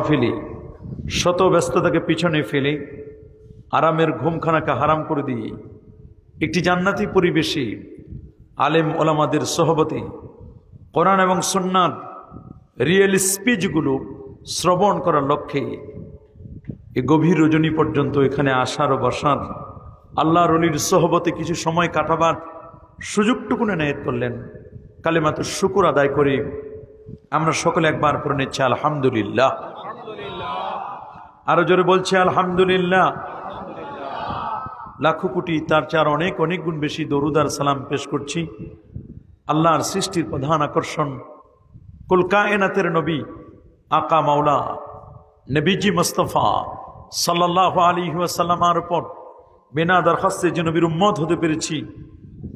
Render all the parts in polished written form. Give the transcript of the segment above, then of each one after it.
ফেলি, শত ব্যস্ততাকে পিছনে ফেলে আরামের ঘুমখানাকে হারাম করে দিয়ে একটি জান্নাতি পরিবেশে আলেম ওলামাদের সোহবতে কোরআন এবং সুন্নাত রিয়েল স্পিচগুলো শ্রবণ করার লক্ষ্যে এই গভীর রজনী পর্যন্ত এখানে আসার ও বসার, আল্লাহর ওলির সোহবতে কিছু সময় কাটাবার সুযোগটুকু নেয়াত করলেন। কালিমাতুশ শুকর আদায় করে আমরা সকলে একবার পড়ে নিচ্ছি আলহামদুলিল্লাহ। আরো জোরে বলছি আলহামদুলিল্লাহ। লাখো কোটি তার চার অনেক অনেক গুণ বেশি দরুদ আর সালাম পেশ করছি আল্লাহর সৃষ্টির প্রধান আকর্ষণ কুল কায়নাতের নবী আকা মাওলা নবীজি মুস্তাফা সাল্লাল্লাহু আলাইহি ওয়াসাল্লামের উপর বিনা দরখাস্তে যে নবীর উম্মত হতে পেরেছি,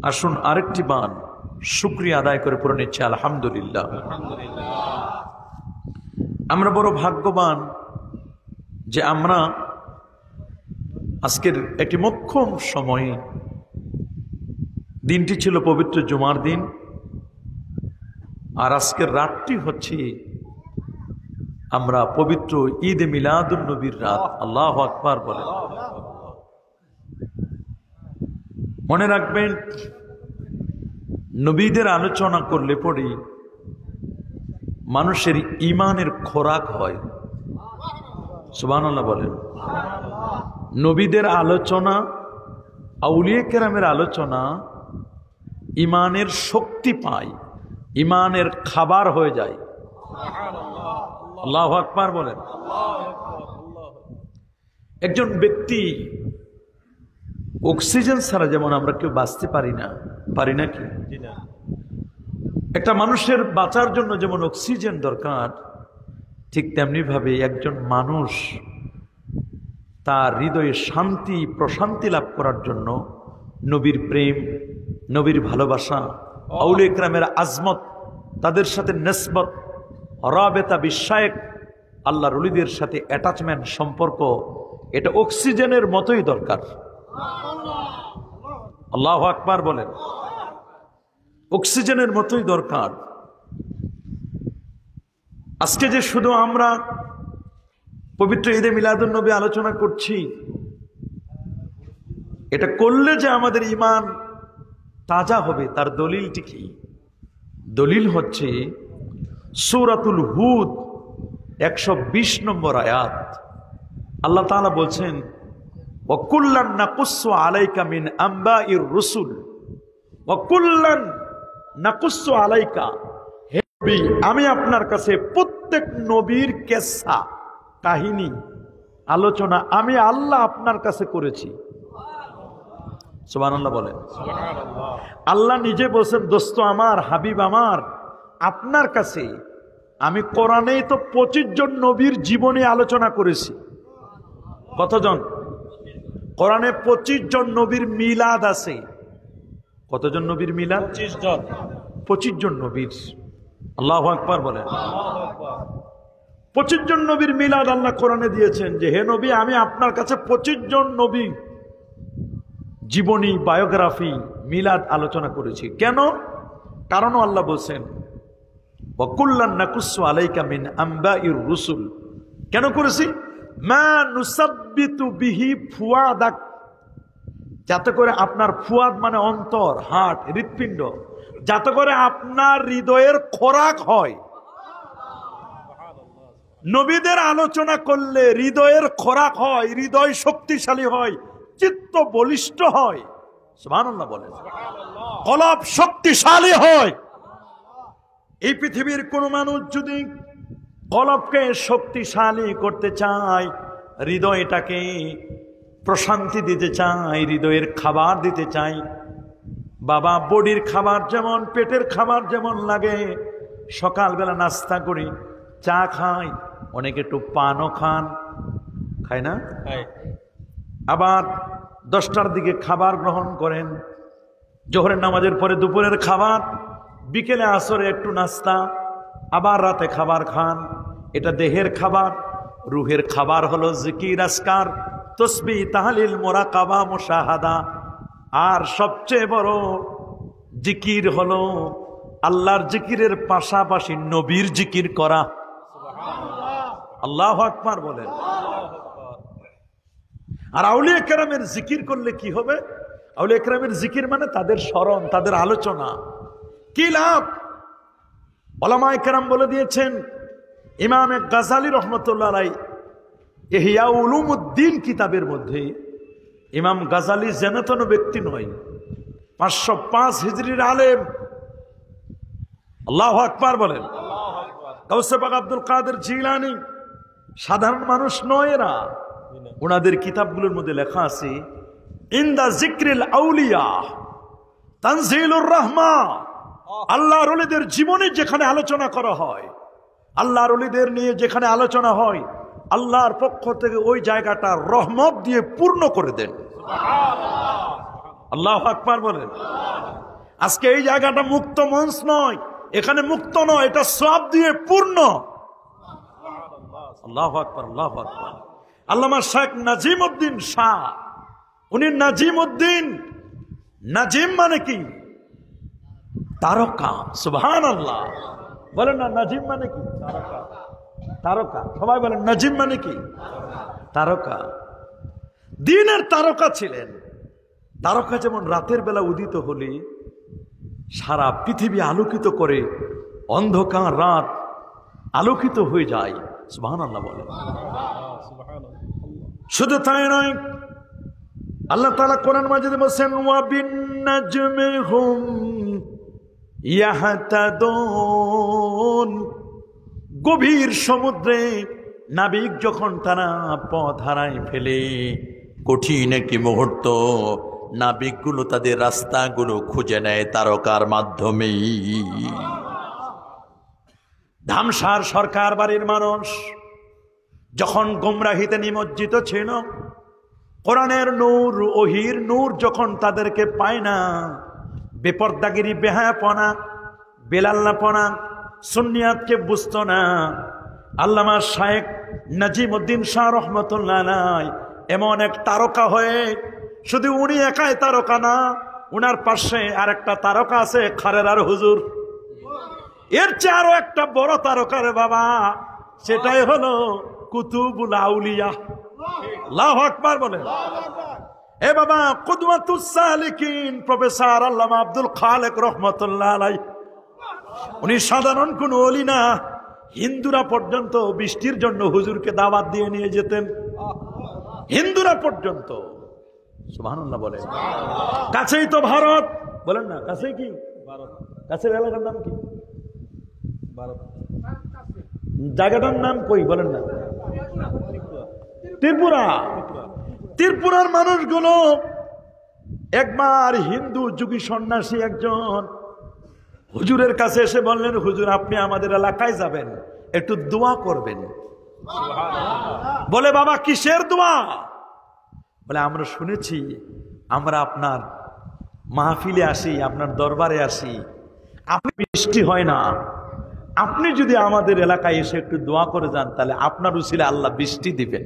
আসুন আরেকটি বার শুকরিয়া আদায় করে পড়ে নিচ্ছি আলহামদুলিল্লাহ। আমরা বড় ভাগ্যবান যে আমরা আজকের একটি মোক্ষম সময়ে, দিনটি ছিল পবিত্র জুমার দিন, আর আজকের রাতটি হচ্ছে আমরা পবিত্র ঈদে মিলাদুন নবীর রাত। আল্লাহু আকবার বলেন। মনে রাখবেন, নবীদের আলোচনা করলে পরে মানুষের ঈমানের খোরাক হয়। সুবহানাল্লাহ বলেন। নবীদের আলোচনা, আউলিয়া কেরামের আলোচনা ঈমানের শক্তি পায়, ঈমানের খাবার হয়ে যায়। আল্লাহু আকবার বলেন। একজন ব্যক্তি অক্সিজেন ছাড়া যেমন আমরা কেউ বাঁচতে পারি না কি? একটা মানুষের বাঁচার জন্য যেমন অক্সিজেন দরকার, ঠিক তেমনি ভাবে একজন মানুষ তার হৃদয়ে শান্তি প্রশান্তি লাভ করার জন্য নবীর প্রেম, নবীর ভালোবাসা, আউলিয়া কেরামের আজমত, তাদের সাথে নিসবত, রাবেতা বিশ্বায়েক, আল্লাহর ওলিদের সাথে অ্যাটাচমেন্ট, সম্পর্ক, এটা অক্সিজেনের মতোই দরকার। আল্লাহু আকবার বলেন। অক্সিজেনের মতোই দরকার। আজকে যে শুধু আমরা পবিত্র ঈদে মিলাদুন নবী আলোচনা করছি, এটা করলে যে আমাদের ঈমান তাজা হবে তার দলিলটি কি? দলিল হচ্ছে সূরাতুল হুদ 120 নম্বর আয়াত। আল্লাহ তাআলা বলছেন, ওয়া কুল্লান নাকুসসু আলাইকা মিন আম্বাইর রুসুল ওয়া কুল্লান নাকুসসু আলাইকা, হে নবী আমি আপনার কাছে প্রত্যেক নবীর কিসসা, কাহিনী, আলোচনা আমি আল্লাহ আপনার কাছে করেছি। সুবহানাল্লাহ বলেন। আল্লাহ নিজে বলছেন, দোস্ত আমার, হাবিব আমার, আপনার কাছে আমি কোরআনেই তো 25 জন নবীর জীবনে আলোচনা করেছি। কতজন? কোরআনে 25 জন নবীর মিলাদ আছে। কতজন নবীর মিলাদ? 25 জন নবীর। আল্লাহু আকবার বলেন। 25 জন নবীর মিলাদ আল্লাহ কোরআনে দিয়েছেন যে হে নবী আমি আপনার কাছে 25 জন নবী জীবনী, বায়োগ্রাফি, মিলাদ আলোচনা করেছি। কেন? কারণ আল্লাহ বলছেন ওয়া কুল্লান নাকুসসু আলাইকা মিন আম্বাইর রুসুল। কেন করেছি? মা নুসাব্বিতু বিহি ফুয়াদাক, যাতে করে আপনার ফুয়াদ মানে অন্তর, হার্ট, হৃৎপিণ্ড, যাতে করে আপনার হৃদয়ের খোরাক হয়। নবীদের আলোচনা করলে হৃদয়ের খোরাক হয়, হৃদয় শক্তিশালী হয়, চিত্ত বলিষ্ঠ হয়। সুবহানাল্লাহ বলেন। কলব শক্তিশালী হয়। এই পৃথিবীর কোন মানুষ যদি কলবকে শক্তিশালী করতে চায়, হৃদয়টাকে প্রশান্তি দিতে চায়, হৃদয়ের খাবার দিতে চায়, বাবা বডির খাবার যেমন, পেটের খাবার যেমন লাগে, সকালবেলা নাস্তা করি, চা খাই, অনেকে একটু পানও খান, খায় না? আবার 10টার দিকে খাবার গ্রহণ করেন, জোহরের নামাজের পরে দুপুরের খাবার, বিকেলে আসরে একটু নাস্তা, আবার রাতে খাবার খান। এটা দেহের খাবার। রুহের খাবার হলো জিকির, আজকার, তসবিহ, তাহলিল, মুরাকাবা, মুশাহাদা। আর সবচেয়ে বড় জিকির হলো আল্লাহর জিকিরের পাশাপাশি নবীর জিকির করা। আল্লাহু আকবার বলেন। আর আউলিয়া কেরামের জিকির করলে কি হবে? আউলিয়া কেরামের জিকির মানে তাদের স্মরণ, তাদের আলোচনা। কি লাভ? উলামায়ে কেরাম বলে দিয়েছেন, ইমাম গাজ্জালী রাহমাতুল্লাহ আলাইহি ইহয়া উলুমুদ্দিন কিতাবের মধ্যে, ইমাম গাজ্জালী যেন তেন ব্যক্তি নয়, 505 হিজরির আলেম। আল্লাহু আকবার বলেন। গাউসে পাক আব্দুল কাদের জিলানী সাধারণ মানুষ নয় এরা। ওনাদের কিতাবগুলোর মধ্যে লেখা আছে, ইনদা যিকরিল আউলিয়া তানজিলুর রাহমা। আল্লাহর ওলিদের জীবনে যেখানে আলোচনা করা হয়, আল্লাহর ওলিদের নিয়ে যেখানে আলোচনা হয়, আল্লাহর পক্ষ থেকে ওই জায়গাটা রহমত দিয়ে পূর্ণ করে দেন। আল্লাহু আকবার বলেন। আজকে এই জায়গাটা মুক্ত মঞ্চ নয়, এখানে মুক্ত নয়, এটা সওয়াব দিয়ে পূর্ণ। আল্লাহু আকবার, আল্লাহু আকবার। আল্লামা শেখ নাজিম উদ্দিন শাহ, উনি নাজিম উদ্দিন, নাজিম মানে কি? তারকা। সুবহানাল্লাহ বলেন না, নাজিম মানে কি? তারকা। তারকা, সবাই বলেন নাজিম মানে কি? তারকা। দিনের তারকা ছিলেন। তারকা যেমন রাতের বেলা উদিত হলে সারা পৃথিবী আলোকিত করে, অন্ধকার রাত আলোকিত হয়ে যায়। সুবহানাল্লাহ বলেন। শুধু তাই নয়, আল্লাহ তাআলা কোরআন মাজিদে বলেন, ওয়া বিন নাজমি হুম ইয়াহতাদুন। গভীর সমুদ্রে নাবিক যখন তারা পথ হারায় ফেলে, কঠিন একটি মুহূর্ত, নাবিকগুলো তাদের রাস্তাগুলো খুঁজে নেয় তারকার মাধ্যমেই। ধামসার সরকার বাড়ির মানুষ যখন গোমরাহিতে নিমজ্জিত ছিল, কোরআনের নূর, ওহির নূর যখন তাদেরকে পায় না, বেপর্দাগিরি, বেহায়াপনা, বেলাল্লাপনা, সুন্নিয়াতকে বুঝতো না, আল্লামা শায়েখ নাজিম উদ্দিন শাহ রহমতুল্লাহ আলাইহি এমন এক তারকা হয়ে, শুধু উনি একাই তারকা না, উনার পাশে আর একটা তারকা আছে, খারেরার হুজুর। এর চেয়ে আরো একটা বড় তারকা রে বাবা, সেটাই হলো কুতুবুল আউলিয়া। আল্লাহু আকবার বলেন। এ বাবা, কুদওয়াতুস সালিকিন প্রফেসর আল্লামা আব্দুল খালেক রহমতুল্লাহ আলাইহি, উনি সাধারণ কোন ওলি না। হিন্দুরা পর্যন্ত বৃষ্টির জন্য হুজুরকে দাওয়াত দিয়ে নিয়ে যেতেন, হিন্দুরা পর্যন্ত। সুবহানাল্লাহ বলেন। কাছেই তো ভারত, বলেন না, কাছেই কি ভারত? কাছের এলাকার নাম কি? ভারত। জায়গাটার নাম কই বলেন না? ত্রিপুরা। ত্রিপুরার মানুষগুলো একবার হিন্দু যোগী সন্ন্যাসী একজন হুজুরের কাছে এসে বললেন, হুজুর আপনি আমাদের এলাকায় যাবেন, একটু দোয়া করবেন। বলে বাবা কিসের দোয়া? বলে আমরা শুনেছি, আমরা আপনার মাহফিলে আসি, আপনার দরবারে আসি, আপনি বৃষ্টি হয় না, আপনি যদি আমাদের এলাকায় এসে একটু দোয়া করে যান, তাহলে আপনার উসিলে আল্লাহ বৃষ্টি দিবেন।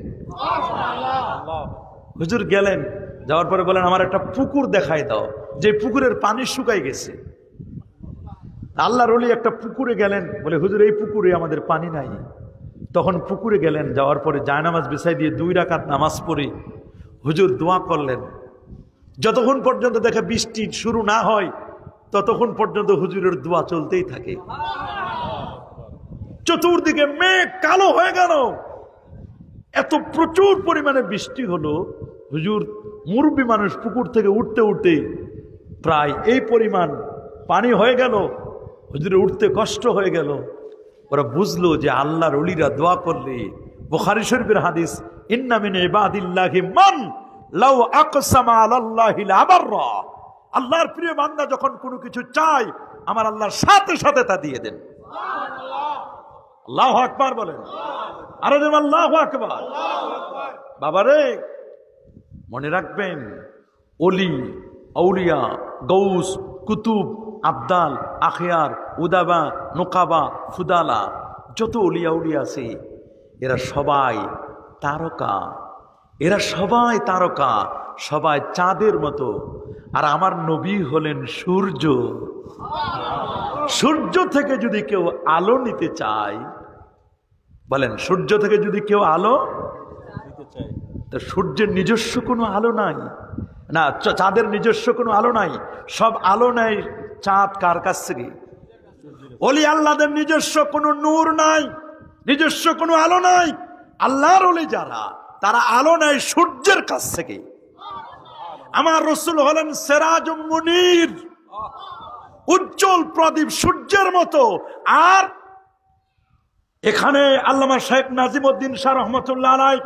হুজুর গেলেন, যাওয়ার পরে বলেন আমার একটা পুকুর দেখাই দাও, যে পুকুরের পানি শুকাই গেছে। আল্লাহর ওলি একটা পুকুরে গেলেন, বলে হুজুর এই পুকুরে আমাদের পানি নাই। তখন পুকুরে গেলেন, যাওয়ার পরে জায়নামাজ বিছাই দিয়ে 2 রাকাত নামাজ পড়ে হুজুর দোয়া করলেন। যতক্ষণ পর্যন্ত দেখে বৃষ্টি শুরু না হয়, ততক্ষণ পর্যন্ত হুজুরের দোয়া চলতেই থাকে। চতুর্দিকে মেঘ কালো হয়ে গেল, এত প্রচুর পরিমাণে বৃষ্টি হলো, হুজুর মুরব্বী মানুষ পুকুর থেকে উঠতে উঠতে প্রায় এই পরিমাণ পানি হয়ে গেল, হুজুরে উঠতে কষ্ট হয়ে গেল। ওরা বুঝলো যে আল্লাহর ওলিরা দোয়া করলে, বুখারী শরীফের হাদিস, ইন্না মিন ইবাদিল্লাহি মান লাউ আকসামা আলাল্লাহি লাবাররা। আল্লাহর প্রিয় বান্দা যখন কোনো কিছু চায়, আমার আল্লাহর সাথে সাথে তা দিয়ে দেন। আল্লাহু আকবার বলেন। আরো যেন আল্লাহু আকবার। বাবারে মনে রাখবেন, ওলি, আউলিয়া, গৌস, কুতুব, আবদাল, আখিয়ার, উদাবা, নোকাবা, ফুদালা, যত ওলিয়া উলিয়া আছে, এরা সবাই তারকা। এরা সবাই তারকা, সবাই চাঁদের মতো। আর আমার নবী হলেন সূর্য। সূর্য থেকে যদি কেউ আলো নিতে চায়, বলেন সূর্য থেকে যদি কেউ আলো তো সূর্যের নিজস্ব কোনো আলো নাই, না চাঁদের নিজস্ব কোনো আলো নাই, সব আলো নেয় চাঁদ কার কাছ থেকে? ওলি আল্লাহদের নিজস্ব কোনো নূর নাই, নিজস্ব কোনো আলো নাই। আল্লাহর ওলি যারা, তারা আলো নেয় সূর্যের কাছ থেকে। আমার রাসূল হলেন সিরাজুম মুনীর, উজ্জ্বল প্রদীপ সূর্যের মতো। আর এখানে আল্লামা শেখ নাজিমউদ্দিন শাহ রহমতুল্লাহ আলাইহি,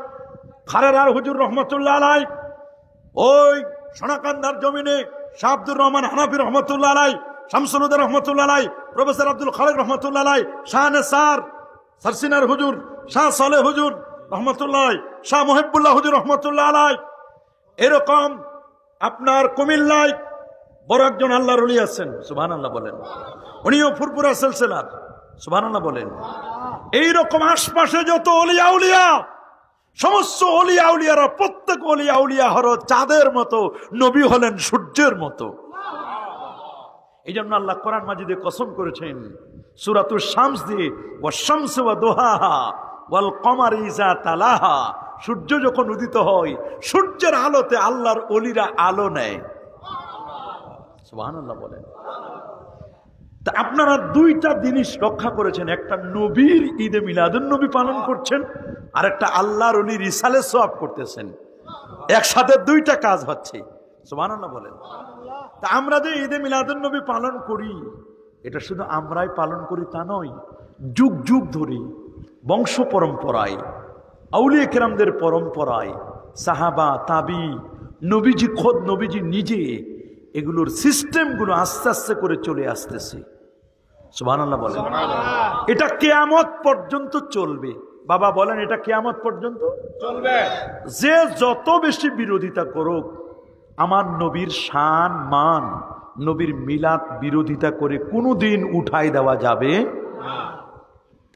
খারেরার হুজুর রহমতুল্লাহ আলাইহি, ওই সোনাকান্দার জমিনে শাহ আব্দুর রহমান হানাফি রহমতুল্লাহ আলাইহি, শামসুল হুদা রহমতুল্লাহ আলাইহি, প্রফেসর আব্দুল খালেক রহমতুল্লাহ আলাইহি, শাহ নেসার সারসিনার হুজুর, শাহ সালেহ হুজুর রহমতুল্লাহ আলাইহি, শাহ মুহিবুল্লাহ হুজুর রহমতুল্লাহ আলাইহি, এরকম আপনার কুমিল্লায় বড় একজন আল্লাহর ওলি আছেন, সুবহানাল্লাহ বলেন। উনিও ফুরফুরা সিলসিলার, সুবহানাল্লাহ বলেন। এইরকম আশপাশে যত ওলিয়া উলিয়া, সমস্ত ওলিয়া উলিয়ারা, প্রত্যেক ওলিয়া উলিয়া হলো চাঁদের মতো, নবী হলেন সূর্যের মতো। এই জন্য আল্লাহ কোরআন মাজিদে কসম করেছেন সূরাতুশ শামস দিয়ে, ওয়াশ-শামসি ওয়া দুহাহা ওয়াল কমারি ইযা তালাহা, সূর্য যখন উদিত হয় সূর্যের আলোতে আল্লাহর ওলিরা আলো নেয়, সুবহানাল্লাহ বলেন। তা আপনারা দুইটা জিনিস রক্ষা করেছেন, একটা নবীর ঈদে মিলাদুন নবী পালন করছেন, আর একটা আল্লাহর ওলির ইসালে সওয়াব করতেছেন। একসাথে দুইটা কাজ হচ্ছে, সুবহানাল্লাহ বলেন। তা আমরা যে ঈদে মিলাদুন নবী পালন করি, এটা শুধু আমরাই পালন করি তা নয়, যুগ যুগ ধরে বংশ পরম্পরায়, আউলিয়া কেরামদের পরম্পরায়, সাহাবা তাবি, নবীজি খোদ নবীজি নিজে, এগুলোর সিস্টেমগুলো আস্তে আস্তে করে চলে আসতেছে, সুবহানাল্লাহ বলেন। এটা কিয়ামত পর্যন্ত চলবে। বাবা বলেন এটা কিয়ামত পর্যন্ত চলবে। যে যত বেশি বিরোধিতা করুক, আমার নবীর শান মান, নবীর মিলাদ বিরোধিতা করে কোনোদিন উঠাই দেওয়া যাবে না।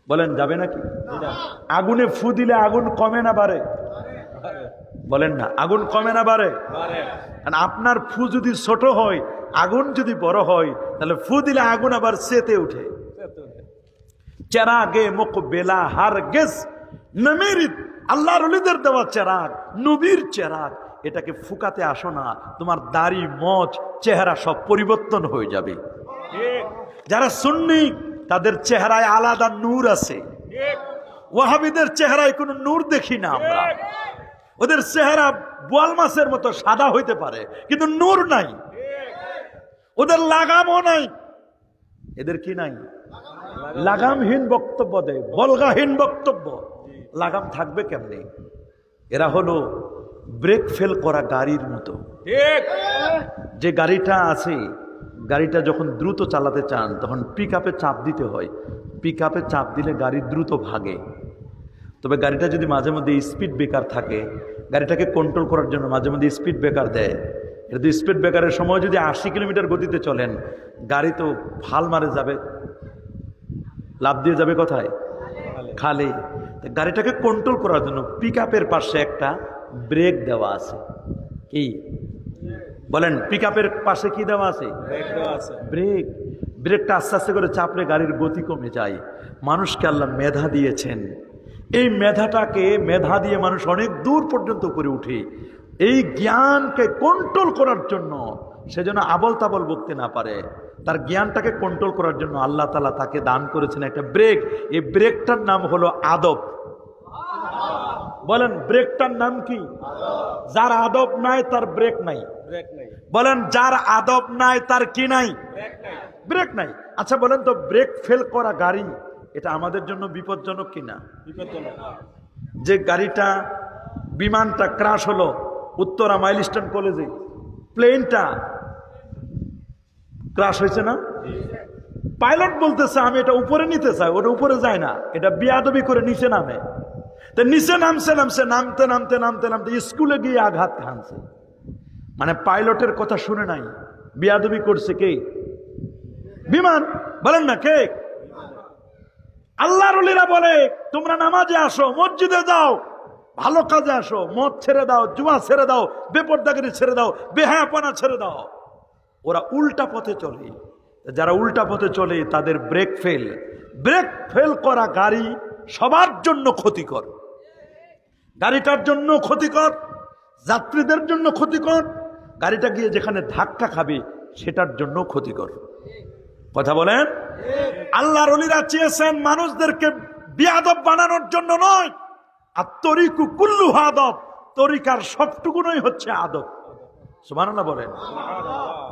বলেন যাবে নাকি? আগুনে ফু দিলে আগুন কমে না বাড়ে? বলেন না, আগুন কমে না বাড়ে? আপনার ফু যদি ছোট হয়, আগুন যদি বড় হয়, তাহলে ফু দিলে আগুন আবার সেতে উঠে। চেরাগে মুকবেলা হারগিজ নমিরিত, আল্লাহর ওলিদের দেওয়া চেরাগ, নবীর চেরাগ, এটাকে ফুকাতে আসো না, তোমার দাড়ি মোচ চেহারা সব পরিবর্তন হয়ে যাবে। যারা সুন্নি তাদের চেহারায় আলাদা নূর আছে, ওয়াহাবিদের চেহারায় কোনো নূর দেখি না আমরা। ওদের চেহারা বোয়াল মাছের মতো সাদা হইতে পারে, কিন্তু নূর নাই। ওদের লাগামও নাই। এদের কি নাই? লাগামহীন বক্তব্য দেয়, বলগাহীন বক্তব্য। লাগাম থাকবে কেমনে? এরা হলো ব্রেক ফেল করা গাড়ির মতো। যে গাড়িটা আছে, গাড়িটা যখন দ্রুত চালাতে চান তখন পিক আপে চাপ দিতে হয়, পিক আপে চাপ দিলে গাড়ি দ্রুত ভাগে। তবে গাড়িটা যদি মাঝে মধ্যে স্পিড ব্রেকার থাকে, গাড়িটাকে কন্ট্রোল করার জন্য মাঝে মধ্যে স্পিড ব্রেকার দেয়। এটা তো স্পিড ব্রেকারের সময় যদি 80 কিলোমিটার গতিতে চলেন, গাড়ি তো ফাল মারে যাবে, লাফ দিয়ে যাবে কোথায়? খালি। গাড়িটাকে কন্ট্রোল করার জন্য পিক আপের পাশে একটা ব্রেক দেওয়া আছে। কি বলেন? পিক আপের পাশে কি দেওয়া আছে? ব্রেক। ব্রেকটা আস্তে আস্তে করে চাপলে গাড়ির গতি কমে যায়। মানুষকে আল্লাহ মেধা দিয়েছেন, এই মেধাটাকে, মেধা দিয়ে মানুষ অনেক দূর পর্যন্ত করে উঠে। এই জ্ঞানকে কন্ট্রোল করার জন্য, সেজন্য আবল তাবল বকতে না পারে, তার জ্ঞানটাকে কন্ট্রোল করার জন্য আল্লাহ তাআলা তাকে দান করেছেন একটা ব্রেক। এই ব্রেকটার নাম হলো আদব। বলেন ব্রেকটার নাম কি? যার আদব নাই তার ব্রেক নাই। বলেন যার আদব নাই তার কি নাই? ব্রেক নাই। আচ্ছা বলেন তো, ব্রেক ফেল করা গাড়ি এটা আমাদের জন্য বিপজ্জনক কিনা? বিপজ্জনক। যে গাড়িটা, বিমানটা ক্রাশ হলো উত্তরা মাইলস্টোন কলেজে, প্লেনটা ক্রাশ হয়েছে না? পাইলট বলতেছে আমি এটা উপরে নিতে চাই, ওটা উপরে যায় না, এটা বিয়াদবি করে নিচে নামে। তো নিচে নামছে নামতে নামতে নামতে নামতে স্কুলে গিয়ে আঘাত খানছে। মানে পাইলটের কথা শুনে নাই, বিয়াদবি করছে কে? বিমান। বলেন না কে? আল্লাহর ওলিরা বলে তোমরা নামাজে আসো, মসজিদে যাও, ভালো কাজে আসো, মদ ছেড়ে দাও, জুয়া ছেড়ে দাও, বেপরদাগিরি ছেড়ে দাও, বেহায়াপনা ছেড়ে দাও। ওরা উল্টা পথে চলে। যারা উল্টা পথে চলে তাদের ব্রেক ফেল। ব্রেক ফেল করা গাড়ি সবার জন্য ক্ষতিকর। গাড়িটার জন্য ক্ষতিকর, যাত্রীদের জন্য ক্ষতিকর, গাড়িটা গিয়ে যেখানে ধাক্কা খাবে সেটার জন্য ক্ষতিকর। কথা বলেন? আল্লাহর ওলিরা চেয়েছেন মানুষদেরকে বিয়াদব বানানোর জন্য নয়। আর তরিকু কুল্লু আদব, তরিকার সবটুকুনই হচ্ছে আদব। সুবহানাল্লাহ বলেন।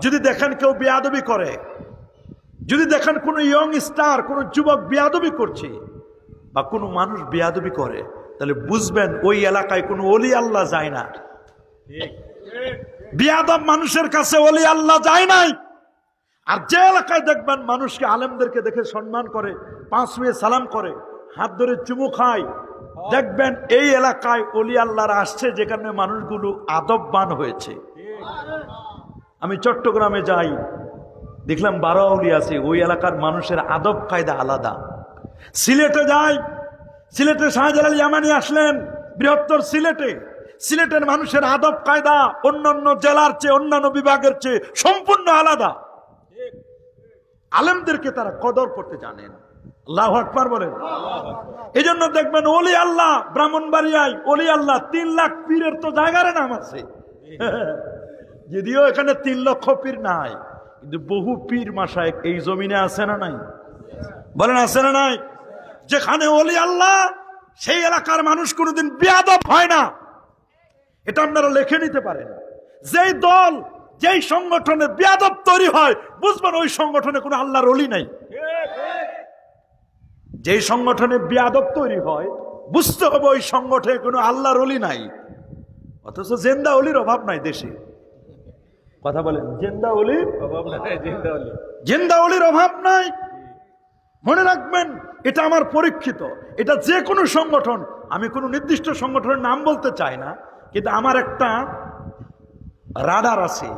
যদি দেখেন কেউ বিয়াদবি করে, যদি দেখেন কোন ইয়ং স্টার, কোন যুবক বিয়াদবি করছে বা কোনো মানুষ বিয়াদবি করে, তাহলে বুঝবেন ওই এলাকায় কোনো ওলি আল্লাহ যায় না। বিয়াদব মানুষের কাছে ওলি আল্লাহ যায় নাই। আর যে এলাকায় দেখবেন মানুষকে, আলেমদেরকে দেখে সম্মান করে, পাঁচ মিনিট সালাম করে, হাত ধরে চুমু খায়, দেখবেন এই এলাকায় ওলি আল্লাহর আসছে, যেখানে মানুষগুলো আদববান হয়েছে। আমি চট্টগ্রামে যাই, দেখলাম 12 আউলি আছে, ওই এলাকার মানুষের আদব কায়দা আলাদা। সিলেটে যাই, সিলেটে শাহজালাল ইয়ামানি আসলেন, বৃহত্তর সিলেটে, সিলেটের মানুষের আদব কায়দা অন্যান্য জেলার চেয়ে, অন্যান্য বিভাগের চেয়ে সম্পূর্ণ আলাদা। আলেমদেরকে তারা কদর করতে জানেন। আল্লাহু আকবার বলেন। এই জন্য দেখবেন ওলি আল্লাহ ব্রাহ্মণবাড়িয়ায়, ওলি আল্লাহ 3 লাখ পীরের তো জায়গার নাম আছে। যদিও এখানে 3 লক্ষ পীর নাই, কিন্তু বহু পীর মাশায়েখ এই জমিনে আছে না নাই? বলেন আছে না নাই? যেখানে ওলি আল্লাহ, সেই এলাকার মানুষ কোনোদিন বেয়াদব হয় না। এটা আপনারা লিখে নিতে পারেন। যেই দল, যেই সংগঠনে বেয়াদব তৈরি হয়, বুঝবেন ওই সংগঠনে কোনো আল্লাহর ওলি নাই। যেই সংগঠনে বেয়াদব তৈরি হয়, বুঝতে হবে ওই সংগঠনে কোনো আল্লাহর ওলি নাই। অথচ জেন্দা ওলির অভাব নাই দেশে। কথা বলেন, জেন্দা ওলির অভাব নাই, জেন্দা ওলির অভাব নাই। মনে রাখবেন, এটা আমার পরীক্ষিত। এটা যে কোনো সংগঠন, আমি কোনো নির্দিষ্ট সংগঠনের নাম বলতে চাই না, কিন্তু আমার একটা রাডার আছে,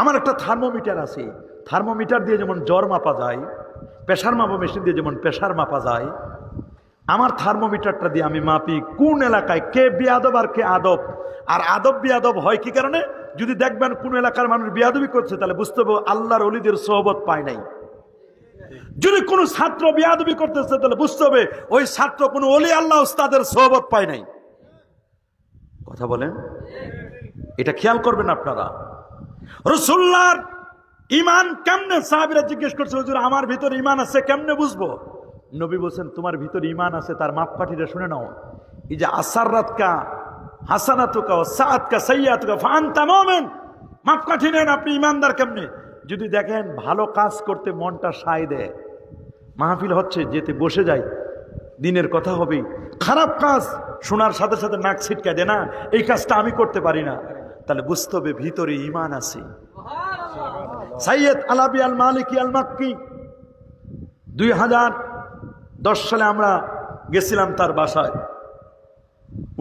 আমার একটা থার্মোমিটার আছে। থার্মোমিটার দিয়ে যেমন জ্বর মাপা যায়, প্রেসার মাপা মেশিন দিয়ে যেমন প্রেসার মাপা যায়, আমার থার্মোমিটারটা দিয়ে আমি মাপি কোন এলাকায় কে বিয়াদব আর কে আদব। আর আদব বিয়াদব হয় কি কারণে? যদি দেখবেন কোন এলাকার মানুষ বিয়াদবি করছে, তাহলে বুঝতে হবে আল্লাহর ওলিদের সোহবত পায় নাই। যদি কোনো ছাত্র বিয়াদবি করতেছে, তাহলে বুঝতে হবে ওই ছাত্র কোনো ওলি আল্লাহ উস্তাদের সোহবত পায় নাই। কথা বলেন, এটা খেয়াল করবেন আপনারা। রাসূলুল্লাহর ঈমান কেমনে? সাহাবীরা জিজ্ঞেস করছে, হুজুর আমার ভিতর ঈমান আছে, কেমনে বুঝবো? নবী বলেন, তোমার ভিতর ঈমান আছে তার মাপকাঠিটা শুনে নাও। এই যে আসারাতকা হাসানাতুকা ওয়া সাআতকা সাইয়্যাতুকা ফাআনতা মুমিন, মাপকাঠি নেন আপনি ঈমানদার কেমনে? যদি দেখেন ভালো কাজ করতে মনটা সায় দেয়, মাহফিল হচ্ছে, যেতে বসে যায়, দিনের কথা হবে, খারাপ কাজ শোনার সাথে সাথে নাক ছিটকা দেয়, না এই কাজটা আমি করতে পারি না, তাহলে বুঝতে হবে ভিতরে ঈমান আছে। সাইয়্যেদ আলাবি আল মালিকি আল মাক্কি 2010 সালে আমরা গেছিলাম তার বাসায়।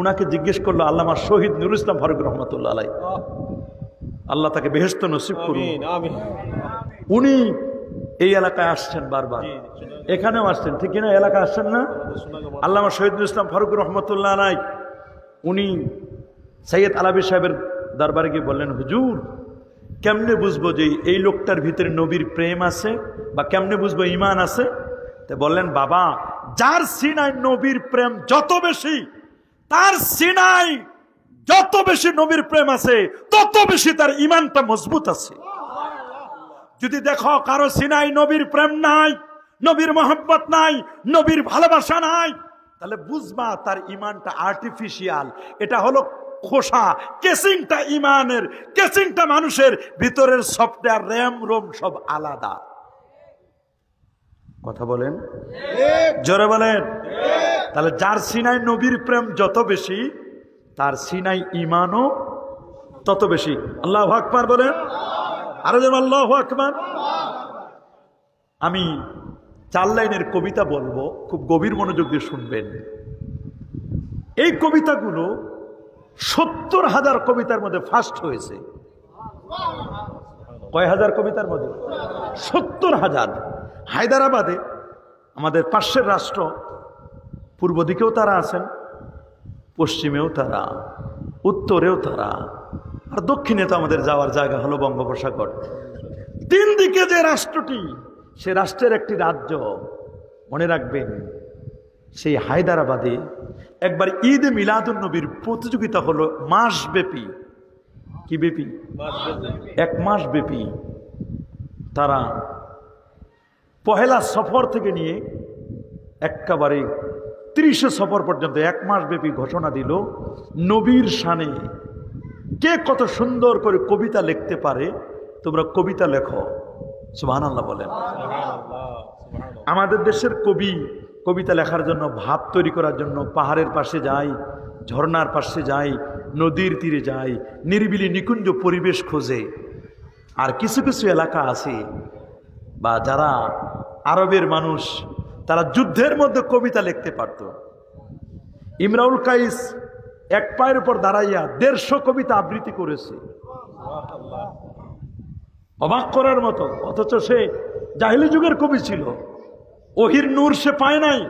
উনাকে জিজ্ঞেস করলো আল্লামা শহীদ নুরুল ইসলাম ফারুক রহমতুল্লাহ আলাইহি, আল্লাহ তাকে বেহেশত নসিব করুন। উনি এই এলাকায় আসছেন বারবার, এখানেও আসছেন, ঠিক কিনা? এলাকায় আসছেন না? আল্লামা শহীদ নুরুল ইসলাম ফারুক রহমতুল্লাহ আলাইহি উনি সৈয়দ আলাবি সাহেবের দরবারে গিয়ে বললেন, হুজুর কেমনে বুঝবো যে এই লোকটার ভিতরে নবীর প্রেম আছে, বা কেমনে বুঝবো ঈমান আছে? তো বললেন, বাবা যার সিনায় নবীর প্রেম যত বেশি, তার সিনায় যত বেশি নবীর প্রেম আছে, তত বেশি তার ঈমানটা মজবুত আছে। যদি দেখো কারো সিনায় নবীর প্রেম নাই, নবীর মহব্বত নাই, নবীর ভালোবাসা নাই, তাহলে বুঝবা তার ঈমানটা আর্টিফিশিয়াল। এটা হলো খোসা, কেসিংটা ঈমানের, কেসিংটা মানুষের ভিতরের সফটওয়্যার, র্যাম রোম সব আলাদা। কথা বলেন, জোরে বলেন। তাহলে যার সিনায় নবীর প্রেম যত বেশি, তার সিনায় ঈমানও তত বেশি। আল্লাহু আকবার বলেন, আরো যেন আল্লাহু আকবার। আমি 4 লাইনের কবিতা বলবো, খুব গভীর মনোযোগ দিয়ে শুনবেন। এই কবিতাগুলো 70,000 কবিতার মধ্যে ফার্স্ট হয়েছে। কয় হাজার কবিতার মধ্যে? 70,000। হায়দ্রাবাদে, আমাদের পাশের রাষ্ট্র, পূর্ব দিকেও তারা আছেন, পশ্চিমেও তারা, উত্তরেও তারা, আর দক্ষিণে তো আমাদের যাওয়ার জায়গা হলো বঙ্গোপসাগর। 3 দিকে যে রাষ্ট্রটি, সে রাষ্ট্রের একটি রাজ্য, মনে রাখবেন সেই হায়দ্রাবাদে একবার ঈদে মিলাদুন নবীর প্রতিযোগিতা হলো মাসব্যাপী। কি ব্যাপী? এক মাস ব্যাপী। তারা পহেলা সফর থেকে নিয়ে একেবারে 30 সফর পর্যন্ত এক মাস ব্যাপী ঘোষণা দিল নবীর শানে কে কত সুন্দর করে কবিতা লিখতে পারে, তোমরা কবিতা লেখো। সুবহানাল্লাহ বলেন। আমাদের দেশের কবি কবিতা লেখার জন্য, ভাব তৈরি করার জন্য পাহাড়ের পাশে যায়, ঝর্ণার পাশে যায়, নদীর তীরে যায়, নিরিবিলি নিকুঞ্জ পরিবেশ খোঁজে। আর কিছু কিছু এলাকা আছে বা যারা আরবের মানুষ, তারা যুদ্ধের মধ্যে কবিতা লিখতে পারত। ইমরাউল কাইস এক পায়ের উপর দাঁড়াইয়া 150 কবিতা আবৃত্তি করেছে, অবাক করার মতো। অথচ সে জাহিলি যুগের কবি ছিল, ওহির নূর সে পায় নাই।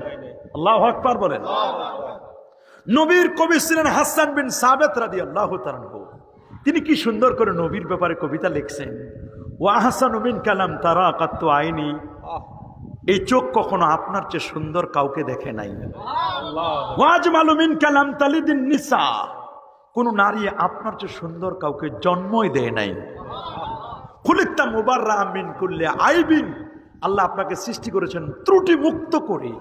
আল্লাহু আকবার বলেন। নবীর কবি ছিলেন হাসান বিন সাবিত রাদিয়াল্লাহু তাআলা আনহু। তিনি কি সুন্দর করে নবীর ব্যাপারে কবিতা লিখছেন। ওয়া আহসানু মিন কালাম তারা কাত্তু আইনি, এই চোখ কখনো আপনার চেয়ে সুন্দর কাউকে দেখে নাই। ওয়া আজমালু মিন কালাম তালিদিন নিসা, কোন নারী আপনার চেয়ে সুন্দর কাউকে জন্মই দেয় নাই। খুলিকতা মুবাররাআম মিন কুল্লি আইবিন, আল্লাহ আপনাকে সৃষ্টি করেছেন ত্রুটি মুক্ত করে।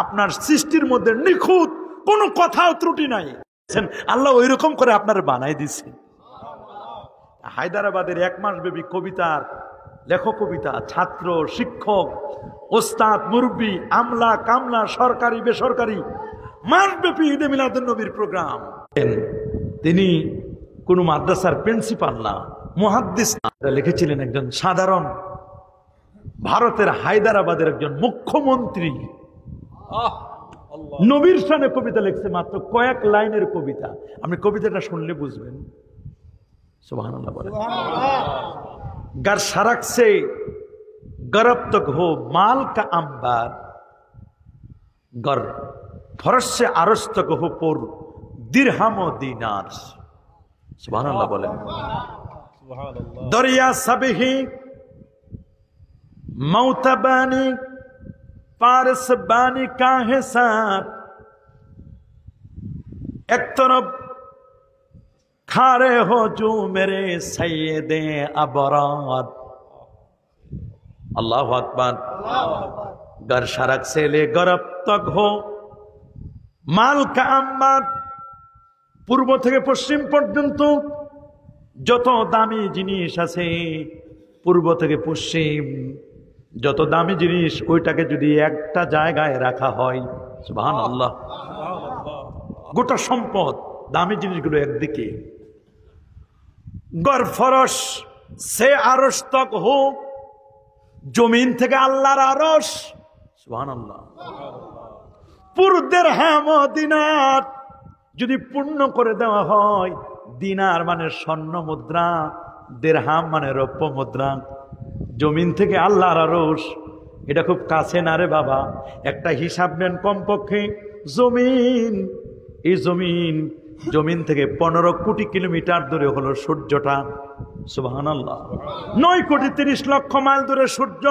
আপনার সৃষ্টির মধ্যে নিখুঁত, কোনো কথাও ত্রুটি নাই। আল্লাহ ওই রকম করে আপনার বানাই দিছে। হায়দ্রাবাদের এক মাস ব্যাপী কবিতার লেখক, কবিতা ছাত্র, শিক্ষক, ওস্তাদ, মুরব্বী, আমলা কামলা, সরকারি বেসরকারি, মাসব্যাপী ঈদে মিলাদুন নবীর প্রোগ্রাম। তিনি কোন মাদ্রাসার প্রিন্সিপাল না, মুহাদ্দিস না, লিখেছিলেন একজন সাধারণ ভারতের হায়দ্রাবাদের একজন মুখ্যমন্ত্রী নবীর শানে কবিতা লিখছে, মাত্র কয়েক লাইনের কবিতা। আপনি কবিতাটা শুনলে বুঝবেন। সুবহানাল্লাহ বলেন। गर सड़क से गरब तक हो माल का अंबार, गर फरश से अरश तक हो पुर दिरहम व दीनार। सुबहानअल्लाह बोले। दरिया सबही मौतबानी पारस बानी का है साथ, एक तरफ खारे हो जो मेरे सैयदे अबरार। अल्लाह अकबर। गर सड़क से ले गरब तक हो माल का अंबार, পূর্ব থেকে পশ্চিম পর্যন্ত যত দামি জিনিস আছে, পূর্ব থেকে পশ্চিম যত দামি জিনিস, ওইটাকে যদি একটা জায়গায় রাখা হয়, সুবহানাল্লাহ, গোটা সম্পদ দামি জিনিসগুলো একদিকে। গর ফরশ সে আরশ তক হো, জমিন থেকে আল্লাহর আরশ, সুবহানাল্লাহ। পুর দিরহাম ও দিনার, যদি পূর্ণ করে দেওয়া হয়, দিনার মানে স্বর্ণ মুদ্রা, দিরহাম মানে রৌপ্য মুদ্রা, জমিন থেকে আল্লাহর আরশ, এটা খুব কাছে না রে বাবা। একটা হিসাব নেন, কমপক্ষে জমিন, এই জমিন থেকে 15 কোটি কিলোমিটার দূরে হলো সূর্যটা, সুবহানাল্লাহ। 9 কোটি 30 লক্ষ মাইল দূরে সূর্য,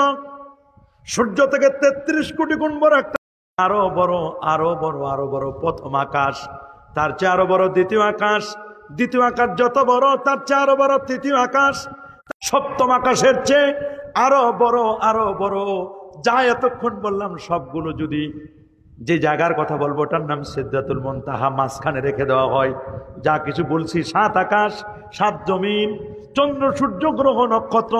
সূর্য থেকে 33 কোটি গুণ বড় একটা, আরো বড় আরো বড় আরো বড় প্রথম আকাশ, তার চেয়ে আরো বড় দ্বিতীয় আকাশ, দ্বিতীয় আকাশ যত বড় তার চেয়ে আরো বড় তৃতীয় আকাশ, সপ্তম আকাশের চেয়ে আরো বড়। যা এতক্ষণ বললাম সবগুলো যদি যে জায়গার কথা বলবো ওটার নাম সিদরাতুল মুনতাহা, মাঝখানে রেখে দেওয়া হয়। যা কিছু বলছি 7 আকাশ 7 জমিন, চন্দ্র সূর্য গ্রহ নক্ষত্র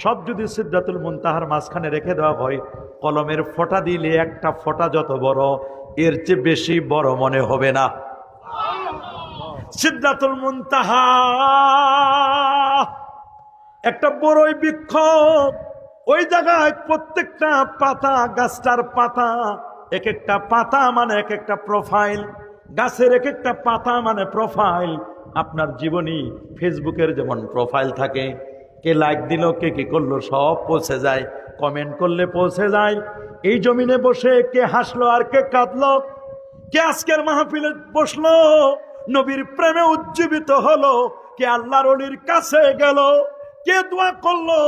সব যদি সিদরাতুল মুনতাহার মাঝখানে রেখে দেওয়া হয়, কলমের ফোঁটা দিলে একটা ফোঁটা যত বড়, এর চেয়ে বেশি বড় মনে হবে না। সিদরাতুল মুনতাহা একটা বড়ই বৃক্ষ, ওই জায়গায় প্রত্যেকটা পাতা, গাছটার পাতা, এক একটা পাতা মানে এক একটা প্রোফাইল, গাছের এক একটা পাতা মানে প্রোফাইল। আপনার জীবনী ফেসবুকের যেমন প্রোফাইল থাকে, কে লাইক দিল, কে কি করলো, সব পৌঁছে যায়, কমেন্ট করলে পৌঁছে যায়। এই জমিনে বসে কে হাসলো আর কে কাঁদলো, কে আজকের মাহফিলে বসলো, নবীর প্রেমে উজ্জীবিত হলো, কে আল্লাহর ওলির কাছে গেল, কে দোয়া করলো,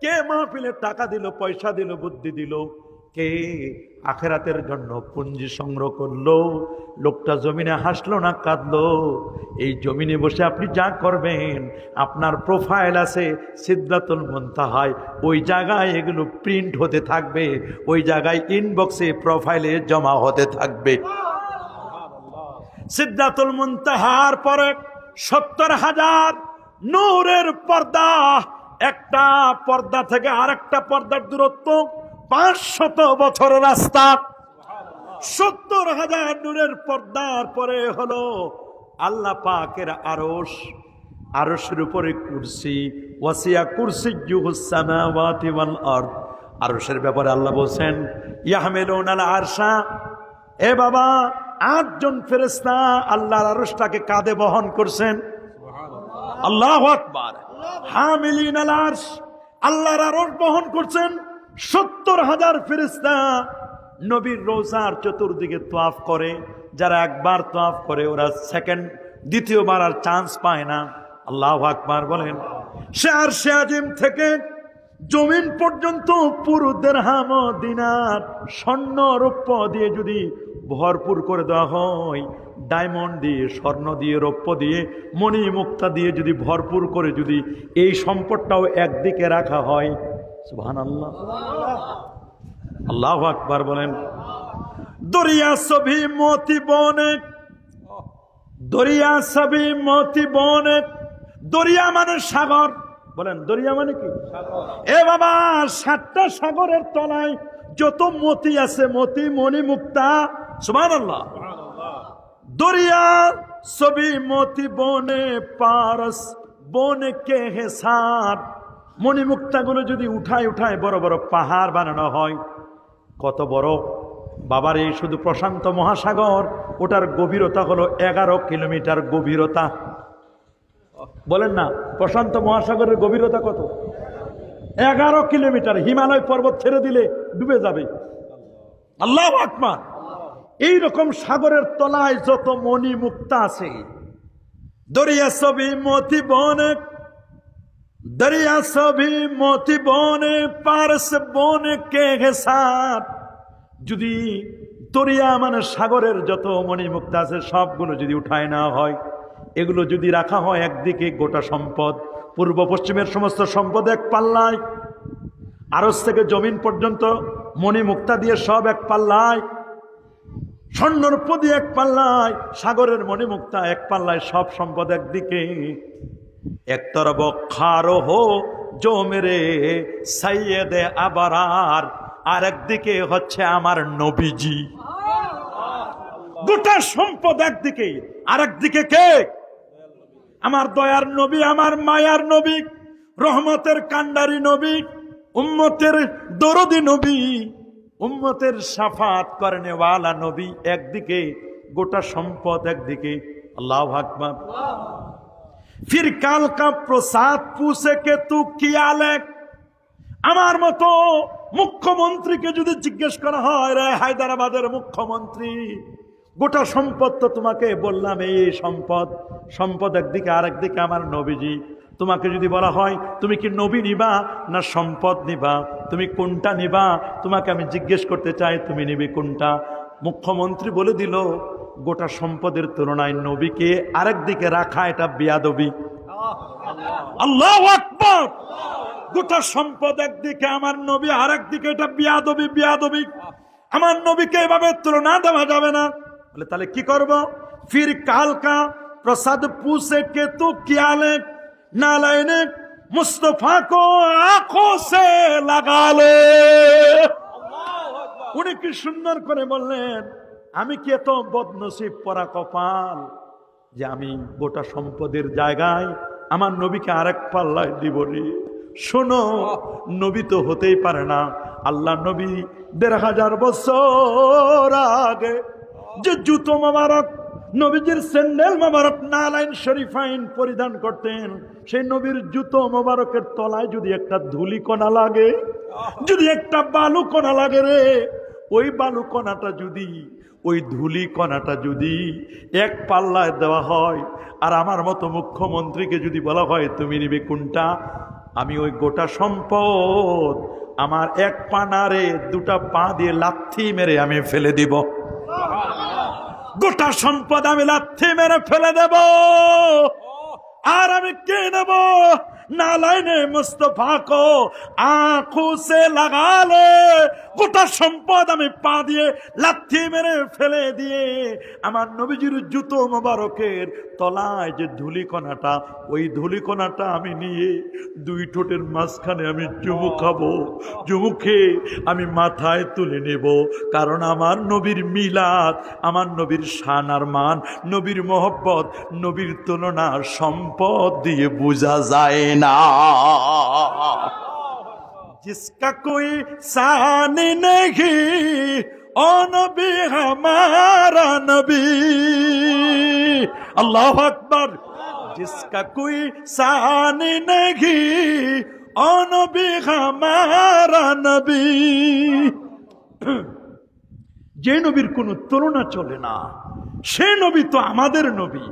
কে মাহফিলে টাকা দিল, পয়সা দিল, বুদ্ধি দিল, কে আখেরাতের জন্য পুঁজি সংগ্রহ করলো, লোকটা জমিনে হাসলো না কাঁদলো? এই জমিনে বসে আপনি যা করবেন, আপনার প্রোফাইল আছে সিদরাতুল মুনতাহায়, ওই জায়গায় এগুলো প্রিন্ট হতে থাকবে, ওই জায়গায় ইনবক্সে প্রোফাইলে জমা হতে থাকবে। সিদরাতুল মুনতাহার পরে ৭০,০০০ নূরের পর্দা, একটা পর্দা থেকে আরেকটা পর্দার দূরত্ব ৫০০ বছরের রাস্তা। ৭০,০০০ নূরের পর্দার পরে হলো আল্লাহ পাকের আরশ, আরশের উপরে কুরসি, ওয়াসিয়া কুরসিয়্যুহুস সামাওয়াতি ওয়াল আরদ। আরশের ব্যাপারে আল্লাহ বলেন ইয়াহমিলুনাল আরশা, এ বাবা ৮ জন ফেরেশতা আল্লাহর আরশটাকে কাঁধে বহন করছেন। আল্লাহু আকবার। হামিলিনাল আরশ, আল্লাহর আরশ বহন করছেন ৭০,০০০ ফেরেশতা। নবীর রওজার চতুর্দিকে তওয়াফ করে, যারা একবার তওয়াফ করে ওরা সেকেন্ড, দ্বিতীয়বার আর চান্স পায় না। আল্লাহু আকবার বলেন। সে আরশে আজিম থেকে জমিন পর্যন্ত পুরো দিরহাম ও দিনার স্বর্ণ রৌপ্য দিয়ে যদি ভরপুর করে দেওয়া হয়, ডায়মন্ড দিয়ে, স্বর্ণ দিয়ে, রৌপ্য দিয়ে, মণি মুক্তা দিয়ে যদি ভরপুর করে যদি এই সম্পদটাও একদিকে রাখা হয়, সুবহানাল্লাহ, আল্লাহু আকবার বলেন। দরিয়া সভি মোতি বনে, দরিয়া সভি মোতি বনে, দরিয়া মানে সাগর, বলেন দরিয়া মানে কি? এ বাবা ৭টা সাগরের তলায় যত মতি আছে, মতি, মণি, মুক্তা, সুবহানাল্লাহ। দরিয়া সবই মতি বনে পারস বনে কে হেসার, মণিমুক্তাগুলো যদি উঠায় উঠায় বড় বড় পাহাড় বানানো হয়, কত বড় বাবার! এই শুধু প্রশান্ত মহাসাগর, ওটার গভীরতা হলো 11 কিলোমিটার গভীরতা। বলেন না, প্রশান্ত মহাসাগরের গভীরতা কত? 11 কিলোমিটার। হিমালয় পর্বত ছেড়ে দিলে ডুবে যাবে। আল্লাহু আকবার। এইরকম সাগরের তলায় যত মণি মুক্তা আছে, দরিয়া সবই মতি বনে, দরিয়া সবই মতি বনে পারস বনে কে হেসার। যদি দরিয়া মানে সাগরের যত মণি মুক্তা আছে সবগুলো যদি উঠায় নেওয়া হয়, এগুলো যদি রাখা হয় একদিকে, গোটা সম্পদ, পূর্ব পশ্চিমের সমস্ত সম্পদ এক পাল্লায়, আরশ থেকে জমিন পর্যন্ত মণি মুক্তা দিয়ে সব এক পাল্লায়, স্বর্ণরূপ দিয়ে এক পাল্লায়, সাগরের মণি মুক্তা এক পাল্লায়, সব সম্পদ একদিকে। এক তরফ খারো হো জো মেরে সৈয়দে আবরার, আর একদিকে হচ্ছে আমার নবীজি। গোটা সম্পদ একদিকে, আর একদিকে কে? আমার দয়ার নবী, আমার মায়ার নবী, রহমতের কান্ডারি নবী, উম্মতের দরদি নবী, উম্মতের শাফাত করনেওয়ালা নবী একদিকে, গোটা সম্পদ একদিকে। আল্লাহু আকবার। ফির কাল কা প্রসাদ পুছে কে তু কিয়া লেখ। আমার মতো মুখ্যমন্ত্রীকে যদি জিজ্ঞেস করা হয়, রে হায়দ্রাবাদের মুখ্যমন্ত্রী, গোটা সম্পদ তো তোমাকে বললাম, এই সম্পদ, সম্পদ একদিকে, আর একদিকে আমার নবীজি। তোমাকে যদি বলা হয় তুমি কি নবী নিবা না সম্পদ নিবা, তুমি কোনটা নিবা? তোমাকে আমি জিজ্ঞেস করতে চাই, তুমি নিবে কোনটা? মুখ্যমন্ত্রী বলে দিল, গোটা সম্পদের তুলনায় নবীকে আরেকদিকে রাখা এটা বেয়াদবি। আল্লাহু আকবার। গোটা সম্পদ একদিকে, আমার নবী আরেকদিকে, এটা বেয়াদবি, বেয়াদবি। আমার নবীকে এভাবে তুলনা দেওয়া যাবে না। বলে তাহলে কি করব? ফির কাল কা প্রসাদ পুছে কে তু কিয়া লে, নালাইনে মুস্তফা কো আঁখো সে লাগা লে। উনি কি সুন্দর করে বললেন, আমি কি এত বদনসিব পরা কপাল যে আমি গোটা সম্পদের জায়গায় আমার নবীকে আরেক পাল্লায় দিব রে। শোনো, নবী তো হতেই পারে না। আল্লাহ নবী ১৫০০ বছর আগে যে জুতো মোবারক, নবীজির স্যান্ডেল মোবারক, নালাইন শরীফাইন পরিধান করতেন, সেই নবীর জুতো মোবারকের তলায় যদি একটা ধুলি কণা লাগে, যদি একটা বালু কণা লাগে রে, ওই বালু কণাটা যদি, ওই ধুলি কণাটা যদি এক পাল্লায় দেওয়া হয়, আর আমার মতো মুখ্যমন্ত্রীকে যদি বলা হয় তুমি নিবে কোনটা, আমি ওই গোটা সম্পদ আমার এক পা নাড়ে দুটা পা দিয়ে লাথি মেরে আমি ফেলে দিব, গোটা সম্পদ আমি লাথি মেরে ফেলে দেব। আর আমি কে নেব? নালাইনে মুস্তফা কো আঁখোं से लगा ले, গোটা সম্পদ আমি পা দিয়ে লাথি মেরে ফেলে দিয়ে আমার নবীজির জুতো মোবারকের তলায় যে ধুলিকণাটা, ওই ধুলিকণাটা আমি নিয়ে দুই ঠোঁটের মাঝখানে আমি চুমু খাবো, চুমু খেয়ে আমি মাথায় তুলে নেব। কারণ আমার নবীর মিলাদ, আমার নবীর শান আর মান, নবীর মোহব্বত, নবীর তুলনা সম্পদ দিয়ে বোঝা যায় না। जिसका कोई शान नहीं ओ नबी हमारा नबी, अल्लाह अकबर। जिसका कोई शान नहीं ओ नबी हमारा नबी, যে নবীর কোন তুলনা চলে না, সে নবী তো আমাদের নবী।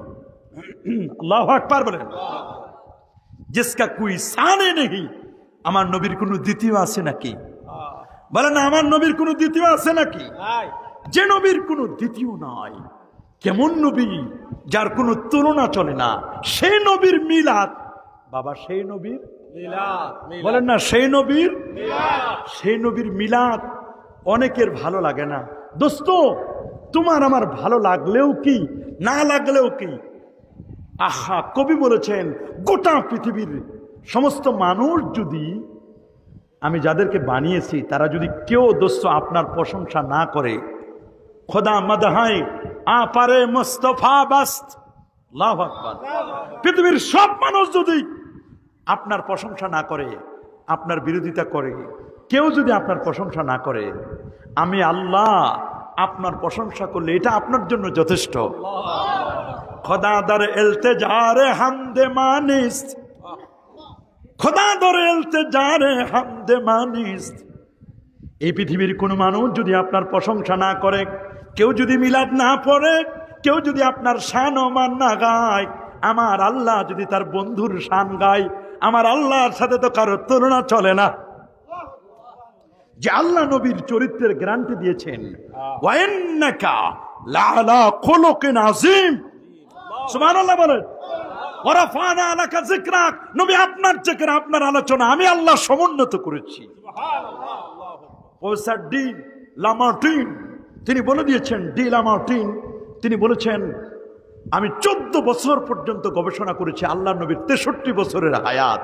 আল্লাহু আকবার বলেন। जिसका कोई शान नहीं, আমার নবীর কোন দ্বিতীয় আছে নাকি? বলেন না, আমার নবীর কোন দ্বিতীয় আছে নাকি? যে নবীর কোন দ্বিতীয় নাই, কেমন নবী যার কোনো তুলনা চলে না, সেই নবীর মিলাদ। বাবা, সেই নবীর মিলাদ, বলেন না, সেই নবীর মিলাদ। সেই নবীর মিলাদ অনেকের ভালো লাগে না। দোস্ত, তোমার আমার ভালো লাগলেও কি, না লাগলেও কি, আহা, কবি বলেছেন গোটা পৃথিবীর সমস্ত মানুষ যদি, আমি যাদেরকে বানিয়েছি তারা যদি কেউ দোস্ত আপনার প্রশংসা না করে, খোদা মদহাই আ পারে মুস্তফা বাস্ত, আল্লাহু আকবার, পৃথিবীর সব মানুষ যদি আপনার প্রশংসা না করে, আপনার বিরোধিতা করে, কেউ যদি আপনার প্রশংসা না করে, আমি আল্লাহ আপনার প্রশংসা করলে এটা আপনার জন্য যথেষ্ট। খোদা দর ইলতিজারে হামদে মানিস, খোদা দর ইলতিজারে হামদে মানিস। এই পৃথিবীর কোন মানুষ যদি আপনার প্রশংসা না করে, কেউ যদি মিলাদ না পড়ে, কেউ যদি আপনার শান ও মান না গায়, আমার আল্লাহ যদি তার বন্ধুর শান গায়, আমার আল্লাহর সাথে তো কারো তুলনা চলে না। যে আল্লাহ নবীর চরিত্রের গ্যারান্টি দিয়েছেন, ওয়া ইন্নাকা লাআলা খুলুকিন আযীম, সুবহানাল্লাহ বলেন। ওয়া রাফা'না লাকা যিকরাক, নবী আপনার জিকির, আপনার আলোচনা আমি আল্লাহ সমুন্নত করেছি। সুবহানাল্লাহ। প্রফেসর ডি লামার্টিন তিনি বলে দিয়েছেন, ডি লামার্টিন তিনি বলেছেন, আমি 14 বছর পর্যন্ত গবেষণা করেছি আল্লাহ নবীর 63 বছরের হায়াত।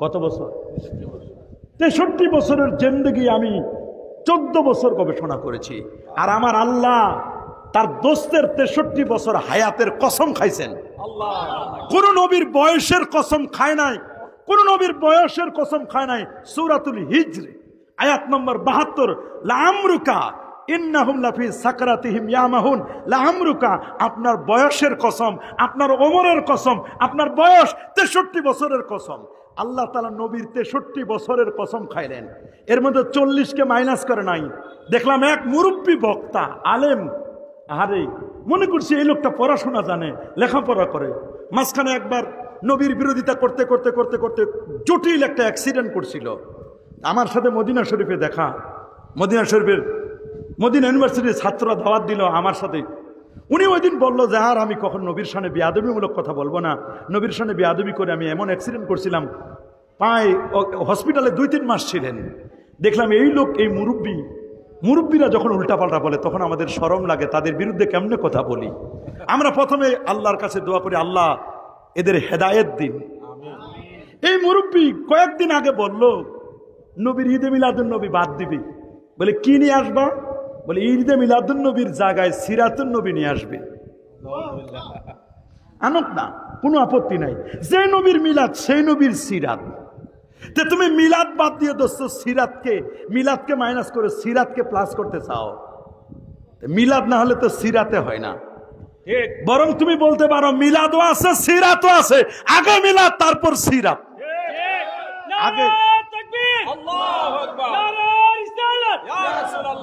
কত বছর? 63 বছরের জিন্দেগি আমি 14 বছর গবেষণা করেছি। আর আমার আল্লাহ তার দোস্তের 63 বছর হায়াতের কসম খাইছেন। কোন নবীর বয়সের কসম খায় নাই, কোন নবীর বয়সের কসম খায় নাই। সূরাতুল হিজর আয়াত নম্বর 72, লাআমরুকা ইন্নাহুম লাফি সাকরাতিহিম ইয়ামাহুন, লাআমরুকা, আপনার বয়সের কসম, আপনার ওমরের কসম, আপনার বয়স 63 বছরের কসম। আল্লাহ তাআলা নবীর 63 বছরের কসম খাইলেন। এর মধ্যে 40কে মাইনাস করে নাই। দেখলাম এক মুরব্বী বক্তা আলেম, আরে মনে করছি এই লোকটা পড়াশোনা জানে, লেখাপড়া করে, মাঝখানে একবার নবীর বিরোধিতা করতে করতে করতে করতে জটিল একটা অ্যাক্সিডেন্ট করছিল। আমার সাথে মদিনা শরীফে দেখা, মদিনা শরীফের মদিনা ইউনিভার্সিটির ছাত্ররা দাওয়াত দিল আমার সাথে। উনি ওই দিন বললো যে আর আমি কখন নবীর শানে বেয়াদবিমূলক কথা বলবো না, নবীর শানে বেয়াদবি করে আমি এমন অ্যাক্সিডেন্ট করছিলাম, পায়ে হসপিটালে 2-3 মাস ছিলেন। দেখলাম এই লোক, এই মুরব্বীরা যখন উল্টাপাল্টা বলে তখন আমাদের শরম লাগে, তাদের বিরুদ্ধে কেমনে কথা বলি। আমরা প্রথমে আল্লাহর কাছে দোয়া করি, আল্লাহ এদের হেদায়েত দিন। এই মুরব্বী কয়েকদিন আগে বলল নবীর ঈদে মিলাদুন নবী বাদ দিবি। বলে কি নিয়ে আসবা? বলে ঈদে মিলাদুন নবীর জায়গায় সিরাতুন নবী নিয়ে আসবে। আনুক না, কোনো আপত্তি নাই। যে নবীর মিলাদ সেই নবীর সিরাত। তে তুমি মিলাদ বাদ দিয়ে দোস্ত মিলাদকে মাইনাস করে সিরাতকে প্লাস করতে চাও, মিলাদ না হলে তো সিরাতে হয় না। বরং তুমি বলতে পারো মিলাদও আছে সিরাতও আছে, আগে মিলাদ তারপর সিরাত। আগে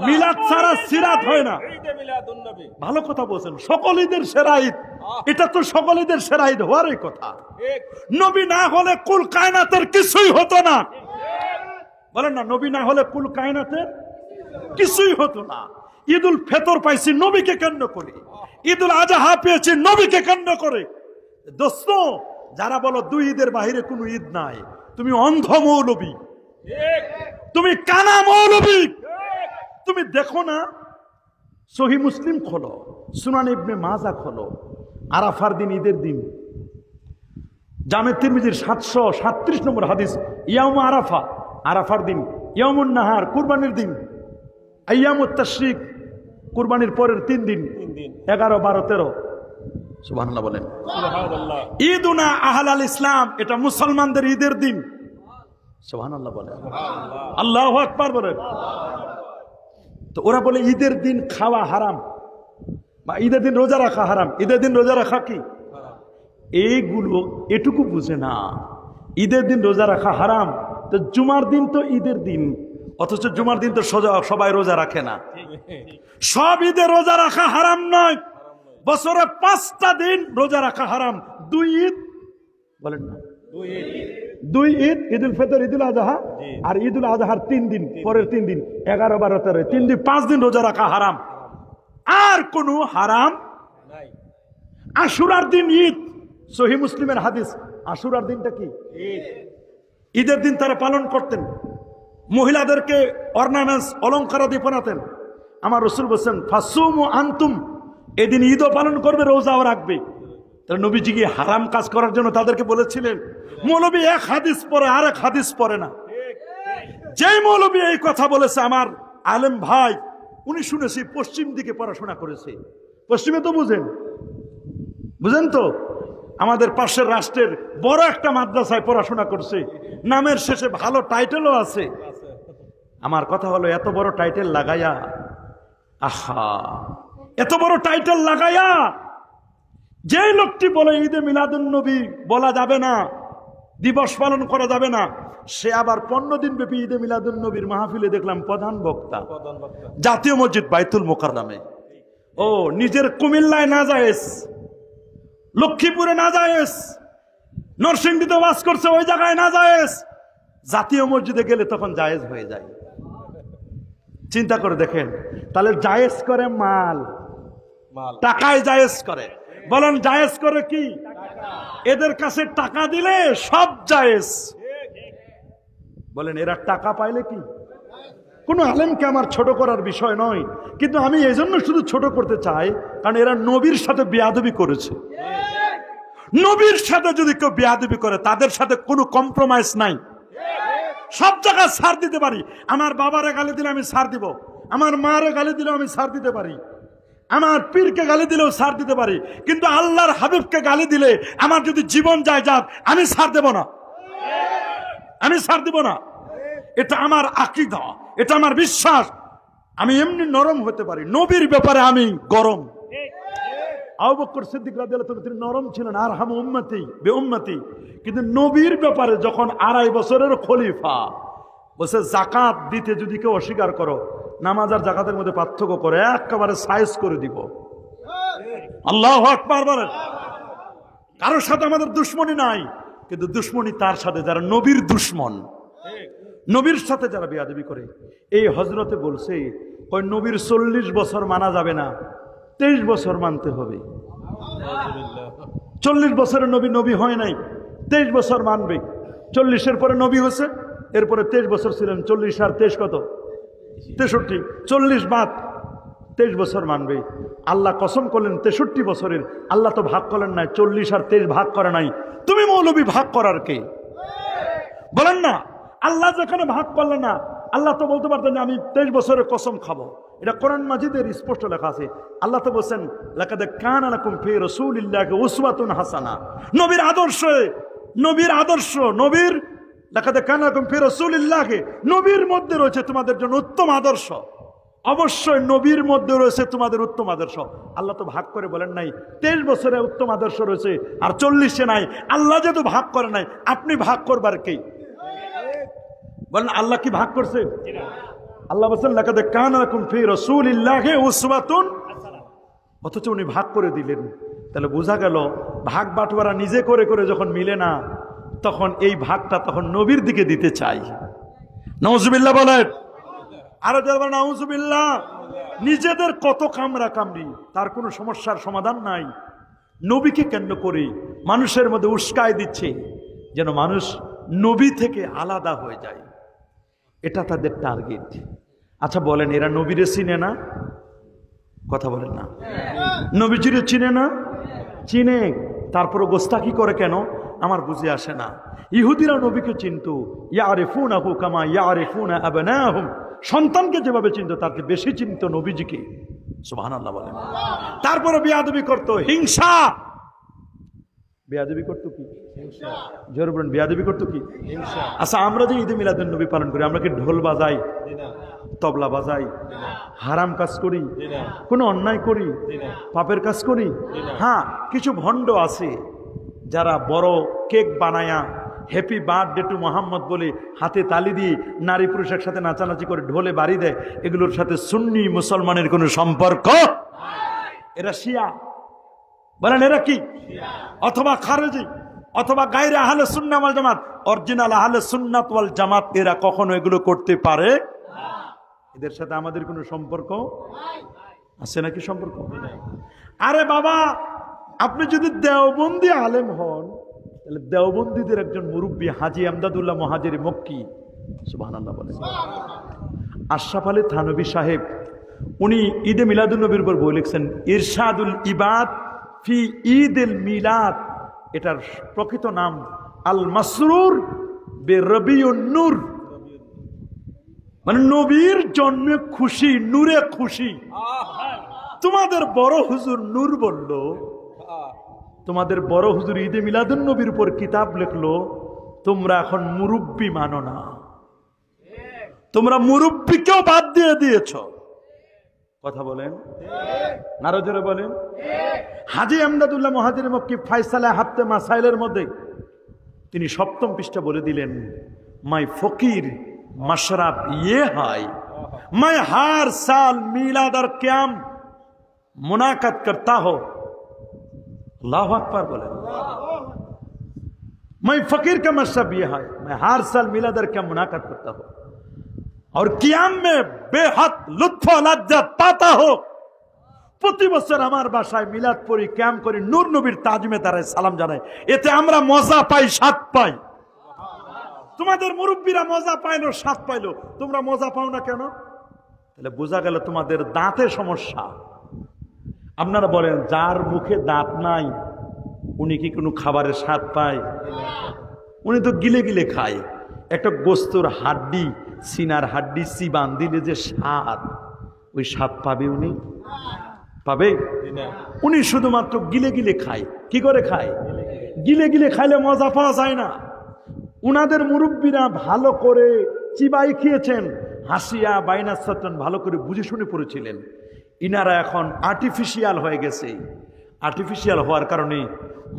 মিলাদ ছাড়া সিরাত হয় না। ভালো কথা বলছেন, সকল ঈদের সেরা ঈদ, এটা তো সকল ঈদের সেরা ঈদ হওয়ারই কথা। নবী না হলে কুল কায়নাতের কিছুই হতো না। বলেন না, নবী না হলে কুল কায়নাতের কিছুই হতো না। ঈদুল ফিতর পাইছি নবীকে কেন্দ্র করে, ঈদুল আজহা পেয়েছি নবীকে কেন্দ্র করে। দোস্ত, যারা বলো দুই ঈদের বাহিরে কোনো ঈদ নাই, তুমি অন্ধ মৌলবী, তুমি কানা মৌলবী। তুমি দেখো না, সহিহ মুসলিম খোলো, সুনান ইবনে মাজা খোলো, আরাফার দিন, ঈদের দিন, জামে তিরমিজির 737 নম্বর হাদিস, ইয়াউম আরাফা, আরাফার দিন, ইয়াউমুন নাহার, কুরবানির দিন, আইয়ামুত তাশরিক, কুরবানির পরের 3 দিন, 11, 12, 13। সুবহানাল্লাহ বলেন। ঈদুনা আহলাল ইসলাম, এটা মুসলমানদের ঈদের দিন। সুবহানাল্লাহ বলেন, আল্লাহু আকবার বলেন। তো ওরা বলে ঈদের দিন খাওয়া হারাম, বা ঈদের দিন রোজা রাখা হারাম। ঈদের দিন রোজা রাখা কি? এইগুলো এটুকু বুঝে না, ঈদের দিন রোজা রাখা হারাম। তো জুমার দিন তো ঈদের দিন, অথচ জুমার দিন তো সবাই রোজা রাখে না। সব ঈদে রোজা রাখা হারাম নয়, বছরে 5টা দিন রোজা রাখা হারাম। 2 ঈদ বলেন না, 2 ঈদ, ঈদুল ফিতর, ঈদুল আজহা, আর ঈদুল আজহার 3 দিন, পরের 3 দিন, 11, 12, 13, 3 দিন, 5 দিন রোজা রাখা হারাম। আর কোনো হারাম নাই। আশুরার দিন ঈদ, সহিহ মুসলিমের হাদিস। আশুরার দিনটা কি? ঈদের দিন তারা পালন করতেন, মহিলাদেরকে অর্নামেন্টস, অলঙ্কার দিয়ে পরাতেন। আমার রাসূল বলেন, ফাসুমু আনতুম, এদিন ঈদও পালন করবে, রোজাও রাখবে। তাহলে নবীজি কি হারাম কাজ করার জন্য তাদেরকে বলেছিলেন? মৌলবী এক হাদিস পড়ে, আর এক হাদিস পড়ে না। যেই মৌলবী এই কথা বলেছে, আমার আলেম ভাই, উনি শুনেছি পশ্চিম দিকে পড়াশোনা করেছে। পশ্চিমে তো বুঝেন তো, আমাদের পাশের রাষ্ট্রের বড় একটা মাদ্রাসায় পড়াশোনা করছে, নামের শেষে ভালো টাইটেলও আছে। আমার কথা হলো, এত বড় টাইটেল লাগাইয়া, আহা, এত বড় টাইটেল লাগাইয়া যেই লোকটি বলে ঈদে মিলাদুন নবী বলা যাবে না, দিবস পালন করা যাবে না, সে আবার 15 দিন ব্যাপী ঈদে মিলাদুন নবীর মাহফিলে দেখলাম প্রধান বক্তা জাতীয় মসজিদ বাইতুল মোকাররমে। ও নিজের কুমিল্লায় না জায়েজ, লক্ষ্মীপুরে না জায়েজ, নরসিংদীতে ওয়াজ করছে, ওই জায়গায় না জায়েজ, জাতীয় মসজিদে গেলে তখন জায়েজ হয়ে যায়। চিন্তা করে দেখেন, তাহলে জায়েজ করে মাল, টাকায় জায়েজ করে। বলেন জায়েজ করে কি? এদের কাছে টাকা দিলে সব জায়েজ। বলেন এরা টাকা পাইলে কি? কোন আলেমকে আমার ছোট করার বিষয় নয়, কিন্তু আমি এই জন্য শুধু ছোট করতে চাই, কারণ এরা নবীর সাথে বেয়াদবি করেছে। নবীর সাথে যদি কেউ বেয়াদবি করে, তাদের সাথে কোনো কম্প্রোমাইজ নাই। সব জায়গায় ছাড় দিতে পারি। আমার বাবারে গালি দিলে আমি ছাড় দিব, আমার মারে গালি দিলেও আমি ছাড় দিতে পারি, আমার পীরকে গালি দিলেও ছাড় দিতে পারি, কিন্তু আল্লাহর হাবিবকে গালি দিলে আমার যদি জীবন যায় যাক, আমি ছাড় দেব না, আমি ছাড় দিব না। এটা আমার আকীদা, এটা আমার বিশ্বাস। আমি এমনি নরম হতে পারি, নবীর ব্যাপারে আমি গরম। আবু বকর সিদ্দিক রাদিয়াল্লাহু তাআলা তিনি নরম ছিলেন, আরহামু উম্মতি বিউম্মতি, কিন্তু নবীর ব্যাপারে যখন 2.5 বছরের খলিফা বসে যাকাত দিতে যদি কেউ অস্বীকার করো, নামাজ আর যাকাতের মধ্যে পার্থক্য করে একেবারে সাইজ করে দিব। আল্লাহু আকবার বলেন। কারোর সাথে আমাদের দুশ্মনী নাই, কিন্তু দুশ্মনী তার সাথে যারা নবীর দুশ্মন, নবীর সাথে যারা বেয়াদবি করে। এই হযরতে বলছে, কই নবীর 40 বছর মানা যাবে না, 23 বছর মানতে হবে। 40 বছরের নবী হয় নাই, 23 বছর মানবে। 40-এর পরে নবী হয়েছে, এরপরে 23 বছর ছিলেন। 40 আর 23 কত? 63। 40 বাদ 23 বছর মানবে। আল্লাহ কসম করলেন 63 বছরের। আল্লাহ তো ভাগ করলেন নাই, 40 আর 23 ভাগ করে নাই। তুমি মৌলবী ভাগ করার কে? বলেন না, আল্লাহ যেখানে ভাগ করলেন না, আল্লাহ তো বলতে পারতেন আমি 23 বছরের কসম খাবো। এটা কোরআন মাজিদের স্পষ্ট লেখা আছে। আল্লাহ তো বলছেন, লাকাদ কানা লাকুম ফি রাসূলিল্লাহি উসওয়াতুন হাসানাহ। নবীর আদর্শ, নবীর লাকাদ কানা লাকুম ফি রাসূলিল্লাহি, নবীর মধ্যে রয়েছে তোমাদের জন্য উত্তম আদর্শ। অবশ্যই নবীর মধ্যে রয়েছে তোমাদের উত্তম আদর্শ। আল্লাহ তো ভাগ করে বলেন নাই 23 বছরে উত্তম আদর্শ রয়েছে আর 40-এ নাই। আল্লাহ যেহেতু ভাগ করে নাই, আপনি ভাগ করবার কে? বলেন আল্লাহ কি ভাগ করছে? আল্লাহ বলেন লাকাদ কানা লাকুম ফি রাসূলিল্লাহি উসওয়াতুন হাসানাহ, অথচ উনি ভাগ করে দিলেন। তাহলে বোঝা গেল ভাগ বাটোয়ারা নিজে করে করে যখন মিলে না, তখন এই ভাগটা তখন নবীর দিকে দিতে চাই। নাউজুবিল্লাহ বলেন, আরো যারা নাউজুবিল্লাহ। নিজেদের কত কামরা কামড়ি, তার কোনো সমস্যার সমাধান নাই। নবীকে কেন্দ্র করে মানুষের মধ্যে উস্কায় দিচ্ছে যেন মানুষ নবী থেকে আলাদা হয়ে যায়, এটা তাদের টার্গেট। আচ্ছা বলেন, এরা নবীরে চিনে না? কথা বলেন না, নবীজিরে চিনে না? চিনে, তারপরে গোস্তাকি করে কেন আমার বুঝে আসে না। ইহুদিরা নবীকে চিনত, ইয়ারিফুনাহু কামা ইয়ারিফুনা আবনাহুম, সন্তানকে যেভাবে চিনত তার চেয়ে বেশি চিনত নবীজিকে। সুবহানাল্লাহ বলেন। তারপরে বেয়াদবি করত, হিংসা। বেয়াদবি করতো কি? জোরে বলেন, বেয়াদবি করতো কি? আচ্ছা, আমরা যে ঈদে মিলাদুন নবী পালন করি, আমরা কি ঢোল বাজাই, তবলা বাজাই, হারাম কাজ করি, কোনো অন্যায় করি, পাপের কাজ করি? হ্যাঁ, কিছু ভণ্ড আছে যারা বড় কেক বানায়া হ্যাপি বার্থডে টু মোহাম্মদ বলে হাতে তালি দিয়ে নারী পুরুষের সাথে নাচানাচি করে ঢোলে বাড়ি দেয়। এগুলোর সাথে সুন্নি মুসলমানের কোনো সম্পর্ক? এরা শিয়া, বলেন এরা কি? অথবা খারেজি, অথবা গায়রে আহলে সুন্নাত ওয়াল জামাত। অরিজিনাল আহলে সুন্নাত ওয়াল জামাত এরা কখনো এগুলো করতে পারে? এদের সাথে আমাদের কোনো সম্পর্ক আছে নাকি? সম্পর্ক? আরে বাবা, আপনি যদি দেওবন্দি আলেম হন, তাহলে দেওবন্দীদের একজন মুরব্বী হাজী আমদাদুল্লাহ মুহাজিরি মক্কি, সুবহানাল্লাহ বলেন, আশরাফ আলী থানভী সাহেব, উনি ঈদে মিলাদুন নবীর উপর বই লিখছেন, ইরশাদুল ইবাদ ফি ঈদুল মিলাদ। এটার প্রকৃত নাম আল মাসরুর বে রবিউন নূর, মানে নবীর জন্মে খুশি, নূরে খুশি। তোমাদের বড় হুজুর নূর বলল, তোমাদের বড় হুজুর ঈদে মিলাদুন নবীর উপর কিতাব লিখলো, তোমরা এখন মুরব্বী মানো না, তোমরা মুরব্বীকেও বাদ দিয়ে দিয়েছ। কথা বলেন, আরো জোরে বলেন। হাজী আমদাদুল্লাহ মুহাজিরি মক্কি ফায়সালা হাফতে মাসাইলের মধ্যে তিনি 7ম পৃষ্ঠা বলে দিলেন, মাই ফকির मशरब ये है, मैं हर साल मिलाद और क्याम मुनाकद करता हो। अल्लाह अकबर बोले, मैं फकीर का मशरब ये है, मैं हर साल मिलाद और क्याम मुनाकद करता हो और क्याम में बेहद लुत्फ लज्जत पाता हो। प्रति बছর আমার বাসায় মিলাদ পড়ি, ক্যাম করি, নূর নবীর তাজমে দাঁড়ায় সালাম জানাই, এতে আমরা মজা পাই, স্বাদ পাই। তোমাদের মুরব্বীরা মজা পাইলো, স্বাদ পাইলো, তোমরা মজা পাও না কেন? তাহলে বোঝা গেল তোমাদের দাঁতে সমস্যা। আপনারা বলেন, যার মুখে দাঁত নাই উনি কি কোনো খাবারের স্বাদ পায়? উনি তো গিলে গিলে খায়। একটা গোস্তর হাড্ডি, সিনার হাড্ডি চিবান দিলে যে স্বাদ, ওই স্বাদ পাবে উনি? পাবে? উনি শুধুমাত্র গিলে গিলে খায়। কি করে খায়? গিলে গিলে খাইলে মজা পাওয়া যায় না। উনাদের মুরব্বীরা ভালো করে চিবাই খেয়েছেন, হাসিয়া বাইনা সাতন ভালো করে বুঝে শুনে পড়েছিলেন। ইনারা এখন আর্টিফিশিয়াল হয়ে গেছে। আর্টিফিশিয়াল হওয়ার কারণে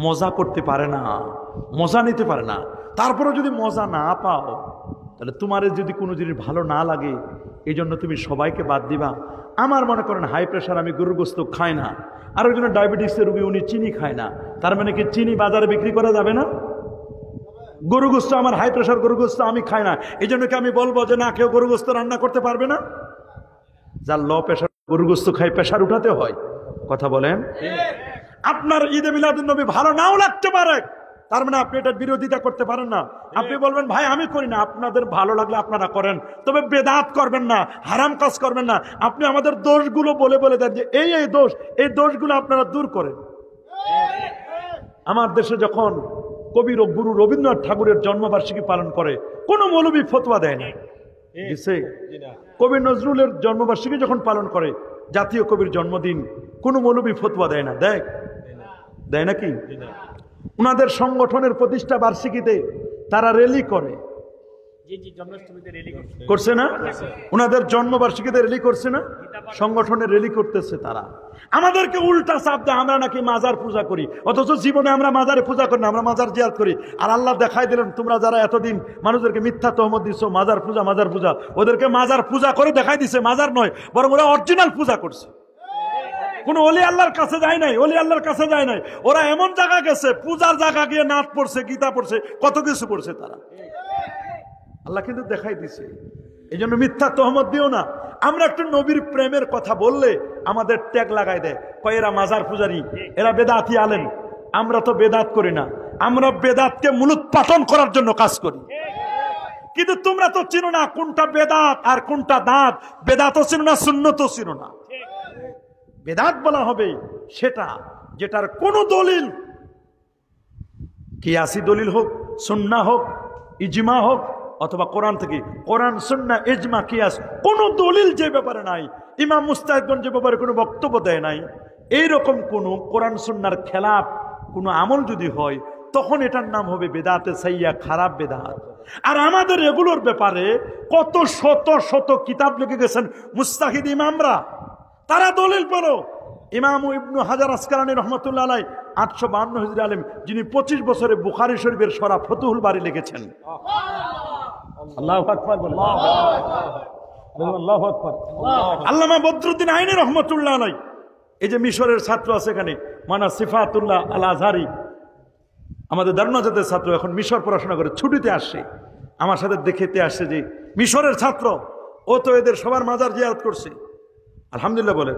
মজা করতে পারে না, মজা নিতে পারে না। তারপরে যদি মজা না পাও, তাহলে তোমার যদি কোনো জিনিস ভালো না লাগে, এই জন্য তুমি সবাইকে বাদ দিবা। আমার মনে করেন হাই প্রেশার, আমি গরুর গোস্ত খাই না, আর ওই জন্য ডায়াবেটিসের রোগী, উনি চিনি খায় না, তার মানে কি চিনি বাজারে বিক্রি করা যাবে না? গরু গোস্ত, আমার হাই প্রেশার, গরু গোস্ত আমি খাই না, এই জন্য কি আমি বলবো যে না, কেউ গরু গোস্ত রান্না করতে পারবে না? যার লো প্রেশার গরু গোস্ত খাই, প্রেশার উঠাতে হয়। কথা বলেন। আপনার ঈদে মিলাদুন নবী ভালো নাও লাগতে পারে, তার মানে আপনি এটার বিরোধিতা করতে পারেন না। আপনি বলবেন ভাই আমি করি না, আপনাদের ভালো লাগলে আপনারা করেন, তবে বেদাত করবেন না, হারাম কাজ করবেন না। আপনি আমাদের দোষগুলো বলে বলে দেন যে এই এই দোষ, এই দোষগুলো আপনারা দূর করেন। আমার দেশে যখন কবি গুরু রবীন্দ্রনাথ ঠাকুরের জন্মবার্ষিকী পালন করে, কোন মৌলবী ফতোয়া দেয় না। কবি নজরুলের জন্মবার্ষিকী যখন পালন করে, জাতীয় কবির জন্মদিন, কোন মৌলবী ফতোয়া দেয় না। দেয় নাকি? উনাদের সংগঠনের প্রতিষ্ঠা বার্ষিকীতে তারা র্যালি করে, করছে না? উনাদের জন্মবার্ষিকীতে র্যালি করছে না? সংগঠনের র্যালি করতেছে তারা। আমাদেরকে উল্টা চাপ দেয় আমরা নাকি মাজার পূজা করি, অথচ জীবনে আমরা মাজারে পূজা করি না, আমরা মাজার জিয়ারত করি। আর আল্লাহ দেখাই দিলেন, তোমরা যারা এতদিন মানুষদেরকে মিথ্যা তহমত দিছো, মাজার পূজা মাজার পূজা, ওদেরকে মাজার পূজা করে দেখাই দিছে মাজার নয়, বরং ওরা অরিজিনাল পূজা করছে। কোন অলি আল্লাহর কাছে যায় নাই, অলি আল্লাহর কাছে যায় নাই, ওরা এমন জায়গা গেছে, পূজার জায়গা গিয়ে নাচ পড়ছে, গীতা পড়ছে, কত কিছু পড়ছে তারা। আল্লাহ কিন্তু দেখাই দিছে। এই জন্য মিথ্যা তহমত দিও না। আমরা একটু নবীর প্রেমের কথা বললে আমাদের ট্যাগ লাগাই দেয়, কয় এরা মাজার পূজারি, এরা বেদাতি আলেম। আমরা তো বেদাত করি না, আমরা বেদাতকে মূলোৎপাটন করার জন্য কাজ করি। কিন্তু তোমরা তো চিনো না কোনটা বেদাত আর কোনটা দাঁত। বেদাতও চিনো না, সুন্নতও চিনো না। বেদাত বলা হবে সেটা যেটার কোনো দলিল, কিয়াসি দলিল হোক, সুন্নাহ হোক, ইজমা হোক, অথবা কোরআন থেকে, কোরআন সুন্নাহ ইজমা কিয়াস, কোনো দলিল যে ব্যাপারে নাই, ইমাম মুস্তাহিদগণ যে ব্যাপারে কোনো বক্তব্য দেয় নাই, এইরকম কোন কোরআন সুন্নাহর খেলাফ কোনো আমল যদি হয়, তখন এটার নাম হবে বেদাতে সাইয়া, খারাপ বেদাত। আর আমাদের এগুলোর ব্যাপারে কত শত শত কিতাব লিখে গেছেন মুস্তাহিদ ইমামরা, তারা দলিল পেল। ইমাম ইবনু হাজার আসকালানী রহমতুল্লাহ আলাইহি 852 হিজরি আলেম, যিনি 25 বছরে বুখারী শরীফের সরা ফতুহুল বারী লিখেছেন। আল্লাহু আকবার, আল্লাহু আকবার। আল্লামা বদরুদ্দিন আইনী রহমতুল্লাহ আলাইহি, এই যে মিশরের ছাত্র আছে এখানে, মানা সিফাতুল্লাহ আল আজহারি, আমাদের দারুনাজাতের ছাত্র, এখন মিশর পড়াশোনা করে ছুটিতে আসছে, আমার সাথে দেখতে আসছে যে মিশরের ছাত্র, ও তো এদের সবার মাজার জিয়ারত করছে। আলহামদুলিল্লাহ বলে।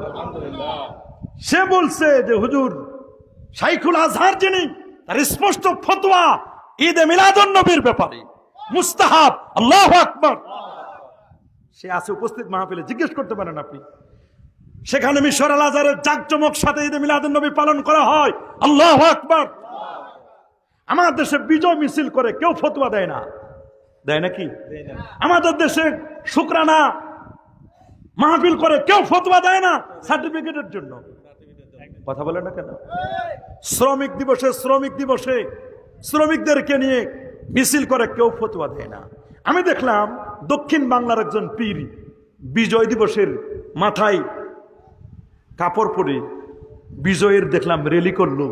সে বলছে যে হুজুর, শাইখুল আজহার যিনি, তার স্পষ্ট ফতোয়া ঈদে মিলাদুন নবীর ব্যাপারে মুস্তাহাব। আল্লাহু আকবার। সে আছে উপস্থিত মাহফিলে, জিজ্ঞেস করতে পারেন আপনি। সেখানে মিশর আল আজহারের জাকজমক সাথে ঈদে মিলাদুন নবী পালন করা হয়। আল্লাহু আকবার। আমার দেশে বিজয় মিছিল করে কেউ ফতোয়া দেয় না, দেয় নাকি? আমাদের দেশে শুকরানা মাহফিল করে কেউ ফতোয়া দেয় না সার্টিফিকেটের জন্য। কথা বলে না কেন? শ্রমিক দিবসে শ্রমিকদেরকে নিয়ে মিছিল করে কেউ ফতোয়া দেয় না। আমি দেখলাম দক্ষিণ বাংলার একজন পীর বিজয় দিবসের মাথায় কাপড় পরে বিজয়ের দেখলাম র্যালি করলো।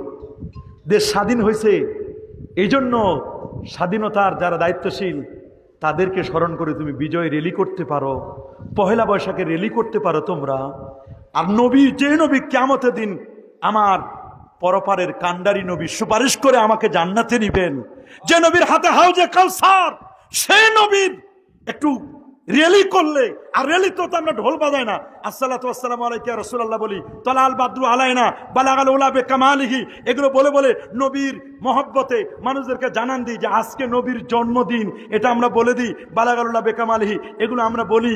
দেশ স্বাধীন হয়েছে, এই জন্য স্বাধীনতার যারা দায়িত্বশীল তাদেরকে স্মরণ করে তুমি বিজয় র্যালি করতে পারো, পহেলা বৈশাখে র্যালি করতে পারো তোমরা। আর নবী, যে নবী কিয়ামতের দিন আমার পরপারের কান্ডারি নবী সুপারিশ করে আমাকে জান্নাতে নিবেন, যে নবীর হাতে হাউজে কাউসার, সেই নবীর একটু র্যালি করলে, আর র্যালি তো আমরা ঢোল বাজাই না, আসসালাতু ওয়াসসালামু আলাইকা ইয়া রাসূলুল্লাহ বলি, তালাল বাদরু আলাইনা বালাগাল উলা বিকামালিহি, এগুলো বলে বলে নবীর মহব্বতে মানুষদেরকে জানান দিই যে আজকে নবীর জন্মদিন, এটা আমরা বলে দিই, বালাগাল উলা বিকামালিহি, এগুলো আমরা বলি।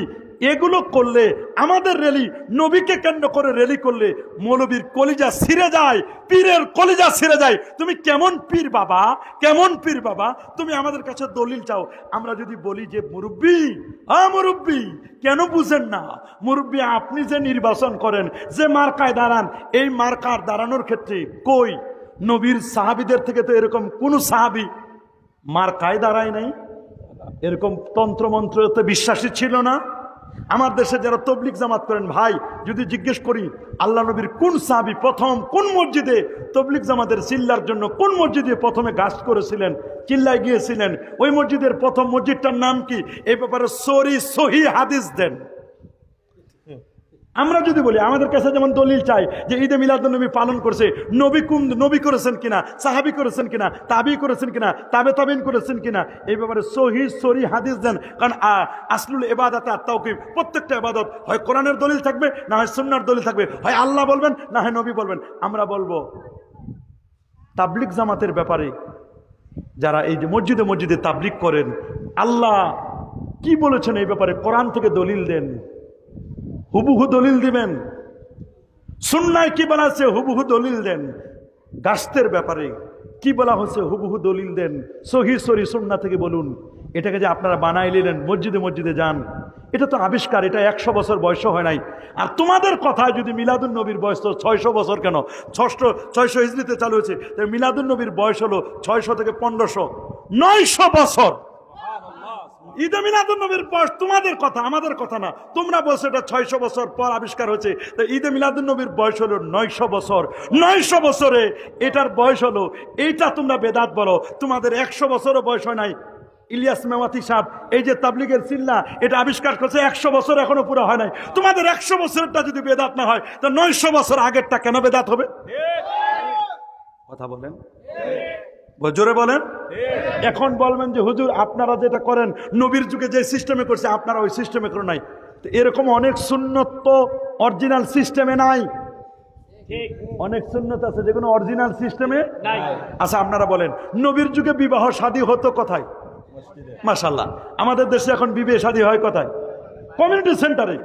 এগুলো করলে আমাদের র্যালি, নবীকে কেন্দ্র করে র্যালি করলে মৌলবীর কলিজা ছিঁড়ে যায়, পীরের কলিজা ছিঁড়ে যায়। তুমি কেমন পীর বাবা, কেমন পীর বাবা, তুমি আমাদের কাছে দলিল চাও। আমরা যদি বলি যে মুরব্বী, মুরব্বী কেন বুঝেন না, মুরব্বী আপনি যে নির্বাচন করেন, যে মার্কায় দাঁড়ান, এই মার্কার দাঁড়ানোর ক্ষেত্রে কই নবীর সাহাবীদের থেকে তো এরকম কোন সাহাবী মার্কায় দাঁড়ায় নাই, এরকম তন্ত্রমন্ত্রতে বিশ্বাসী ছিল না। আমার দেশে যারা তবলিগ জামাত করেন ভাই, যদি জিজ্ঞেস করি আল্লাহ নবীর কোন সাহাবী প্রথম কোন মসজিদে তবলিগ জামাতের চিল্লার জন্য কোন মসজিদে প্রথমে গাছ করেছিলেন, চিল্লায় গিয়েছিলেন, ওই মসজিদের প্রথম মসজিদটার নাম কি, এই ব্যাপারে সহি হাদিস দেন। আমরা যদি বলি আমাদের কাছে যেমন দলিল চাই যে ঈদে মিলাদুন নবী পালন করছে, নবী করেছেন কিনা, সাহাবী করেছেন কিনা, তাবি করেছেন কিনা, তাবে তাবিন করেছেন কিনা, এই ব্যাপারে সহি হাদিস দেন। কারণ আসলুল ইবাদাত আর তাওকিফ, প্রত্যেকটা ইবাদত হয় কোরআনের দলিল থাকবে, না হয় সুন্নাহর দলিল থাকবে, হয় আল্লাহ বলবেন না হয় নবী বলবেন। আমরা বলবো তাবলিগ জামাতের ব্যাপারে, যারা এই যে মসজিদে মসজিদে তাবলিগ করেন, আল্লাহ কি বলেছেন এই ব্যাপারে কোরআন থেকে দলিল দেন, হুবহু দলিল দিবেন। সুন্নায় কি বলা আছে হুবহু দলিল দেন। গাছতের ব্যাপারে কি বলা হচ্ছে হুবহু দলিল দেন, সহি সুন্নাহ থেকে বলুন। এটাকে যে আপনারা বানাই নিলেন, মসজিদে মসজিদে যান, এটা তো আবিষ্কার, এটা 100 বছর বয়স হয় নাই। আর তোমাদের কথায় যদি মিলাদুন নবীর বয়স তো 600 বছর, কেন 600 হিজরিতে চালু হয়েছে, তাই মিলাদুন নবীর বয়স হলো 600 থেকে 1500, 900 বছর। ঈদে মিলাদুন নবীর বয়স তোমাদের কথা, আমাদের কথা না। তোমরা বলছো এটা 600 বছর পর আবিষ্কার হয়েছে, তো ঈদে মিলাদুন নবীর বয়স হলো 900 বছর। 900 বছরে এটার বয়স হলো, এইটা তোমরা বেদাত বলো। তোমাদের 100 বছরও বয়স হয় নাই। ইলিয়াস মেওয়াতি সাহেব এই যে তাবলিগের চিল্লা, এটা আবিষ্কার করছে 100 বছর এখনো পুরো হয় নাই। তোমাদের 100 বছরটা যদি বেদাত না হয়, তো 900 বছর আগেরটা কেন বেদাত হবে? কথা বলেন। জোরে বলেন। এখন বলবেন যে হুজুর আপনারা যেটা করেন নবীর যুগে যে সিস্টেমে করছে আপনারা ওই সিস্টেমে করে নাই। তো এরকম অনেক সুন্নত তো অরিজিনাল সিস্টেমে নাই, অনেক সুন্নত আছে যেগুলো অরিজিনাল সিস্টেমে নাই। আচ্ছা আপনারা বলেন নবীর যুগে বিবাহ শাদী হতো কোথায়? মাশাআল্লাহ আমাদের দেশে এখন বিবাহ শাদী হয় কোথায়? কমিউনিটি সেন্টারে।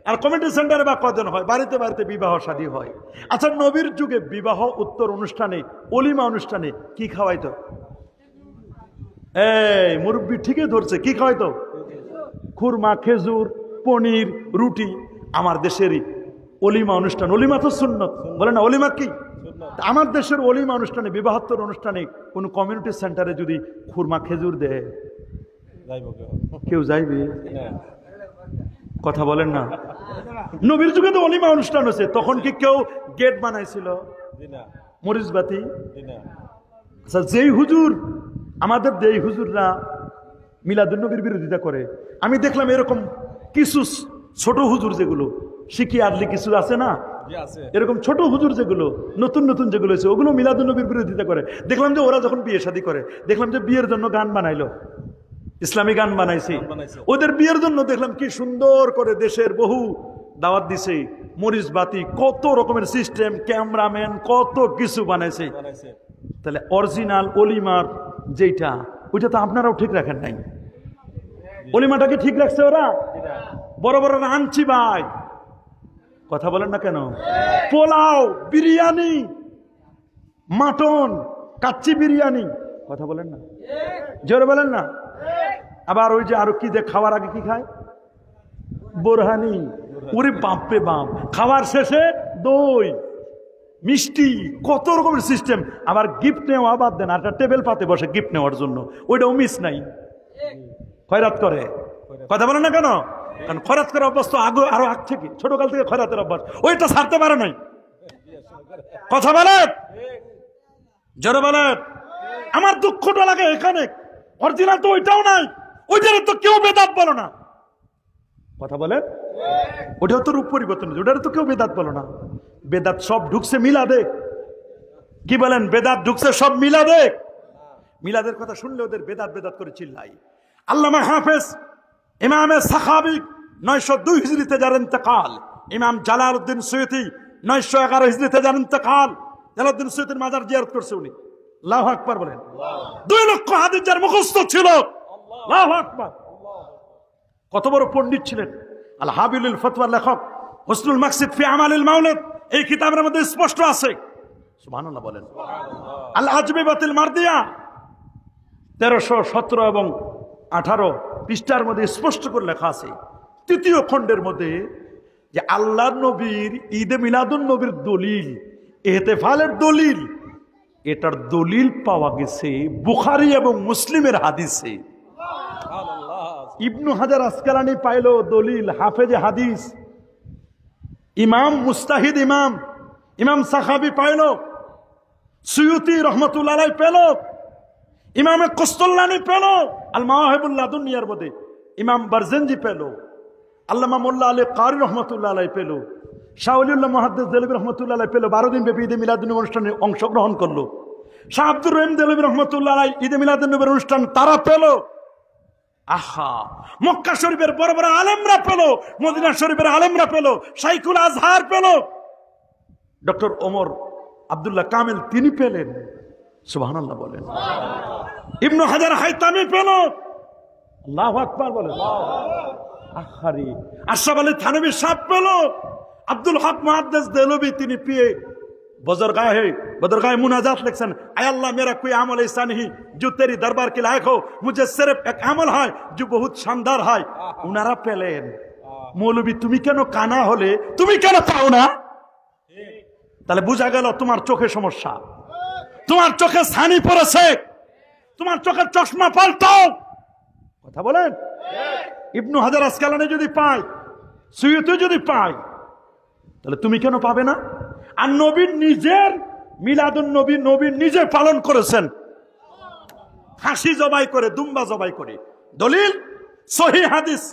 আর কমিউনিটি সেন্টারে বা কজন হয়? বাড়িতে বাড়িতে বিবাহ শাদী হয়। আচ্ছা নবীর যুগে বিবাহ উত্তর অনুষ্ঠানে অলিমা অনুষ্ঠানে কি খাওয়াইতো? এই মুরব্বি ঠিকই ধরছে, কি খাওয়াইতো? খুরমা, খেজুর, পনির, রুটি। আমার দেশেরই অলিমা অনুষ্ঠান, অলিমা তো সুন্নত, বলে না অলিমা কি? আমার দেশের অলিমা অনুষ্ঠানে বিবাহোত্তর অনুষ্ঠানে কোন কমিউনিটি সেন্টারে যদি খুরমা খেজুর দেয় কেউ যাইবে? কথা বলেন না। নবীর যুগে তো অলিমা অনুষ্ঠান হচ্ছে, তখন কি কেউ গেট বানাইছিল? মরিচবাতি। আচ্ছা যেই হুজুর আমাদের যেই হুজুররা মিলাদুন্নবীর বিরোধিতা করে, আমি দেখলাম এরকম কিছু ছোট হুজুর যেগুলো শিখি আদলি কিছু আছে না, এরকম ছোট হুজুর যেগুলো নতুন নতুন যেগুলো আছে ওগুলো মিলাদুন্নবীর বিরোধিতা করে। দেখলাম যে ওরা যখন বিয়ে শাদী করে দেখলাম যে বিয়ের জন্য গান বানাইলো, ইসলামী গান বানাইছে। ওদের বিয়ের জন্য দেখলাম কি সুন্দর করে দেশের বহু দাওয়াত দিছে, মরিচ বাতি, কত রকমের সিস্টেম, ক্যামেরাম্যান, কত কিছু বানাইছে। তাহলে অরিজিনাল অলিমার যেটা ওইটা তো আপনারাও ঠিক রাখেন নাই। অলিমাটাকে ঠিক রাখছে ওরা? বড় বড় আনছি ভাই, কথা বলেন না কেন? পোলাও, বিরিয়ানি, মাটন, কাচ্চি বিরিয়ানি, কথা বলেন না, জোরে বলেন না। আবার ওই যে আরো কি যে খাওয়ার আগে কি খায়? বোরহানি। ওরে বাপরে বাপ, খাওয়ার শেষে দই, মিষ্টি, কত রকমের সিস্টেম। আবার গিফট নেওয়া বাদ দেন, আর টেবিল পাতে বসে গিফট নেওয়ার জন্য, ওইটাও মিস নাই, খয়রাত করে। কথা বলেন না কেন? কারণ খয়রাত করার অভ্যাস তো আরো আগ থেকে, ছোটকাল থেকে খয়রাতের অভ্যাস, ওইটা ছাড়তে পারে নাই। কথা বলেন, জোরে বলেন। আমার দুঃখটা লাগে এখানে, অরিজিনাল তো ওইটাও নাই, ওইটার তো কেউ বেদাত বলো না। কথা বলেন, ওটাও তো রূপ পরিবর্তন, ওটার তো কেউ বেদাত বলো না। বেদাত সব ঢুকছে মিলাদে, কি বলেন? বেদাত ঢুকছে সব মিলাদে। মিলাদের কথা শুনলে ওদের বেদাত বেদাত করে চিল্লাই। আল্লামা হাফেজ ইমামে সাখাবি 902 হিজরিতে যার ইন্তেকাল, ইমাম জালালউদ্দিন সুয়ুতি 911 হিজরিতে যার ইন্তেকাল। জালালউদ্দিন সুয়ুতির মাজার জিয়ারত করছে উনি। আল্লাহু আকবার বলেন। 2 লক্ষ হাদিস যার মুখস্থ ছিল। আল্লাহু আকবার। কত বড় পণ্ডিত ছিলেন। আল হাবিলুল ফতওয়ার লেখক হুসনুল মাকসিদ ফি আমালিল মাওলিদ এই কিতাবের মধ্যে স্পষ্ট আছে, সুবহানাল্লাহ বলেন। আল আজবিবাতুল মারদিয়া 1317 এবং 18 পৃষ্ঠার মধ্যে স্পষ্ট করে লেখা আছে, 3য় খণ্ডের মধ্যে, যে আল্লাহর নবীর ঈদে মিলাদুন নবীর দলিল, ইহতিফালের দলিল, এটার দলিল পাওয়া গেছে বুখারী এবং মুসলিমের হাদিসে। ইবনু হাজার আসকালানি পাইলো দলিল, হাফেজে হাদিস ইমাম মুস্তাহিদ ইমাম সাখাবি পাইলো, সুয়ুতি রহমতুল্লাহ আলাইহি পেলো, ইমামে কস্তল্লানি পেলো, আল মাওয়াহিবুল লাদুনিয়ার মধ্যে ইমাম বারজানজি পেলো, আল্লামা মোল্লা আলী কারি রহমতুল্লাহ আলাইহি পেলো, শাহ ওলিউল্লাহ মুহাদ্দিস দেলভী রহমতুল্লাহ আলাইহি পেলো। 12 দিন ব্যাপী ঈদে মিলাদুন অনুষ্ঠানে অংশগ্রহণ করলো। শাহ আব্দুর রহিম দেলভী রহমতুল্লাহ আলাইহি ঈদে মিলাদুন নবীর অনুষ্ঠান তারা পেলো। আহা, মক্কা শরীফের বড় বড় আলেমরা পেল, মদিনা শরীফের আলেমরা পেল, শাইখুল আজহার পেল, ডক্টর ওমর আব্দুল্লাহ কামেল তিনি পেলেন, সুবহানাল্লাহ বলেন। ইবনু হাজার হাইতামি পেল, আল্লাহু আকবার বলেন। আহারে, আশরাফ আলী থানভী সাহেব পেল, আব্দুল হক মুহাদ্দিস দেলভী তিনি পেয়ে बदरगाहे मुनाजात लिखसन, आय अल्लाह मेरा कोई अमल ऐसा नहीं जो तेरी दरबार के लायक हो, मुझे सिर्फ एक अमल है जो बहुत शानदार है। उनारा पेलेन, मौलवी তুমি কেন কানা হলে, তুমি কেন পাও না? তাহলে বুঝা গেল তোমার চোখে সমস্যা, তোমার চোখে ছানি পড়েছে, তোমার চোখের চশমা পাল্টাও। কথা বলেন। ইবনু হাজার আসকালানি যদি পায়, সুয়ুতি যদি পায়, তাহলে তুমি কেন পাবে না? আর নবীর নিজের মিলাদুন নবী নবী নিজে পালন করেছেন, হাসি জবাই করে, দুম্বা জবাই করে। দলিল সহিহ হাদিস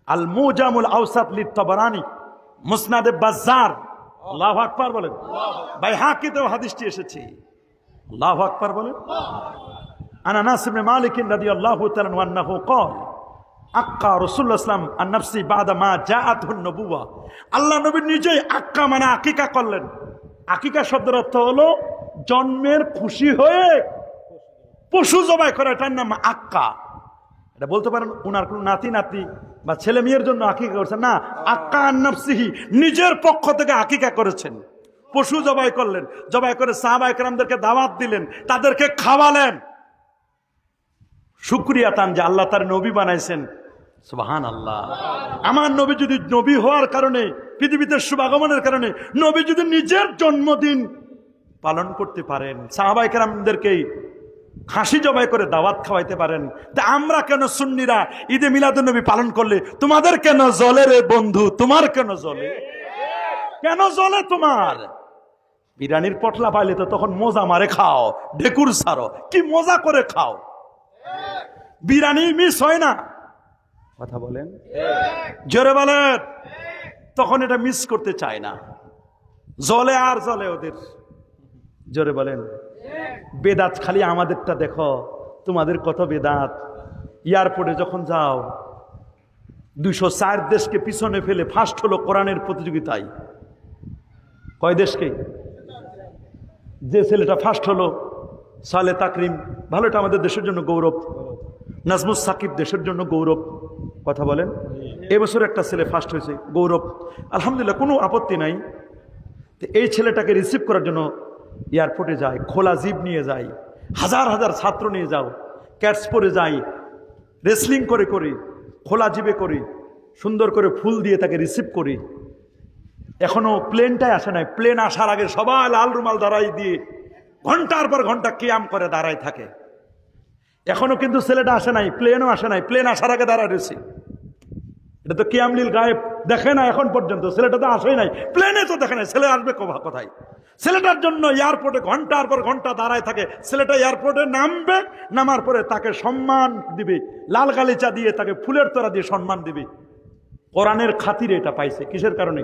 আল মুজামুল আওসাত লিত-তাবারানি, মুসনাদে বাজ্জার, আল্লাহু আকবার বলেন। বাইহাকিতেও হাদিসটি এসেছে। আল্লাহু আকবার বলেন। আন আনাস ইবনে মালিক রাদিয়াল্লাহু তাআলা আনহু قال আক্কা রাসূলুল্লাহ সাল্লাল্লাহু আলাইহি ওয়াসাল্লাম আন নাফসি বাদা মা জাআতুন নবুওয়া। আল্লাহ নবী নিজেই আক্কা মানে আকিকা করলেন। আকিকা শব্দের অর্থ হলো জন্মের খুশি হয়ে পশু জবাই করা, এটার নাম আক্কা। এটা বলতে পারেন উনার কোন নাতি নাতি বা ছেলে মেয়ের জন্য আকিকা করছেন না, আক্কা আন নাফসিহি নিজের পক্ষ থেকে আকিকা করেছেন, পশু জবাই করলেন। জবাই করে সাহাবায়ে কেরামদেরকে দাওয়াত দিলেন, তাদেরকে খাওয়ালেন, শুকরিয়া তান যে আল্লাহ তার নবী বানাইছেন। সুবহানাল্লাহ। আমার নবী যদি নবী হওয়ার কারণে, পৃথিবীতে শুভাগমনের কারণে নবী যদি নিজের জন্মদিন পালন করতে পারেন, সাহাবায়ে কেরামদেরকে খাসি জবাই করে দাওয়াত খাওয়াইতে পারেন, তা আমরা কেন সুন্নিরা ঈদে মিলাদুন নবী পালন করলে তোমাদের কেন জ্বলে রে বন্ধু? তোমার কেন জ্বলে? কেন জ্বলে তোমার? বিরিয়ানির পটলা পাইলে তো তখন মজা মারে খাও, ঢেকুর সারো, কি মজা করে খাও। বিরিয়ানি মিস হয় না, কথা বলেন, জোরে বলেন। তখন এটা মিস করতে চায় না, জ্বলে আর জ্বলে ওদের। জোরে বলেন। বেদাত খালি আমাদেরটা দেখো, তোমাদের কত বেদাত। এয়ারপোর্টে যখন যাও 204 দেশকে পিছনে ফেলে ফার্স্ট হলো কোরআনের প্রতিযোগিতায়। কয় দেশকে? যে ছেলেটা ফার্স্ট হলো সালে তাকরিম, ভালো, এটা আমাদের দেশের জন্য গৌরব। নাজমুস সাকিব দেশের জন্য গৌরব, কথা বলেন। এবছর একটা ছেলে ফার্স্ট হয়েছে, গৌরব, আলহামদুলিল্লাহ, কোনো আপত্তি নাই। তো এই ছেলেটাকে রিসিভ করার জন্য এয়ারপোর্টে যায়, খোলা জিপ নিয়ে যায়, হাজার হাজার ছাত্র নিয়ে যাও, ক্যাটস পরে যাই, রেসলিং করে করি, খোলা জিপে করি, সুন্দর করে ফুল দিয়ে তাকে রিসিভ করি। এখনো প্লেনটাই আসে নাই, প্লেন আসার আগে সবাই লাল রুমাল দাঁড়াই দিয়ে ঘন্টার পর ঘন্টা কিয়াম করে দাঁড়ায় থাকে। এখনো কিন্তু ছেলেটা আসে নাই, প্লেনও আসে নাই, প্লেন আসার আগে দাঁড়ায় রয়েছে। এটা তো কিয়ামলিল গায়েব, দেখে না এখন পর্যন্ত, ছেলেটা তো আসেই নাই, প্লেনে তো দেখে নাই, ছেলে আসবে কোথায়? ছেলেটার জন্য এয়ারপোর্টে ঘন্টার পর ঘন্টা দাঁড়ায় থাকে। ছেলেটা এয়ারপোর্টে নামবে, নামার পরে তাকে সম্মান দিবে, লাল গালিচা দিয়ে তাকে ফুলের তোড়া দিয়ে সম্মান দিবে। কোরআনের খাতিরে এটা পাইছে। কিসের কারণে?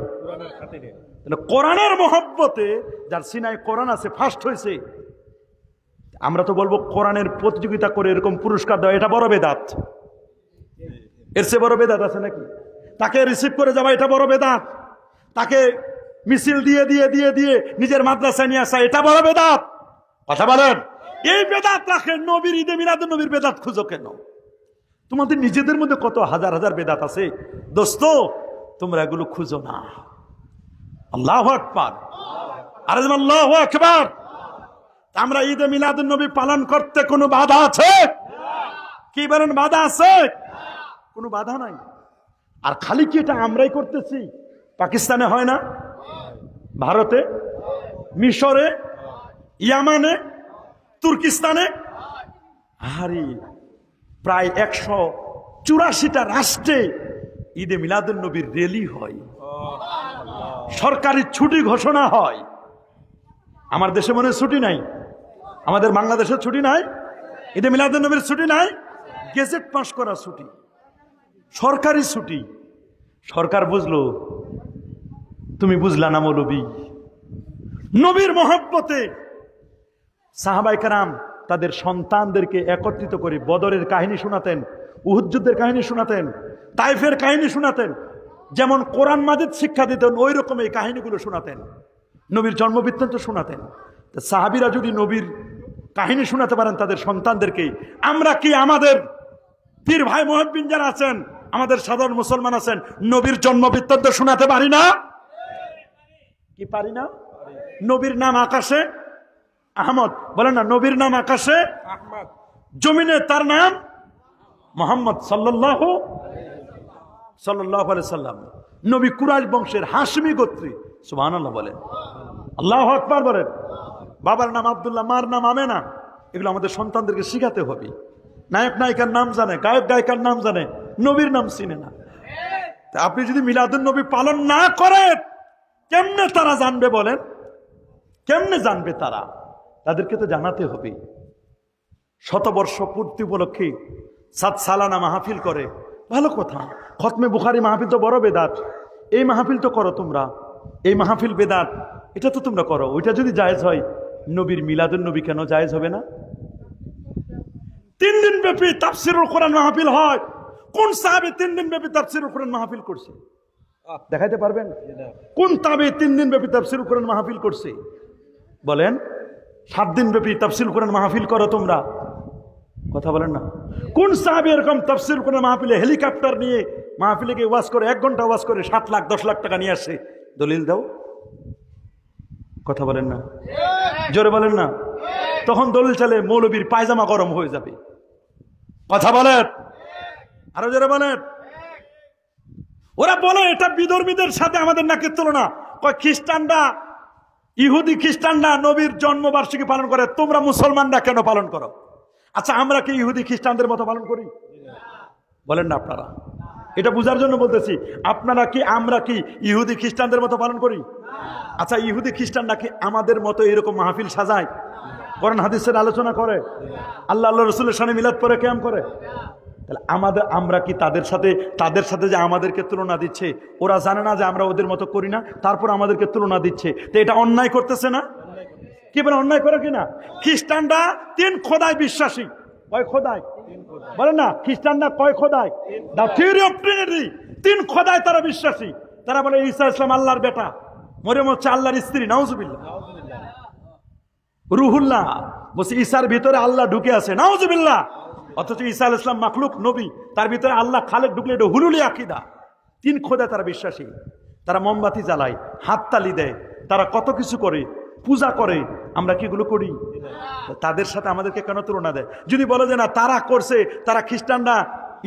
কোরআনের মহব্বতে। যার সিনায় কোরআন আছে, ফার্স্ট হয়েছে। আমরা তো বলবো কোরআনের প্রতিযোগিতা করে এরকম পুরস্কার দেওয়া এটা বড় বেদাত। এর চেয়ে বড় বেদাত আছে নাকি? তাকে রিসিভ করে যাওয়া এটা বড় বেদাত। তাকে মিছিল দিয়ে দিয়ে দিয়ে দিয়ে নিজের মাদ্রাসায় নিয়ে আসা এটা বড় বেদাত, কথা বলেন। এই বেদাত রাখেন, নবীর ঈদে মিলাদুন নবীর বেদাত খুঁজো কেন? তোমাদের নিজেদের মধ্যে কত হাজার হাজার বেদাত আছে, দোস্ত, তোমরা এগুলো খুঁজো না। আল্লাহু আকবার, আরে আল্লাহু আকবার। আমরা ঈদে মিলাদুন নবী পালন করতে কোনো বাধা আছে? কি বলেন, বাধা আছে? কোনো বাধা নাই। আর খালি কি এটা আমরাই করতেছি? পাকিস্তানে হয় না, ভারতে, মিশরে, ইয়ামানে, তুর্কিস্তানে, আরে প্রায় 184টা রাষ্ট্রে ঈদে মিলাদুন নবীর র্যালি হয়, সরকারি ছুটি ঘোষণা হয়। আমার দেশে মনে ছুটি নাই, আমাদের বাংলাদেশের ছুটি নাই, ঈদে মিলাদুন নবীর ছুটি নাই, গেজেট পাস করা ছুটি, সরকারি ছুটি। সরকার বুঝলো, তুমি বুঝলা না মৌলবী। নবীর মহব্বতে সাহাবায়ে কেরাম তাদের সন্তানদেরকে একত্রিত করে বদরের কাহিনী শোনাতেন, উহুদ যুদ্ধের কাহিনী শোনাতেন, তাইফের কাহিনী শোনাতেন। যেমন কোরআন মাজিদ শিক্ষা দিতেন, ওই রকম এই কাহিনীগুলো শোনাতেন, নবীর জন্মবৃত্তান্ত শোনাতেন। সাহাবীরা যদি নবীর কাহিনী শোনাতে পারেন তাদের সন্তানদেরকে, আমরা কি আমাদের পীর ভাই মুহিব্বিন যারা আছেন, আমাদের সাধারণ মুসলমান আছেন, নবীর জন্মবৃত্তান্ত শোনাতে পারি না? কি পারি না? নবীর নাম আকাশে আহমদ, বলেন না, নবীর নাম আকাশে আহমদ, জমিনে তার নাম মুহাম্মদ সাল্লাল্লাহু আলাইহি সাল্লাম। নবী কুরাইশ বংশের হাশমি গোত্রী, সুবহানাল্লাহ বলেন, আল্লাহু আকবার বলেন। বাবার নাম আব্দুল্লাহ, মার নাম আমেনা। এগুলো আমাদের সন্তানদেরকে শিখাতে হবে। নায়ক নায়িকার নাম জানে, গায়ক গায়িকার নাম জানে, নবীর নাম চিনে না। আপনি যদি মিলাদুন নবী পালন না করেন, কেমনে তারা জানবে বলেন? কেমনে জানবে তারা? তাদেরকে তো জানাতে হবে। শতবর্ষ পূর্তি উপলক্ষে 7 সালানা মাহফিল করে, ভালো কথা। খতমে বুখারী মাহফিল তো বড় বেদাত, এই মাহফিল তো করো তোমরা, এই মাহফিল বেদাত, এটা তো তোমরা করো। ওইটা যদি জায়েজ হয় নবীর মিলাদুন নবী কেন জায়েজ হবে না? 3 দিন ব্যাপী তাফসীরুল কোরআন মাহফিল হয়। কোন সাহাবী 3 দিন ব্যাপী তাফসীরুল কোরআন মাহফিল করছে? দেখাইতে পারবেন? কোন তাবে 3 দিন ব্যাপী তাফসীরুল কোরআন মাহফিল করছে? বলেন। 7 দিন ব্যাপী তাফসীরুল কোরআন মাহফিল করো তোমরা, কথা বলেন না। কোন সাহাবী এরকম তাফসীরুল কোরআন মাহফিলে হেলিকপ্টার নিয়ে মাহফিলে গিয়ে ওয়াজ করে 1 ঘন্টা ওয়াজ করে 7 লাখ 10 লাখ টাকা নিয়ে আসে? দলিল দাও। কথা বলেন না, জোরে বলেন না। তখন দলিল চালে মৌলবীর পায়জামা গরম হয়ে যাবে। কথা বলেন, আরো জোরে বলেন। ওরা বলে এটা বিধর্মীদের সাথে আমাদের নাকি তুলনা। কয় খ্রিস্টানরা, ইহুদি খ্রিস্টানরা নবীর জন্মবার্ষিকী পালন করে, তোমরা মুসলমানরা কেন পালন করো? আচ্ছা, আমরা কি ইহুদি খ্রিস্টানদের মতো পালন করি? বলেন না আপনারা। এটা বুঝার জন্য বলতেছি, আপনারা কি আমরা কি ইহুদি খ্রিস্টানদের মতো পালন করি? আচ্ছা, ইহুদি খ্রিস্টান নাকি আমাদের মতো এরকম মাহফিল সাজায়, কোরআন হাদিসের আলোচনা করে, আল্লাহ রসুলের সামনে মিলাদ পড়ে কিয়াম করে? তাহলে আমরা কি তাদের সাথে যে আমাদেরকে তুলনা দিচ্ছে, ওরা জানে না যে আমরা ওদের মতো করি না, তারপর আমাদেরকে তুলনা দিচ্ছে, তো এটা অন্যায় করতেছে না? কি বলে, অন্যায় করে কিনা? খ্রিস্টানরা 3 খোদায় বিশ্বাসী। কয় খোদায়? বলেন না, খ্রিস্টানরা কয় খোদায়? দা থিওরি অফ ট্রিনিটি, 3 খোদায় তারা বিশ্বাসী। তারা বলে ঈসা ইসলাম আল্লাহর বেটা, মরিয়ম হচ্ছে আল্লাহর স্ত্রী, নাউজুবিল্লাহ। রুহুল্লাহ বলছে ঈসার ভিতরে আল্লাহ ঢুকে আছে, নাউজুবিল্লাহ। অথচ ঈসা আলাইহিস সালাম মাখলুক নবী, তার ভিতরে আল্লাহ খালেক ঢুকলে এটা হুলুলি আকীদা। 3 খোদায় তারা বিশ্বাসী। তারা মোমবাতি জ্বালায়, হাততালি দেয়, তারা কত কিছু করে, পূজা করে। আমরা কি এগুলো করি? তাদের সাথে আমাদেরকে কেন তুলনা দেয়? যদি বলে যে না তারা করছে, তারা খ্রিস্টানরা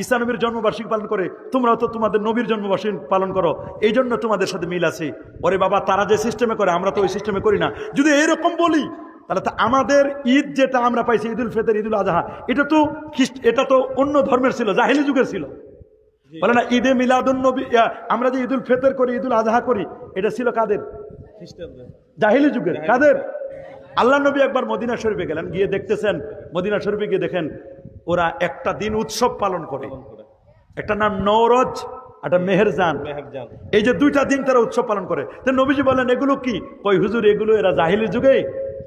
ঈসা নবীর জন্মবার্ষিকী পালন করে, তোমরাও তো তোমাদের নবীর জন্মবার্ষিকী পালন করো, এই জন্য তোমাদের সাথে মিল আছে। ওরে বাবা, তারা যে সিস্টেমে করে আমরা তো ওই সিস্টেমে করি না। যদি এরকম বলি, তাহলে তো আমাদের ঈদ যেটা আমরা পাইছি, ঈদুল ফিতর, ঈদুল আজহা, এটা তো অন্য ধর্মের ছিল, জাহেলি যুগের ছিল। বলে না ঈদে মিলাদুন নবী, আমরা যে ঈদুল ফিতর করি, ঈদুল আজহা করি, এটা ছিল কাদের? জাহেলি যুগের। কাদের? আল্লাহ নবী একবার মদিনা শরীফে গেলেন, গিয়ে দেখতেছেন, মদিনা শরীফে গিয়ে দেখেন ওরা একটা দিন উৎসব পালন করে, একটা নাম নওরোজ, একটা মেহেরজান। এই যে 2টা দিন তারা উৎসব পালন করে। তো নবীজি বলেন এগুলো কি? কই হুজুর, এগুলো এরা জাহেলি যুগে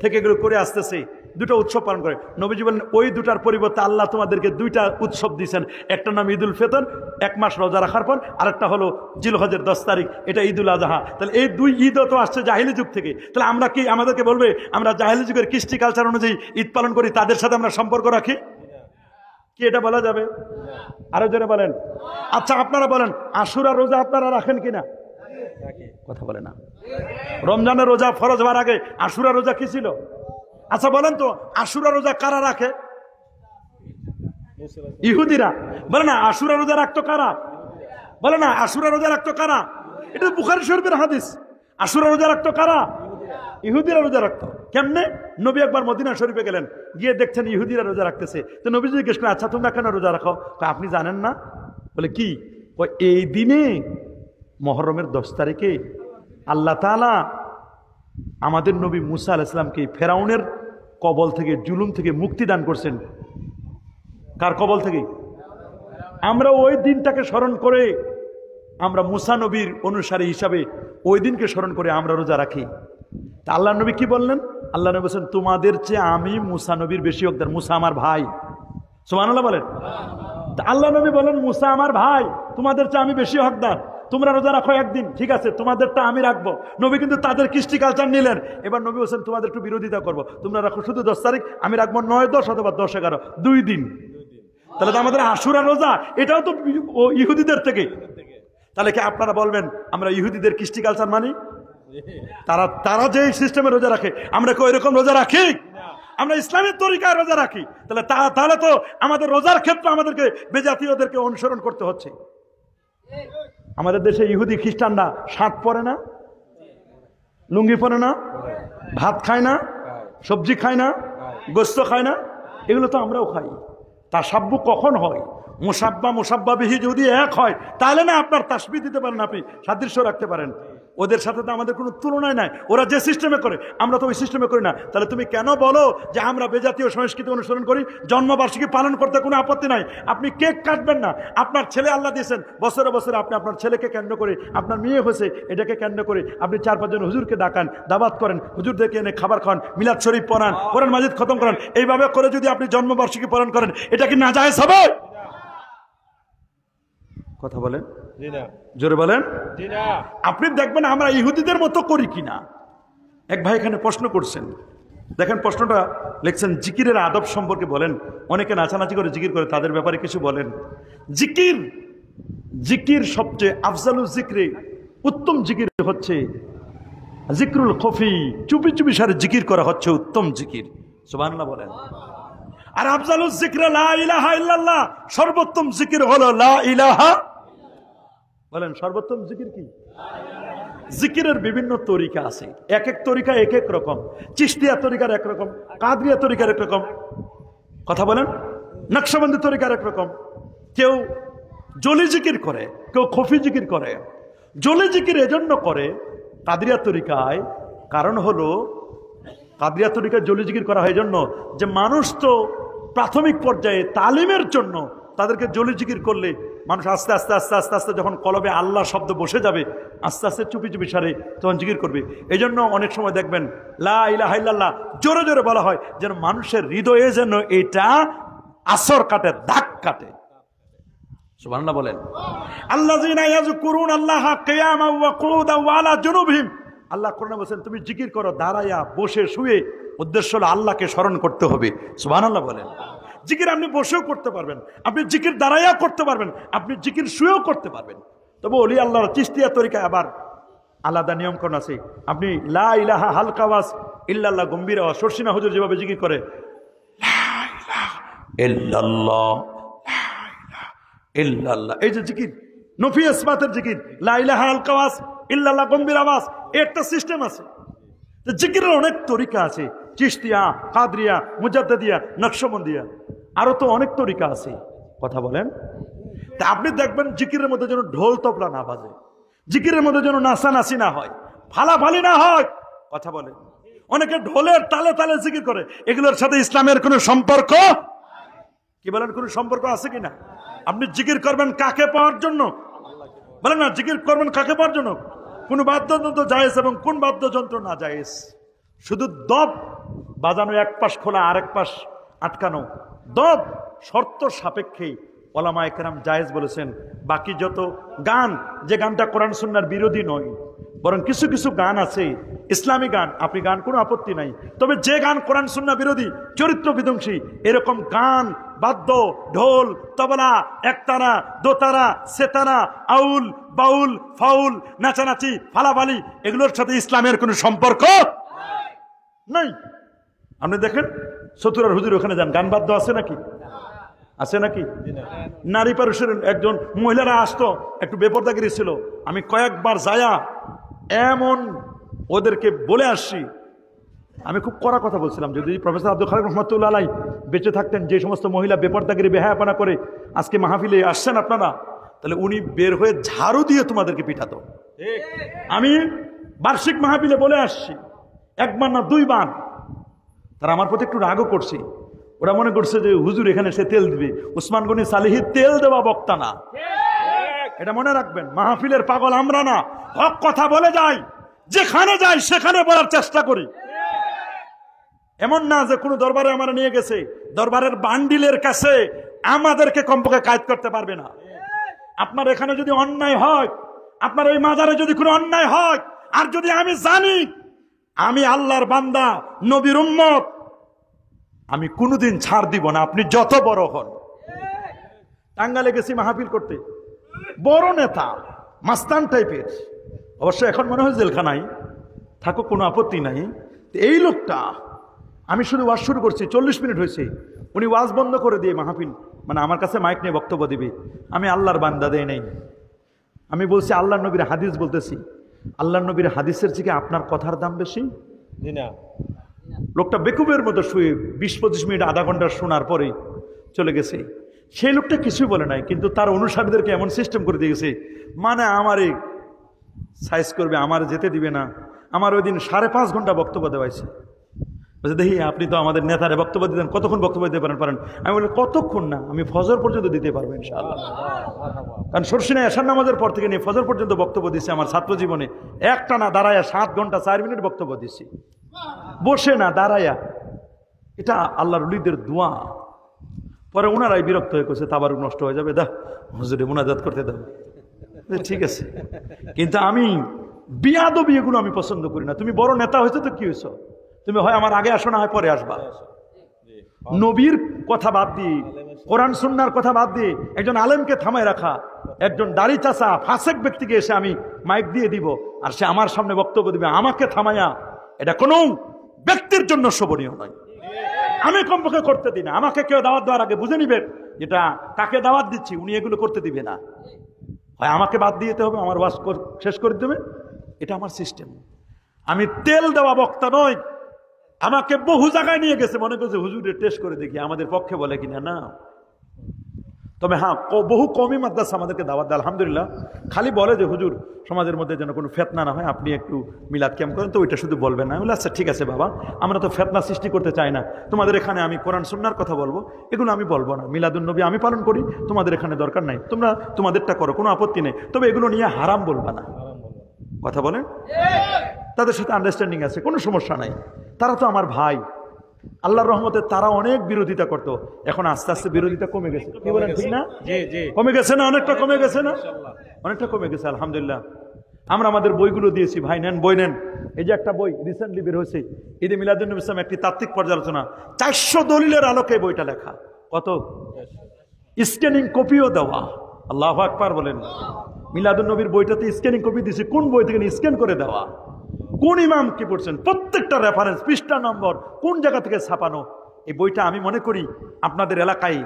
থেকে এগুলো করে আসতেছে, 2টা উৎসব পালন করে। নবীজি বলেন ওই 2টার পরিবর্তে আল্লাহ তোমাদেরকে 2টা উৎসব দিয়েছেন। একটা নাম ঈদুল ফিতর, 1 মাস রোজা রাখার পর, আরেকটা হলো জিলহজের 10 তারিখ, এটা ঈদুল আজহা। তাহলে এই 2 ঈদও তো আসছে জাহেলি যুগ থেকে। তাহলে আমরা কি, আমাদেরকে বলবে আমরা জাহেলি যুগের কৃষ্টি কালচার অনুযায়ী ঈদ পালন করি, তাদের সাথে আমরা সম্পর্ক রাখি? কি এটা বলা যাবে? আরো জোরে বলেন। আচ্ছা, আপনারা বলেন আশুরা রোজা আপনারা রাখেন কিনা? কথা বলে না। রমজানের রোজা ফরজ হওয়ার আগে আশুরা রোজা কি ছিল? আচ্ছা বলেন তো, আশুরা রোজা কারা রাখে? ইহুদিরা। বলে না আশুরা রোজা রাখতো কারা? বলে না আশুরা রোজা রাখতো কারা? এটা বুখারী শরীফের হাদিস। আশুরা রোজা রাখতো কারা? ইহুদিরা রোজা রাখতো। কেমনে? নবী একবার মদিনা শরীফে গেলেন, গিয়ে দেখছেন ইহুদিরা রোজা রাখতেছে। তো নবী জিজ্ঞেস করেন আচ্ছা তোমরা কেন রোজা রাখো? আপনি জানেন না? বলে কি? এই দিনে মুহররমের 10 তারিখে আল্লাহ তাআলা আমাদের নবী মুসা আলাইহিস সালামকে ফেরাউনের কবল থেকে, জুলুম থেকে মুক্তি দান করছেন। কার কবল থেকে? আমরা ওই দিনটাকে স্মরণ করে, আমরা মুসা নবীর অনুসারী হিসাবে ওই দিনকে স্মরণ করে আমরা রোজা রাখি। তা আল্লাহ নবী কি বললেন? আল্লাহ নবী বলছেন তোমাদের চেয়ে আমি মুসা নবীর বেশি হকদার, মুসা আমার ভাই। সুবহানাল্লাহ বলেন। আল্লাহ নবী বলেন মুসা আমার ভাই, তোমাদের চেয়ে আমি বেশি হকদার, তোমরা রোজা রাখো একদিন, ঠিক আছে, তোমাদেরটা আমি রাখবো। নবী কিন্তু তাদের কৃষ্টি কালচার নিলেন। এবার নবী বলছেন তোমাদের একটু বিরোধিতা করবো, তোমরা রাখো শুধু 10 তারিখ, আমি রাখবো 9, 10 অথবা 10, 11, 2 দিন। তাহলে তো আমাদের আশুরা রোজা এটাও তো ইহুদিদের থেকে। তাহলে কি আপনারা বলবেন আমরা ইহুদিদের কৃষ্টি কালচার মানি? তারা যে সিস্টেমে রোজা রাখে আমরা কি ওইরকম রোজা রাখি? আমরা ইসলামের তরিকায় রোজা রাখি। তাহলে তো আমাদের রোজার ক্ষেত্রে আমাদেরকে বেজাতীয়দেরকে অনুসরণ করতে হচ্ছে। আমাদের দেশে ইহুদি খ্রিস্টানরা শার্ট পরে না, লুঙ্গি পরে না, ভাত খায় না, সবজি খায় না, গোস্ত খায় না, এগুলো তো আমরাও খাই। তাসাব্বু কখন হয়? মুসাব্বা মুসাব্বা বিহি যদি এক হয় তাহলে না আপনার তাসবিহ দিতে পারেন, আপনি সাদৃশ্য রাখতে পারেন। ওদের সাথে তো আমাদের কোনো তুলনায় নাই। ওরা যে সিস্টেমে করে আমরা তো ওই সিস্টেমে করি না। তাহলে তুমি কেন বলো যে আমরা বেজাতীয় সংস্কৃতি অনুসরণ করি? জন্মবার্ষিকী পালন করতে কোনো আপত্তি নাই, আপনি কেক কাটবেন না। আপনার ছেলে আল্লাহ দিয়েছেন, বছরে বছরে আপনি আপনার ছেলেকে কেন্দ্র করে, আপনার মেয়ে হয়েছে এটাকে কেন্দ্র করে আপনি 4-5 জন হুজুরকে ডাকান, দাওয়াত করেন, হুজুরদেরকে এনে খাবার খান, মিলাদ শরীফ পড়ান, কোরআন মাজিদ খতম করেন। এইভাবে করে যদি আপনি জন্মবার্ষিকী পালন করেন, এটা কি নাজায়েজ হবে? কথা বলেন, জোরে বলেন। আপনি দেখবেন আমরা ইহুদিদের মতো করি কিনা। এক ভাই এখানে প্রশ্ন করছেন, দেখেন প্রশ্নটা লিখছেন, জিকিরের আদব সম্পর্কে বলেন। অনেকে নাচানাচি করে জিকির করে, তাদের ব্যাপারে কিছু বলেন। জিকির সবচেয়ে আফজালুল জিকরে, উত্তম জিকির হচ্ছে জিকরুল খফি, চুপি চুপি সারে জিকির করা হচ্ছে উত্তম জিকির। সুবহানাল্লাহ বলেন। আর আফজালুল জিকরে লা ইলাহা ইল্লাল্লাহ, সর্বোত্তম জিকির হলো লা ইলাহা। বলেন সর্বোত্তম জিকির কি? জিকিরের বিভিন্ন তরিকা আছে, এক এক তরিকা এক এক রকম। চিশতিয়া তরিকার একরকম, কাদরিয়া তরিকার একরকম। কথা বলেন। নকশবন্দি তরিকার একরকম। কেউ জলি জিকির করে, কেউ খফি জিকির করে। জলি জিকির এজন্য করে কাদরিয়া তরিকায়, কারণ হলো কাদরিয়া তরিকায় জলি জিকির করা হয় জন্য যে মানুষ তো প্রাথমিক পর্যায়ে তালিমের জন্য তাদেরকে জলি জিকির করলে মানুষ আস্তে আস্তে আস্তে আস্তে আস্তে যখন কলবে আল্লাহ শব্দ বসে যাবে, আস্তে আস্তে চুপি চুপি সারে তখন জিকির করবে। এই জন্য অনেক সময় দেখবেন লা ইলাহা ইল্লাল্লাহ জোরে জোরে বলা হয়, যেন মানুষের হৃদয়ে যেন এটা আসর কাটে, দাগ কাটে। সুবহানাল্লাহ বলেন। আল্লাযীনা ইয়াযকুরুনাল্লাহা কিয়ামান ওয়া কুউদান ওয়া আলা জুনুবিহিম। আল্লাহ কোরআনে বলেন তুমি জিকির করো দাঁড়ায়া, বসে, শুয়ে। উদ্দেশ্য হলো আল্লাহকে স্মরণ করতে হবে। সুবহানাল্লাহ বলেন। জিকির আপনি বসেও করতে পারবেন, আপনি জিকির দাঁড়াইয়া করতে পারবেন, আপনি জিকির শুয়েও করতে পারবেন। তবে ওলি আল্লাহর চিশতিয়া তরিকায় আবার আলাদা নিয়মকরণ আছে। আপনি লা ইলাহা হালকা আওয়াজ, ইল্লাল্লাহ গম্ভীর আওয়াজ। শর্ষিনা হুজুর যেভাবে জিকির করে লা ইলাহা ইল্লাল্লাহ, লা ইলাহা ইল্লাল্লাহ, এই যে জিকির নফি ইসবাতের জিকির, লা ইলাহা হালকা আওয়াজ, ইল্লাল্লাহ গম্ভীর আওয়াজ, একটা সিস্টেম আছে। জিকিরের অনেক তরিকা আছে, চিশতিয়া, কাদরিয়া, মুজাদ্দিদিয়া, নকশবন্দিয়া, আরো তো অনেক তরিকা আছে। কথা বলেন। তা আপনি দেখবেন জিকিরের মধ্যে যেন ঢোল তবলা না বাজে, জিকিরের মধ্যে যেন নাচানাচি না হয়, ফালাফালি না হয়। কথা বলেন। অনেকে ঢোলের তালে তালে জিকির করে, এগুলোর সাথে ইসলামের কোনো সম্পর্ক কি? বলেন কোনো সম্পর্ক আছে কিনা? আপনি জিকির করবেন কাকে পাওয়ার জন্য? বলেন না, জিকির করবেন কাকে পাওয়ার জন্য? কোন বাদ্যযন্ত্র জায়েজ এবং কোন বাদ্যযন্ত্র না জায়েজ? শুধু দব বাজানো, এক পাশ খোলা আরেক পাশ আটকানো, দব শর্ত সাপেক্ষে ওলামায়ে কেরাম জায়েজ বলেছেন। বাকি যত গান, যে গানটা কোরআন সুন্নাহর বিরোধী নয়, বরং কিছু কিছু গান আছে ইসলামী গান, আপনি গান কোনো আপত্তি নাই। তবে যে গান কোরআন সুন্নাহ বিরোধী, চরিত্র বিধ্বংসী, এরকম গান, বাদ্য, ঢোল, তবলা, একতারা, দোতারা, সেতারা, আউল, বাউল, ফাউল, নাচানাচি, ফালাফালি, এগুলোর সাথে ইসলামের কোনো সম্পর্ক নাই। আপনি দেখেন চতুরার হুজুর ওখানে যান, গান বাদ্য আছে নাকি? আছে নাকি? নারী পুরুষের একজন মহিলারা আসতো, একটু বেপরদাগিরি ছিল। আমি কয়েকবার যায়া এমন ওদেরকে বলে আসছি, আমি খুব কড়া কথা বলছিলাম। যদি প্রফেসর আব্দুল খালেক রহমাতুল্লাহ আলাই বেঁচে থাকতেন, যে সমস্ত মহিলা বেপরদাগিরি বেহায়াপনা করে আজকে মাহফিলে আসছেন আপনারা, তাহলে উনি বের হয়ে ঝাড়ু দিয়ে তোমাদেরকে পিঠাতো। আমি বার্ষিক মাহফিলে বলে আসছি, একবার না দুইবার। তারা আমার প্রতি একটু রাগও করছে। ওরা মনে করছে যে হুজুর এখানে সে তেল দিবে। উসমান গনি সালিহি তেল দেওয়া বক্তা না, এটা মনে রাখবেন। মাহফিলের পাগল আমরা না, হক কথা বলে যাই, যেখানে যাই সেখানে বলার চেষ্টা করি। এমন না যে কোনো দরবারে আমার নিয়ে গেছে, দরবারের বান্ডিলের কাছে আমাদেরকে কমপক্ষে কায়েদ করতে পারবে না। আপনার এখানে যদি অন্যায় হয়, আপনার ওই মাজারে যদি কোনো অন্যায় হয়, আর যদি আমি জানি আমি আল্লাহর বান্দা, নবীর উম্মত, আমি কোনোদিন ছাড় দিব না, আপনি যত বড় হন। টাঙ্গালে গেছি মাহফিল করতে, বড় নেতা, মাস্তান টাইপের, অবশ্য এখন মনে হয় জেলখানায় থাকো, কোনো আপত্তি নাই। এই লোকটা, আমি শুধু ওয়াজ শুরু করছি, 40 মিনিট হয়েছে, উনি ওয়াজ বন্ধ করে দিয়ে মাহফিল, মানে আমার কাছে মাইক নিয়ে বক্তব্য দিবে। আমি আল্লাহর বান্দা দেয় নাই, আমি বলছি আল্লাহ নবীর হাদিস বলতেছি। আল্লাহ নবীর হাদিসের থেকে আপনার কথার দাম বেশি না। লোকটা বেকুবের মতো শুয়ে 20-25 মিনিট, আধা ঘন্টা শোনার পরে চলে গেছে। সেই লোকটা কিছুই বলে নাই, কিন্তু তার অনুসারীদেরকে এমন সিস্টেম করে দিয়ে গেছে, মানে আমারে সাইজ করবে, আমার যেতে দিবে না। আমার ওই দিন 5.5 ঘন্টা বক্তব্য দেওয়াইছে। বলছে দেখি আপনি তো আমাদের নেতারে বক্তব্য দিতেন, কতক্ষণ বক্তব্য দিতে পারেন? আমি বলি কতক্ষণ না, আমি ফজর পর্যন্ত দিতে পারবো ইনশাআল্লাহ। কারণ সরসিনা এশার নামাজের পর থেকে নিয়ে ফজর পর্যন্ত বক্তব্য দিচ্ছি আমার ছাত্র জীবনে। একটা না দাঁড়ায়া 7 ঘন্টা 4 মিনিট বক্তব্য দিচ্ছি, বসে না দাঁড়ায়া। এটা আল্লাহর ওলিদের দোয়া। পরে ওনারাই বিরক্ত হয়ে গেছে, তাবারুক নষ্ট হয়ে যাবে, দা হুজুরে মুনাজাত করতে দাও। ঠিক আছে, কিন্তু আমি বিয়াদবি এগুলো আমি পছন্দ করি না। তুমি বড় নেতা হয়েছো তো কি হয়েছো, তুমি হয় আমার আগে আসো না হয় পরে আসবা। নবীর কথা বাদ দিয়ে, কোরআন সুন্নাহর কথা বাদ দিয়ে একজন আলেমকে থামায় রাখা, একজন দাড়ি চাচা ফাসেক ব্যক্তিকে এসে আমি মাইক দিয়ে দিব আর সে আমার সামনে বক্তব্য দিবে আমাকে থামায়া, এটা কোনো ব্যক্তির জন্য শোভনীয় নয়। আমি কমপক্ষে করতে দিই না। আমাকে কেউ দাওয়াত দেওয়ার আগে বুঝে নিবে যেটা কাকে দাওয়াত দিচ্ছি, উনি এগুলো করতে দিবে না। হয় আমাকে বাদ দিতে হবে, আমার ওয়াজ শেষ করে দেবে, এটা আমার সিস্টেম। আমি তেল দেওয়া বক্তা নয়। আমাকে বহু জায়গায় নিয়ে গেছে, মনে করছে হুজুরের টেস্ট করে দেখি আমাদের পক্ষে বলে কিনা। না, তবে হ্যাঁ বহু কমই মাদ্রাসা আমাদেরকে দাওয়াত দেয় আলহামদুলিল্লাহ। খালি বলে যে হুজুর সমাজের মধ্যে যেন কোনো ফেতনা না হয়, আপনি একটু মিলাদ ক্যাম্প করেন, তো ওইটা শুধু বলবেন না। বলে আচ্ছা ঠিক আছে বাবা, আমরা তো ফেতনা সৃষ্টি করতে চাই না। তোমাদের এখানে আমি কোরআন সুন্নাহর কথা বলবো, এগুলো আমি বলবো না। মিলাদুন নবী আমি পালন করি, তোমাদের এখানে দরকার নাই, তোমরা তোমাদেরটা করো, কোনো আপত্তি নেই। তবে এগুলো নিয়ে হারাম বলবা না। কথা বলেন, তাদের সাথে আন্ডারস্ট্যান্ডিং আছে, কোনো সমস্যা নাই। তারা তো আমার ভাই, আল্লাহর রহমতে তারা অনেক বিরোধিতা করতো, এখন আস্তে আস্তে বিরোধিতা কমে গেছে। কি বলেন, ঠিক না? কমে গেছে না? অনেকটা কমে গেছে না? অনেকটা কমে গেছে আলহামদুলিল্লাহ। আমরা আমাদের বইগুলো দিয়েছি, ভাই নেন বই নেন। এই যে একটা বই রিসেন্টলি বের হয়েছে, ঈদে মিলাদুন নবী ইসলাম, একটি তাত্ত্বিক পর্যালোচনা, 400 দলিলের আলোকে বইটা লেখা। কত? স্ক্যানিং কপিও দেওয়া। আল্লাহু আকবার বলেন। মিলাদুন নবীর বইটাতে স্ক্যানিং কপি দিয়েছি, কোন বই থেকে স্ক্যান করে দেওয়া, কোন ইমাম কি পড়ছেন, প্রত্যেকটা রেফারেন্স, পৃষ্ঠা নম্বর, কোন জায়গা থেকে ছাপানো। এই বইটা আমি মনে করি আপনাদের এলাকায়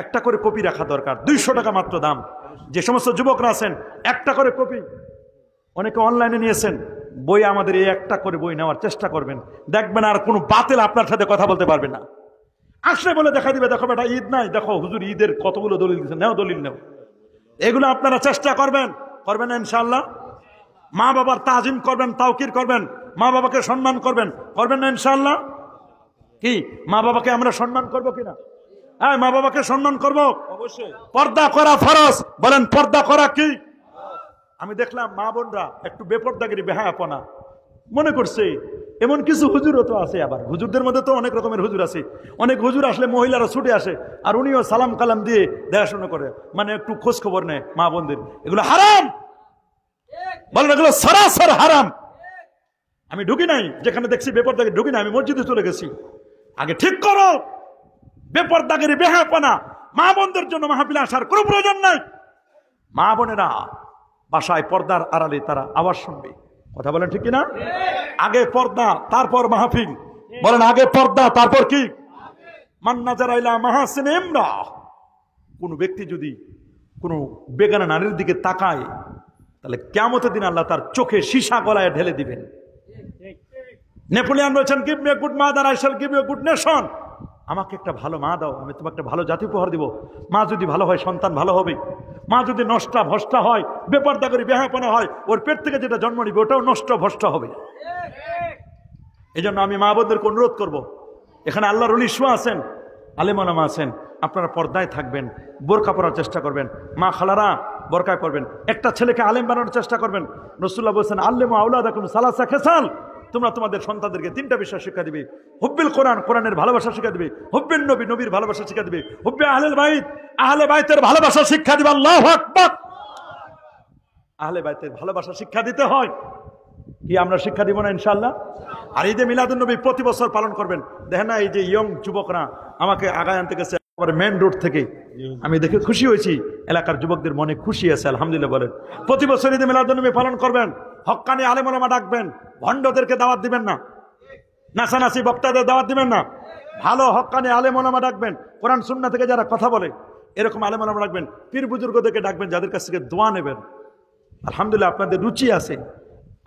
একটা করে কপি রাখা দরকার। 200 টাকা মাত্র দাম। যে সমস্ত যুবকরা আছেন একটা করে কপি, অনেকে অনলাইনে নিয়েছেন, বই আমাদের এই একটা করে বই নেওয়ার চেষ্টা করবেন। দেখবেন আর কোনো বাতিল আপনার সাথে কথা বলতে পারবে না। আসলে বলে দেখা দিবে, দেখো বেটা ঈদ নাই, দেখো হুজুর ঈদের কতগুলো দলিল দিচ্ছেন, নেও দলিল নেও। এগুলো আপনারা চেষ্টা করবেন, করবেন না ইনশাআল্লাহ? মা বাবার তাজিম করবেন, তাওকির করবেন, মা বাবাকে সম্মান করবেন, করবেন না ইনশাআল্লাহ? কি মা বাবাকে আমরা সম্মান করব কিনা? হ্যাঁ, মা বাবাকে সম্মান করব অবশ্যই। পর্দা করা ফরজ, বলেন পর্দা করা কি? আমি দেখলাম মা বোনরা একটু বেপর্দাগিরি, বেহায়াপনা মনে করছে। এমন কিছু হুজুরও তো আছে, আবার হুজুরদের মধ্যে তো অনেক রকমের হুজুর আছে। অনেক হুজুর আসলে মহিলারা ছুটে আসে আর উনিও সালাম কালাম দিয়ে দেখাশোনা করে, মানে একটু খোঁজ খবর নেয় মা বোনদের। এগুলো হারাম, বলেন এগুলো সরাসর হারাম। আমি ঢুকি নাই, যেখানে দেখছি বেপরদাগিরি ঢুকি না, আমি মসজিদে চলে গেছি। আগে ঠিক করো বেপরদাগিরি, বেহায়াপনা। মা বোনদের জন্য মাহফিলে আসার কোনো প্রয়োজন নাই। মা বোনেরা বাসায় পর্দার আড়ালে তারা আওয়াজ শুনবে। কথা বলেন ঠিক কিনা? আগে পর্দা তারপর মাহফিল। বলেন আগে পর্দা তারপর কি? মান্না যারাইলা মাহাসিনে ইমরা। কোন ব্যক্তি যদি কোনো বেগানা নারীর দিকে তাকায়, তাহলে কিয়ামতের দিন আল্লাহ তার চোখে সীসা গলায় ঢেলে দিবেন। নেপোলিয়ান বলেছেন, give me a good mother, I shall give you a good nation. আমাকে একটা ভালো মা দাও, আমি তোমাকে একটা ভালো জাতি উপহার দিব। মা যদি ভালো হয় সন্তান ভালো হবে। মা যদি নষ্টা ভ্রষ্টা হয়, বেপর্দা করে বেহায়াপনা হয়, ওর পেট থেকে যেটা জন্ম নিবে ওটাও নষ্ট ভ্রষ্ট হবে। এই জন্য আমি মা বোনদেরকে অনুরোধ করব, এখানে আল্লাহর ওলি শুয়া আছেন, আলেম ওলামা আছেন, আপনারা পর্দায় থাকবেন, বোরকা পরার চেষ্টা করবেন। মা খালারা বোরকায় পড়বেন। একটা ছেলেকে আলেম বানানোর চেষ্টা করবেন। রাসূলুল্লাহ বলেছেন, আল্লিমু আওলাদাকুম সালাসা খিসাল। তোমরা তোমাদের সন্তানদেরকে 3টা বিষয় শিক্ষা দিবে। হুব্বিল কোরআন, কোরআনের ভালোবাসা শিক্ষা দিবে। হুব্বিন নবী, নবীর ভালোবাসা শিক্ষা দিবে। হুব্বে আহলে বাইত, আহলে বাইতের ভালোবাসা শিক্ষা দিবে। আল্লাহু আকবার। আহলে বাইতের ভালোবাসা শিক্ষা দিতে হয়। কি আমরা শিক্ষা দিব না ইনশাআল্লাহ? আর ঈদে মিলাদুন নবী প্রতি বছর পালন করবেন। দেখেন না, এই যে ইয়ং যুবকরা আমাকে আগায় আনতে গেছে মেন রোড থেকে, আমি দেখে খুশি হয়েছি। এলাকার যুবকদের মনে খুশি আছে আলহামদুলিল্লাহ বলেন। প্রতি বছর ঈদে মিলাদুন নবী পালন করবেন। হক্কানি আলেম ওলামা ডাকবেন, ভণ্ডদেরকে দাওয়াত দিবেন না, নাসানাসি বক্তাদের দাওয়াত দিবেন না। ভালো হক্কানি আলেম ওলামা ডাকবেন, কোরআন সুন্নাহ থেকে যারা কথা বলে এরকম আলেম ওলামা ডাকবেন। পীর বুজুর্গদেরকে ডাকবেন, যাদের কাছ থেকে দোয়া নেবেন। আলহামদুলিল্লাহ আপনাদের রুচি আছে,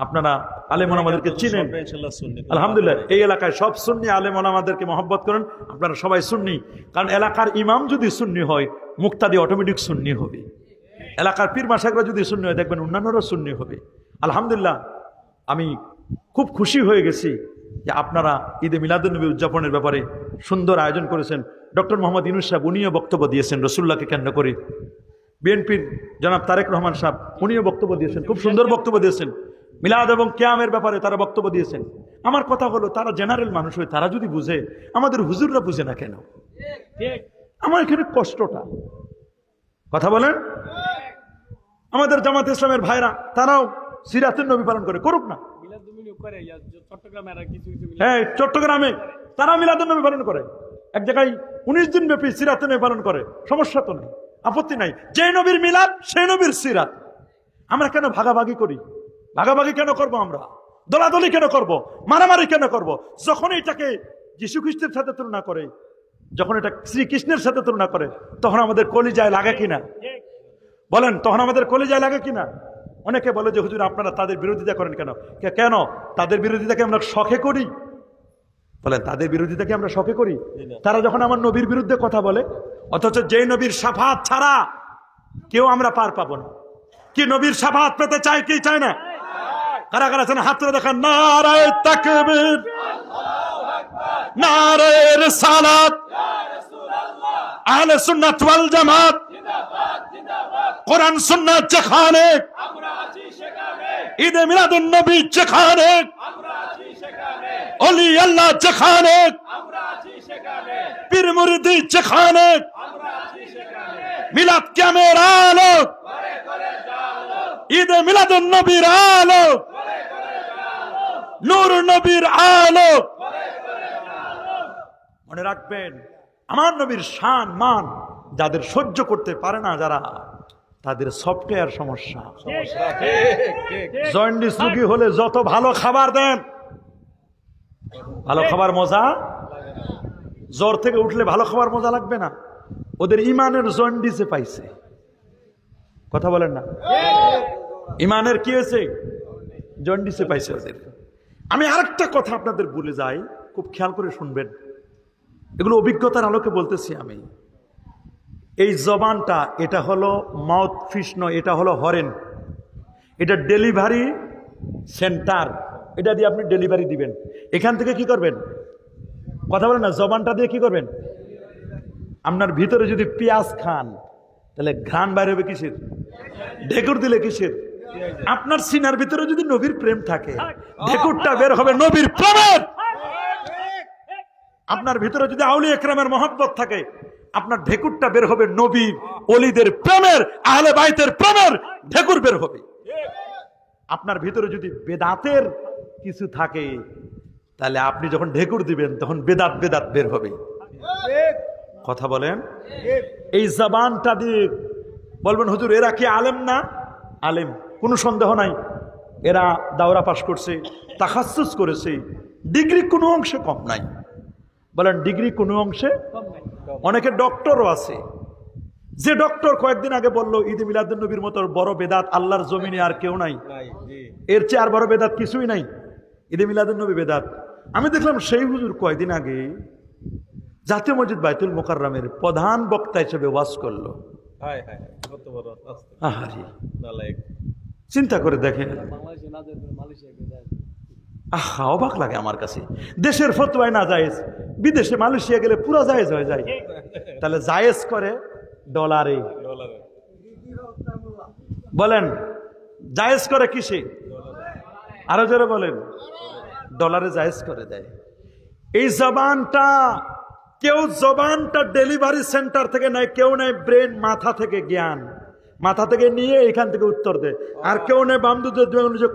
আপনারা আলেম ওলামাদেরকে চিনেন। আলহামদুলিল্লাহ এই এলাকায় সব সুন্নি আলেম ওলামাদেরকে মহব্বত করেন। আপনারা সবাই সুন্নি, কারণ এলাকার ইমাম যদি সুন্নি হয় মুক্তাদি অটোমেটিক সুন্নি হবে। এলাকার পীর মাশায়েখরা যদি সুন্নি হয় দেখবেন অন্যান্যরা সুন্নি হবে। আলহামদুলিল্লাহ আমি খুব খুশি হয়ে গেছি যে আপনারা ঈদে মিলাদুন্নবী উদযাপনের ব্যাপারে সুন্দর আয়োজন করেছেন। ডক্টর মোহাম্মদ ইউনূস সাহেব উনিও বক্তব্য দিয়েছেন রসুল্লাহকে কেন্দ্র করে। বিএনপির জনাব তারেক রহমান সাহেব উনিও বক্তব্য দিয়েছেন, খুব সুন্দর বক্তব্য দিয়েছেন। মিলাদ এবং কিয়ামের ব্যাপারে তারা বক্তব্য দিয়েছেন। আমার কথা হলো, তারা জেনারেল মানুষ হয়ে তারা যদি বুঝে, আমাদের হুজুররা বুঝে না কেন? আমার এখানে কষ্টটা, কথা বলেন। আমাদের জামাত ইসলামের ভাইরা তারাও সিরাতুন নবী পালন করে, করুক না। হ্যাঁ, চট্টগ্রামে তারা মিলাদুন নবী পালন করে, এক জায়গায় 19 দিন ব্যাপী সিরাতুন নবী পালন করে, সমস্যা তো নেই, আপত্তি নাই। যে নবীর মিলাদ সেই নবীর সিরাত। আমরা কেন ভাগাভাগি করি? ভাগাভাগি কেন করব? আমরা দলাদলি কেন করব? মারামারি কেন করব? যখন এটাকে যীশু খ্রিস্টের সাথে তুলনা করে, যখন এটা শ্রীকৃষ্ণের সাথে তুলনা করে, তখন আমাদের কলিজায় লাগে কিনা? বলেন, তখন আমাদের কলিজায় লাগে কিনা? অনেকে বলে যে হুজুর আপনারা তাদের বিরোধিতা করেন কেন? কেন তাদের বিরোধিতাকে আমরা শখে করি? বলেন, তাদের বিরোধিতাকে আমরা শখে করি? তারা যখন আমার নবীর বিরুদ্ধে কথা বলে, অথচ যে নবীর শাফাত ছাড়া কেউ আমরা পার পাবো না। কি নবীর শাফাত পেতে চায় কি চায় না? কারা কারা আছেন হাত তুলে দেখান। নারায়ে তাকবীর, নারায়ে রিসালাত, আহলে সুন্নাত ওয়াল জামাত, কোরআন সুন্নাত যেখানে, ঈদে মিলাদুন নবী যেখানে, ওলি আল্লাহ যেখানে, পীর মুরিদি যেখানে, মিলাদ কিয়ামের আলো, ঈদে মিলাদুন নবীর আলো, নূর নবীর আলো। মনে রাখবেন, আমার নবীর শান মান যাদের সহ্য করতে পারে না, যারা, তাদের সফটওয়্যার সমস্যা। জন্ডিস রোগী হলে যত ভালো খাবার দেন, ভালো খাবার মজা, জ্বর থেকে উঠলে ভালো খাবার মজা লাগবে না। ওদের ইমানের জন্ডিসে পাইছে, কথা বলেন না? ইমানের কি হয়েছে? জন্ডিসে পাইছে ওদের। আমি আরেকটা কথা আপনাদের বলে যাই, খুব খেয়াল করে শুনবেন, এগুলো অভিজ্ঞতার আলোকে বলতেছি আমি। এই জবানটা, এটা হলো মাউথ ফিশ নয়, এটা হলো হরেন। এটা ডেলিভারি সেন্টার, এটা দিয়ে আপনি ডেলিভারি দিবেন। এখান থেকে কি করবেন? কথা বলেন না, জবানটা দিয়ে কি করবেন? আপনার ভিতরে যদি পেঁয়াজ খান, তাহলে ঘ্রাণ বাইরে হবে কিসের? ঢেকুর দিলে কিসের? আপনার সিনার ভিতরে যদি নবীর প্রেম থাকে, ঢেকুরটা বের হবে নবীর প্রেমের। আপনার ভিতরে যদি আউলিয়া ইকরামের মহব্বত থাকে, আপনার ঢেকুরটা বের হবে নবী ওলিদের প্রেমের, আহলে বাইতের প্রেমের ঢেকুর বের হবে। আপনার ভিতরে যদি বেদাতের কিছু থাকে, তাহলে আপনি যখন ঢেকুর দিবেন তখন বেদাত বেদাত বের হবে। কথা বলেন। এই জবানটা দিয়ে বলবেন, হুজুর এরা কি আলেম না? আলেম, কোনো সন্দেহ নাই। এরা দাওরা পাশ করছে, তাখাসসুস করেছে, ডিগ্রি কোনো অংশে কম নাই। বলেন, ডিগ্রি কোনো অংশে? অনেকে ডক্টরও আছে। যে ডক্টর কয়েকদিন আগে বলল ঈদে মিলাদুন নবীর মতো বড় বেদাত আল্লাহর জমিনে আর কেউ নাই, এর চেয়ে আর বড় বেদাত কিছুই নাই, ঈদে মিলাদুন নবী বেদাত। আমি দেখলাম সেই হুজুর কয়েকদিন আগে জাতীয় মসজিদ বাইতুল মোকাররমের প্রধান বক্তা হিসেবে ওয়াজ করলো। চিন্তা করে দেখেন, আহা, অবাক লাগে আমার কাছে। দেশের ফতোয়ায় না জায়েজ, বিদেশে মালয়েশিয়া গেলে পুরো জায়েজ হয়ে যায়। তাহলে জায়েজ করে ডলারে। বলেন, জায়েজ করে কিসে? আরো জোরে বলেন। ডলারে জায়েজ করে দেয়। এই জবানটা, কেউ জবানটা ডেলিভারি সেন্টার থেকে নেয়, কেউ নেয় ব্রেন, মাথা থেকে জ্ঞান, মাথা থেকে নিয়ে এখান থেকে উত্তর দেয়। আর কেউ নেয় বামদুদের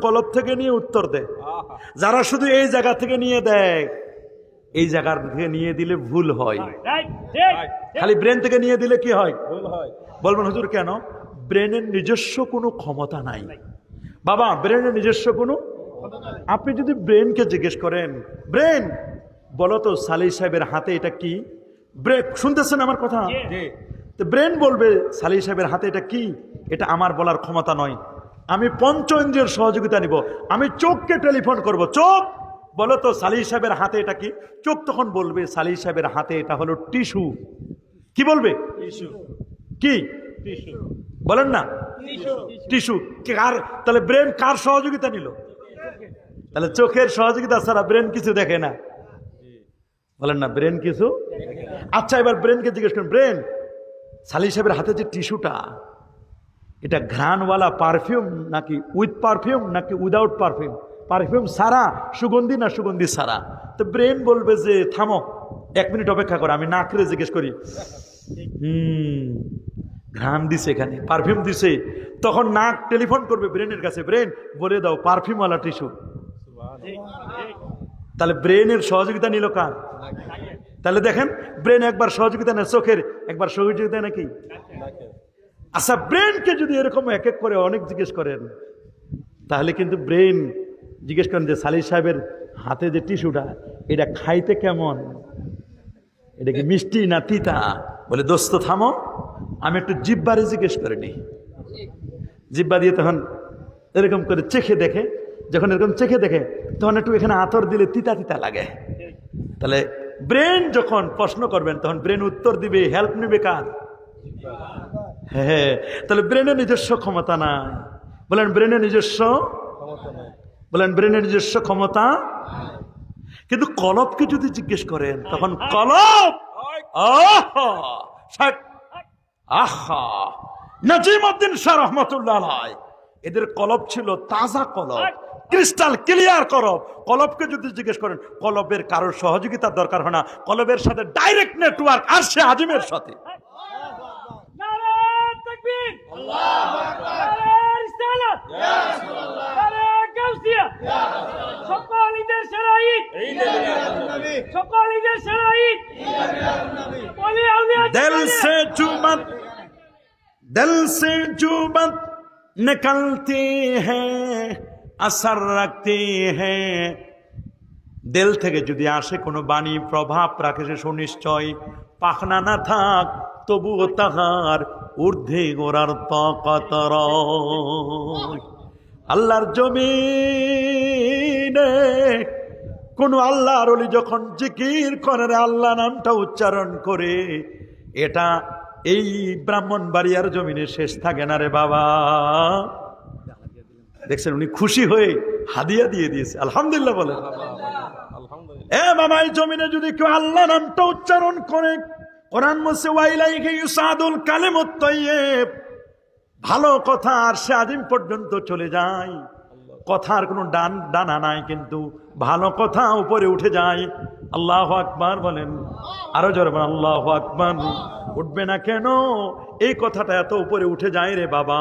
কলব থেকে নিয়ে উত্তর দেয়। যারা শুধু এই জায়গা থেকে নিয়ে দেয়, এই জায়গা থেকে নিয়ে দিলে ভুল হয়। খালি ব্রেন থেকে নিয়ে দিলে কি হয়? ভুল হয়। বলবেন হুজুর কেন? ব্রেনের নিজস্ব কোনো ক্ষমতা নাই। বাবা, ব্রেনের নিজস্ব কোনো, আপনি যদি ব্রেনকে জিজ্ঞেস করেন, ব্রেন বলো তো সালি সাহেবের হাতে এটা কি? ব্রেন, শুনতেছেন আমার কথা? তো ব্রেন বলবে সালি সাহেবের হাতে এটা কি? এটা আমার বলার ক্ষমতা নয়, আমি পঞ্চ ইন্দ্রিয়ের সহযোগিতা নিব। আমি চোখকে টেলিফোন করব, চোখ বলো তো সালি সাহেবের হাতে এটা কি? চোখ তখন বলবে সালি সাহেবের হাতে এটা হলো টিস্যু। কি বলবে? টিস্যু। কি? টিস্যু। বলেন না, টিস্যু। কার তাহলে ব্রেন কার সহযোগিতা নিল? তাহলে চোখের সহযোগিতা ছাড়া ব্রেন কিছু দেখে না। বলেন না, ব্রেন কিছু। আচ্ছা, এবার ব্রেনকে জিজ্ঞেস করেন, ব্রেন সালি সাহেবের হাতে যে টিস্যুটা, এটা ঘ্রাণওয়ালা পারফিউম নাকি উইথ পারফিউম নাকি উইদাউট পারফিউম? পারফিউম সারা, সুগন্ধি না সুগন্ধি সারা? তো ব্রেন বলবে যে থামো, 1 মিনিট অপেক্ষা করো, আমি নাক রে জিজ্ঞেস করি। ঘ্রাণ দিছে, এখানে পারফিউম দিছে। তখন নাক টেলিফোন করবে ব্রেনের কাছে, ব্রেন বলে দাও পারফিউমওয়ালা টিস্যু। তাহলে ব্রেনের সহযোগিতা নিল কার? তাহলে দেখেন, ব্রেন একবার সহযোগিতা নেয় চোখের, একবার সহযোগিতা নাকি? আচ্ছা, ব্রেনকে যদি এরকম এক এক করে অনেক জিজ্ঞেস করেন, তাহলে কিন্তু ব্রেন জিজ্ঞেস করেন যে সালি সাহেবের হাতে যে টিস্যুটা, এটা খাইতে কেমন? এটা কি মিষ্টি না তিতা? বলে দোস্ত থামো, আমি একটু জিব্বারে জিজ্ঞেস করিনি। জিব্বা দিয়ে তখন এরকম করে চেখে দেখে, যখন এরকম চেখে দেখে তখন একটু এখানে আতর দিলে তিতা তিতা লাগে। তাহলে ব্রেন যখন প্রশ্ন করবেন তখন ব্রেন উত্তর দিবে, হেল্প নেবে কার? হ্যাঁ, তাহলে ব্রেনের নিজস্ব ক্ষমতা নাই। বলেন ব্রেনের নিজস্ব, বলেন ব্রেনের নিজস্ব ক্ষমতা। কিন্তু কলবকে যদি জিজ্ঞেস করেন তখন কলব, আহা নাজিমউদ্দিন শাহ রহমাতুল্লাহ আলাইহি, এদের কলব ছিল তাজা কলব, ক্রিস্টাল ক্লিয়ার কলব। কলবকে যদি জিজ্ঞেস করেন, কলবের কারোর সহযোগিতার দরকার হয় না, কলবের সাথে ডাইরেক্ট নেটওয়ার্ক আরশে আজিমের সাথে। दिल से जो बात निकलती है असर रखती है, दिल থেকে যদি আসে কোনো বাণী প্রভাব রাখে সে সুনিশ্চয়, পাখনা না থাক তবুও তাহার ঊর্ধ্বে গোড়ার তাকাত রয়। আল্লাহর জমিনে কোন আল্লাহর ওলি যখন জিকির করে, আল্লাহ নামটা উচ্চারণ করে, এটা এই ব্রাহ্মণবাড়িয়ার জমিনে শেষ থাকে না রে বাবা। দেখছেন, উনি খুশি হয়ে হাদিয়া দিয়ে দিয়েছে, আলহামদুলিল্লাহ বলে। এ বাবা, এই জমিনে যদি কেউ আল্লাহ নামটা উচ্চারণ করে, কোরআন বলছে ওয়াইলাইহি ইউসাদুল কালিমুত তাইয়্যিব, ভালো কথা আর সে আদিম পর্যন্ত চলে যায়। কথার কোনো ডানা নাই, কিন্তু ভালো কথা উপরে উঠে যায়। আল্লাহু আকবার বলেন, আরো জোরে বলেন আল্লাহু আকবার। উঠবে না কেন? এই কথাটা এত উপরে উঠে যায় রে বাবা,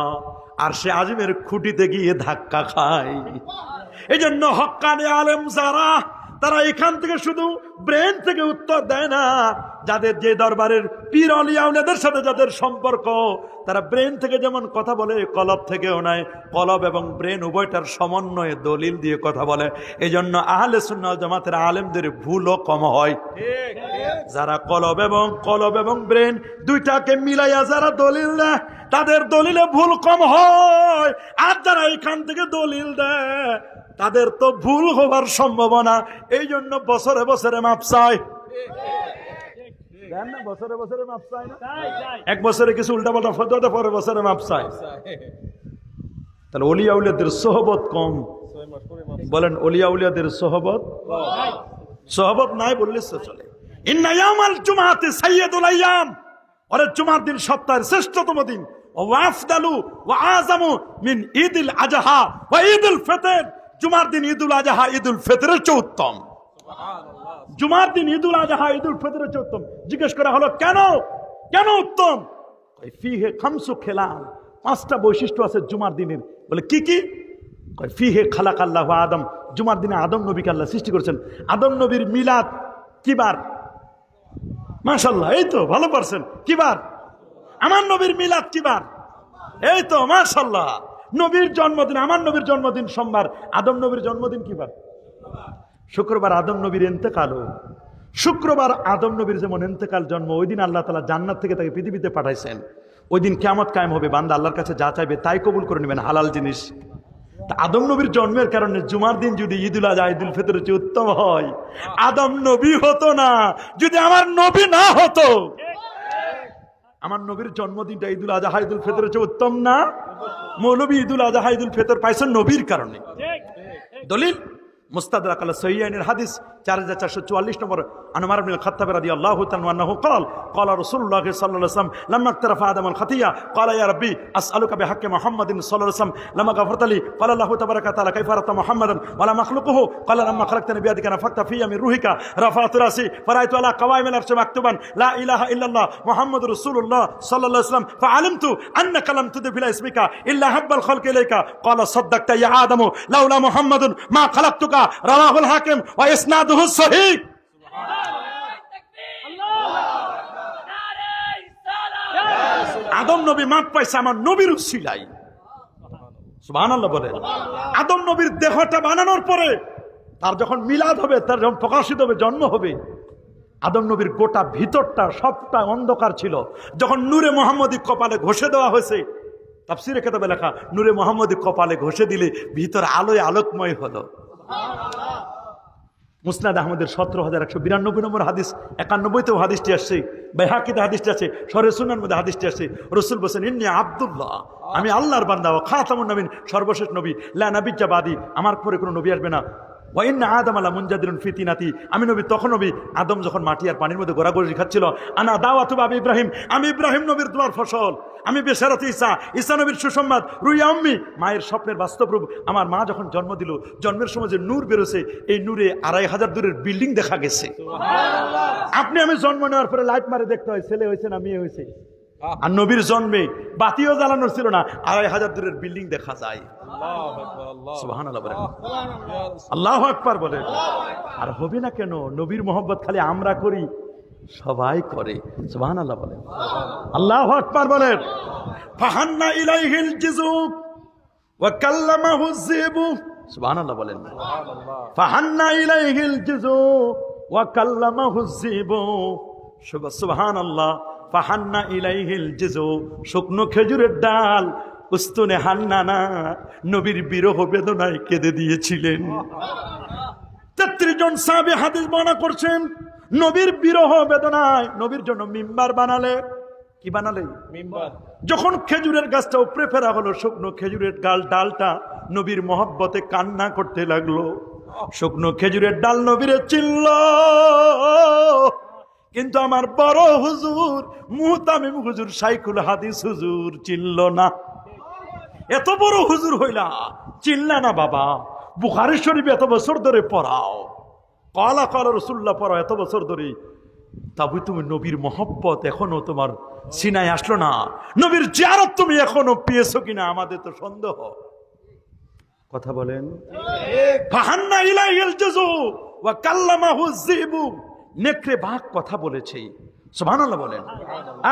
আর সে আজিমের খুঁটিতে গিয়ে ধাক্কা খায়। এই জন্য হক্কানি আলেম যারা, তারা এখান থেকে শুধু ব্রেন থেকে উত্তর দেয় না। যাদের যে দরবারের পীর আউলিয়া ওনাদের সাথে যাদের সম্পর্ক, তারা ব্রেন থেকে যেমন কথা বলে, কলব থেকেও নয়। কলব এবং ব্রেন উভয়টার সমন্বয়ে দলিল দিয়ে কথা বলে। এই জন্য আহলে সুন্নাহ ওয়াল জামাতের আলেমদের ভুলও কম হয়। যারা কলব এবং ব্রেন দুইটাকে মিলাইয়া যারা দলিল দেয়, তাদের দলিলে ভুল কম হয়। আর যারা এখান থেকে দলিল দেয়, তাদের তো ভুল হবার সম্ভাবনা। এই জন্য বছরে বছরে মাপ চায়। বছরে বছরে মাপ চায় না, এক বছরে কিছু উল্টাপাল্টা ফতোয়া, পরের বছরে মাপ চায়। তাহলে ওলিয়া উলিয়াদের সোহবত কম। বলেন ওলিয়া উলিয়াদের সোহবত নাই বললে চলে। ইন্না ইয়াউমাল জুমআতি সাইয়্যিদুল আইয়াম, ওরে জুমার দিন সপ্তাহের শ্রেষ্ঠতম দিন। ওয়া আফদালু ওয়া আযামু মিন ঈদুল আযহা ওয়া ঈদুল ফিতর, জুমার দিন ঈদুল আযহা ঈদুল ফিতরের চেয়ে উত্তম। জুমার দিন ঈদুল আযহা ঈদুল ফিতরের চেয়ে উত্তম। জিজ্ঞেস করা হলো কেন উত্তম? ফিহে খামসু খেলাল, 5টা বৈশিষ্ট্য আছে জুমার দিনের। বলে কি কি? ফিহে খালাকাল্লাহু আদম, জুমার দিনে আদম নবীকে আল্লাহ সৃষ্টি করেছেন। আদম নবীর মিলাদ কি বার? মাশাআল্লাহ, এই তো ভালো পারছেন। কি বার? আমার নবীর মিলাদ কি বার? এই তো মাশাআল্লাহ, নবীর জন্মদিন, আমার নবীর জন্মদিন সোমবার। আদম নবীর জন্মদিন কি বার? শুক্রবার। আদম নবীর ইন্তেকাল শুক্রবার। আদম নবীর যেমন ইন্তেকাল জন্ম, ওই দিন আল্লাহ তাআলা জান্নাত থেকে তাকে পৃথিবীতে পাঠাইছেন। ওই দিন কিয়ামত কায়েম হবে, বান্দা আল্লাহর কাছে যা চাইবে তাই কবুল করে নেবেন, হালাল জিনিস। তা আদম নবীর জন্মের কারণে জুমার দিন যদি ঈদুল আযহা ঈদুল ফিতরের চেয়ে উত্তম হয়, আদম নবী হতো না যদি আমার নবী না হতো। আমার নবীর জন্মদিনটা ঈদুল আজহা ঈদুল ফিতরের চেয়ে উত্তম না? মৌলবী ঈদুল আজহা ঈদুল ফিতর পাইছেন নবীর কারণে। দলিল মুস্তাদরাক আলা সহিহাইনের হাদিস 4444 নম্বর, আন উমর ইবনে আল-খাত্তাব রাদিয়াল্লাহু তাআলা আনহু قال قال رسول الله صلى الله عليه وسلم لما اقترف آدم الخطيئة قال يا ربي أسألك بحق محمد صلى الله عليه وسلم لما غفرت لي قال الله تبارك وتعالى كيف عرفت محمدا ولا مخلوقه قال لما خلقتني بيدك نفخت في من روحك رفعت رأسي فرأيت على قوائم العرش مكتوبا لا إله إلا الله محمد رسول الله صلى الله عليه وسلم فعلمت أنك لم تضف إلى اسمك إلا حب الخلق إليك قال صدقت يا آدم لولا محمد ما خلقتك رواه الحاكم وإسناده صحيح। আদম নবী মাপ পাইছে আমার নবীর উসিলায়, সুবহানাল্লাহ বলেন। আদম নবীর দেহটা বানানোর পরে তার যখন মিলাদ হবে, তার যখন প্রকাশিত হবে, জন্ম হবে, আদম নবীর গোটা ভিতরটা সবটা অন্ধকার ছিল। যখন নূরে মুহাম্মদী কপালে ঘষে দেওয়া হয়েছে, তাফসীরে কিতাবে লেখা, নূরে মুহাম্মদী কপালে ঘষে দিলে ভিতর আলোয় আলোকময় হলো। মুসনাদ আহমদের 17192 নম্বর হাদিস, 91তেও হাদিসটি আসছে, বাইহাকিতে হাদিসটি আছে, শরহে সুনানের মধ্যে হাদিসটি আসছে। রাসূল বলেন, ইন্নী আব্দুল্লাহ, আমি আল্লাহর বান্দা, ও খাতামুন নবীন, সর্বশেষ নবী, লা নাবিয়্যা বাদি, আমার পরে কোনো নবী আসবে না। ওয়া ইন্না আদম লা মুনজাদিরুন ফি তিনাতি, আমি নবী তখন নবী, আদম যখন মাটি আর পানির মধ্যে গোড়াগড়ি খাচ্ছিল। আনা দাওয়াতু আবি ইব্রাহিম, আমি ইব্রাহিম নবীর দোয়ার ফসল, আমি বেশারত ঈসা, ঈসা নবীর সুসংবাদ, রুইয়া উম্মি, মায়ের স্বপ্নের বাস্তব রূপ। আমার মা যখন জন্ম দিল, জন্মের সময় যে নূর বেরোছে, এই নূরে 2500 দূরের বিল্ডিং দেখা গেছে। আপনি আমি জন্ম নেওয়ার পরে লাইট মারে দেখতে হয় ছেলে হয়েছে না মেয়ে হয়েছে, আর নবীর জন্মে বাতিও জ্বালানোর ছিল না, 2500 দূরের বিল্ডিং দেখা যায়। সুবহানাল্লাহ বলেন, আল্লাহু আকবার বলেন। আর হবে না কেন? নবীর মোহাব্বত খালি আমরা করি, সবাই করে। সুবহানাল্লাহ বলেন, আল্লাহু আকবার বলেন। ফাহান্না ইলাইহিল জিজু ওয়া কাল্লামাহু যিবু, সুবহানাল্লাহ বলেন। ফাহান্না ইলাইহিল জিজু ওয়া কাল্লামাহু যিবু, সুবহানাল্লাহ। ফাহান্না ইলাইহিল জিজু, শুকনো খেজুরের ডাল উস্তুনে হান্নানা নবীর বিরহ বেদনায় কেঁদে দিয়েছিলেন। 33 জন সাহাবী হাদিস বর্ণনা করছেন, নবীর বিরহ বেদনায় নবীর জন্য মিম্বার বানালে। কি বানালে? মিম্বার। যখন খেজুরের গাছটা উপরে ফেরা হলো, শুকনো খেজুরের ডালটা নবীর মহব্বতে কান্না করতে লাগলো। শুকনো খেজুরের ডাল নবীরে চিনল, কিন্তু আমার বড় হুজুর মুহতামিম হুজুর, শাইখুল হাদিস হুজুর চিনল না। এত বড় হুজুর হইলা, চিনলা না বাবা? বুখারী শরীফ এত বছর ধরে পড়াও, কালা কালা রাসূলুল্লাহ পড়াও এত বছর ধরে, তবে তুমি নবীর মহব্বত এখনো তোমার সিনায় আসলো না, নবীর জিয়ারত তুমি এখনো পেয়েছো কিনা আমাদের তো সন্দেহ। কথা বলেন। ফাহান্না ইলাইহিল জুজু ওয়া কাল্লামাহু যিবু, নেকড়ে বাঘ কথা বলেছে। সুবহানাল্লাহ বলেন।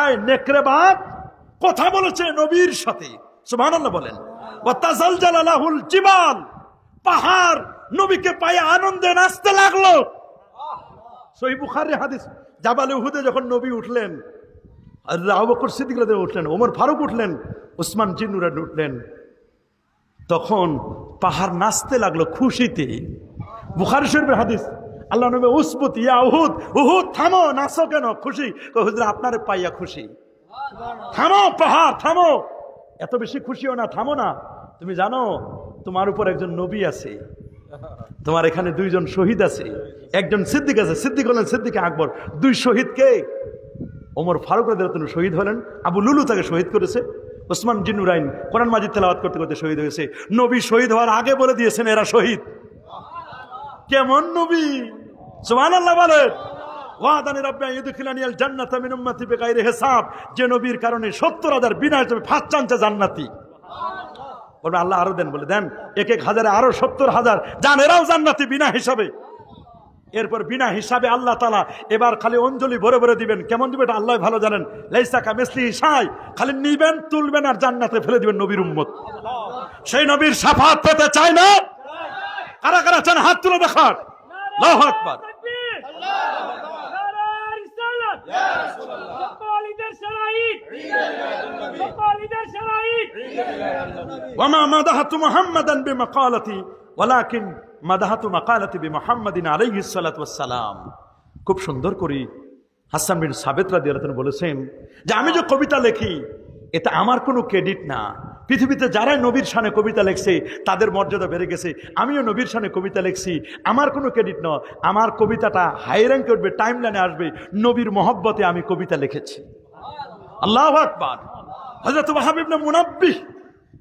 এই নেকড়ে বাঘ কথা বলেছে নবীর সাথে। সুবহানাল্লাহ বলেন। ওয়া তাজালজালা লাহুল জিবাল, পাহাড় নবীকে পায়ে আনন্দে নাচতে লাগলো। সহিহ বুখারীর হাদিস, জাবালে উহুদে যখন নবী উঠলেন, আবু বকর সিদ্দিক রাদিয়াল্লাহু উঠলেন, ওমর ফারুক উঠলেন, উসমান জিন্নুরান উঠলেন, তখন পাহাড় নাচতে লাগলো খুশিতে। বুখারী শরীফের হাদিস, আল্লাহ নবী, উসবুত ইয়া উহুদ, উহুদ থামো, নাচো কেন? খুশি? হুজুর আপনারে পাইয়া খুশি। থামো পাহাড়, থামো, এত বেশি খুশিও না, থামো না। তুমি জানো তোমার উপর একজন নবী আছে, তোমার এখানে 2 জন শহীদ আছে, একজন সিদ্দিক আছে, সিদ্দিক হলেন সিদ্দিক আকবর। 2 শহীদ কে? ওমর ফারুক রাদিয়াল্লাহু আনহু শহীদ হলেন, আবু লুলু তাকে শহীদ করেছে, উসমান জিন্নুরাইন কোরআন মাজিদ তেলাওয়াত করতে করতে শহীদ হয়েছে। নবী শহীদ হওয়ার আগে বলে দিয়েছেন এরা শহীদ। কেমন নবী? সুবহানাল্লাহ বলেন। ওয়াদানি রাব্বি ইদখিলানিল জান্নাতা মিন উম্মতি বিগাইরি হিসাব, যে নবীর কারণে 70,000 বিনা হিসাবে ফার্স্ট চান্সে জান্নাতি। বলবে আল্লাহ আরো দেন, বলে দেন, 1-1 হাজারে আরো 70,000 জান, এরাও জান্নাতি বিনা হিসাবে। এরপর বিনা হিসাবে আল্লাহ তাআলা এবার খালি অঞ্জলি ভরে ভরে দিবেন। কেমন দিবেন এটা আল্লাহ ভালো জানেন। লাইসা কামিসলিহি শাই, খালি নিবেন, তুলবেন আর জান্নাতে ফেলে দিবেন নবীর উম্মত। সেই নবীর শাফাত পেতে চায় না? কারা কারা চান হাত তুলে দেখান। আল্লাহু আকবার। ওয়ামা মাদাহাতু মুহাম্মাদান বিমাকালাতি ওয়ালাকিন মাদাহাতু মাকালাতি বিমুহাম্মাদিন আলাইহিস সালাতু ওয়াস সালাম। খুব সুন্দর করে হাসান বিন সাবিত রাদিয়াল্লাহু আনহু বলেছেন যে আমি যে কবিতা লিখি এটা আমার কোনো ক্রেডিট না। পৃথিবীতে যারাই নবীর শানে কবিতা লিখছে তাদের মর্যাদা বেড়ে গেছে, আমিও নবীর শানে কবিতা লিখছি, আমার কোনো ক্রেডিট নয়। আমার কবিতাটা হাই র্যাঙ্কে উঠবে, টাইম লাইনে আসবে, নবীর মহব্বতে আমি কবিতা লিখেছি। আল্লাহু আকবার। হযরত ওয়াহাব ইবনে মুনাব্বিহ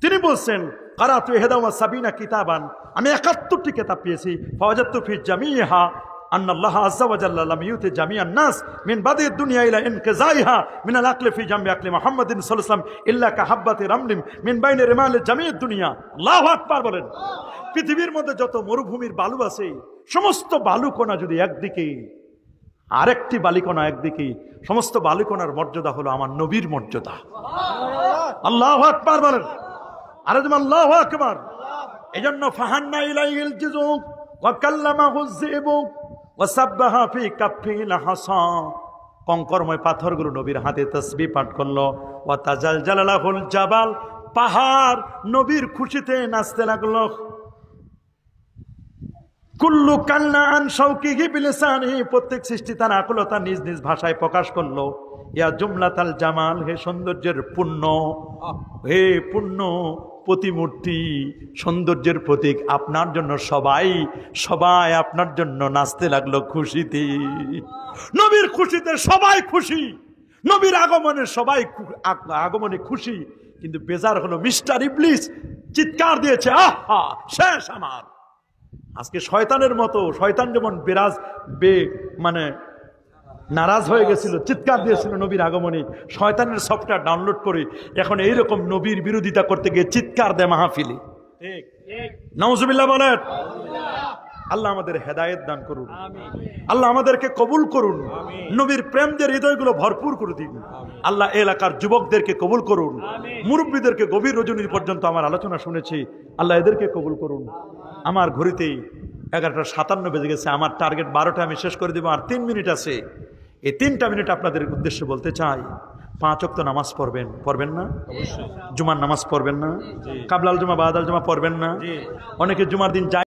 তিনি বলছেন কারাতু ইহদা ওয়া সাবিনা কিতাবান, আমি 71টি কিতাব পেয়েছি। ফাওয়াজাতু ফি জামিহা أن الله عز وجل لم يؤت جميع الناس من بدء الدنيا إلى انقضائها من العقل في جنب عقل محمد صلى الله عليه وسلم إلا كحبة رمل من بين رمال جميع الدنيا। আল্লাহু আকবার বলেন। পৃথিবীর মধ্যে যত মরুভূমির বালু আছে সমস্ত বালুকণা যদি একদিকে, আরেকটি বালিকণা একদিকে, সমস্ত বালুকণার মর্যাদা হলো আমার নবীর মর্যাদা। আল্লাহু আকবার বলেন। আরে যেমন আল্লাহু আকবার। এজন্য ফাহান্না ইলাইহিল জুযু ওয়া কাল্লামাহু যিবু ওয়াসাব্বাহা ফি কাফিল হাসা, কঙ্করময় পাথরগুলো নবীর হাতে তাসবিহ পাঠ করলো। ওয়া তাজালজালাহুল জাবাল, পাহাড় নবীর খুশিতে নাচতে লাগলো। কুল্লু কান্না আন শাওকিহি বিলিসানিহি, প্রত্যেক সৃষ্টি তার আকুলতা নিজ নিজ ভাষায় প্রকাশ করলো। ইয়া জুমলাতাল জামাল, হে সৌন্দর্যের পূর্ণ, হে পূর্ণ প্রতিমূর্তি, সৌন্দর্যের প্রতীক, আপনার জন্য সবাই সবাই আপনার জন্য নাচতে লাগলো খুশিতে। নবীর খুশিতে সবাই খুশি, নবীর আগমনে সবাই আগমনে খুশি। কিন্তু বেজার হলো মিস্টার ইবলিস চিৎকার দিয়েছে, আহা শেষ আমার। আজকে শয়তানের মতো, শয়তান যেমন মানে নারাজ হয়ে গেছিল, চিৎকার দিয়েছিল নবীর আগমনে, শয়তানের সফটওয়্যার ডাউনলোড করে এখন এইরকম নবীর বিরোধিতা করতে গিয়ে চিৎকার দেয় মাহফিলে। নাউজুবিল্লাহ বলেন। আল্লাহ আমাদের হেদায়েত দান করুন, আল্লাহ আমাদেরকে কবুল করুন, নবীর প্রেম দিয়ে হৃদয়গুলো ভরপুর করে দিন। আল্লাহ এলাকার যুবকদেরকে কবুল করুন, মুরব্বীদেরকে গভীর রজনী পর্যন্ত আমার আলোচনা শুনেছি, আল্লাহ এদেরকে কবুল করুন। আমার ঘড়িতেই 11:57 বেজে গেছে, আমার টার্গেট 12টা আমি শেষ করে দেবো, আর 3 মিনিট আছে। এই 3টা মিনিট আপনাদের উদ্দেশ্যে বলতে চাই, 5 ওয়াক্ত নামাজ পড়বেন না? জুমার নামাজ পড়বেন না? কাবলাল জুমা বাদাল জুমা পড়বেন না? অনেকে জুমার দিন যায়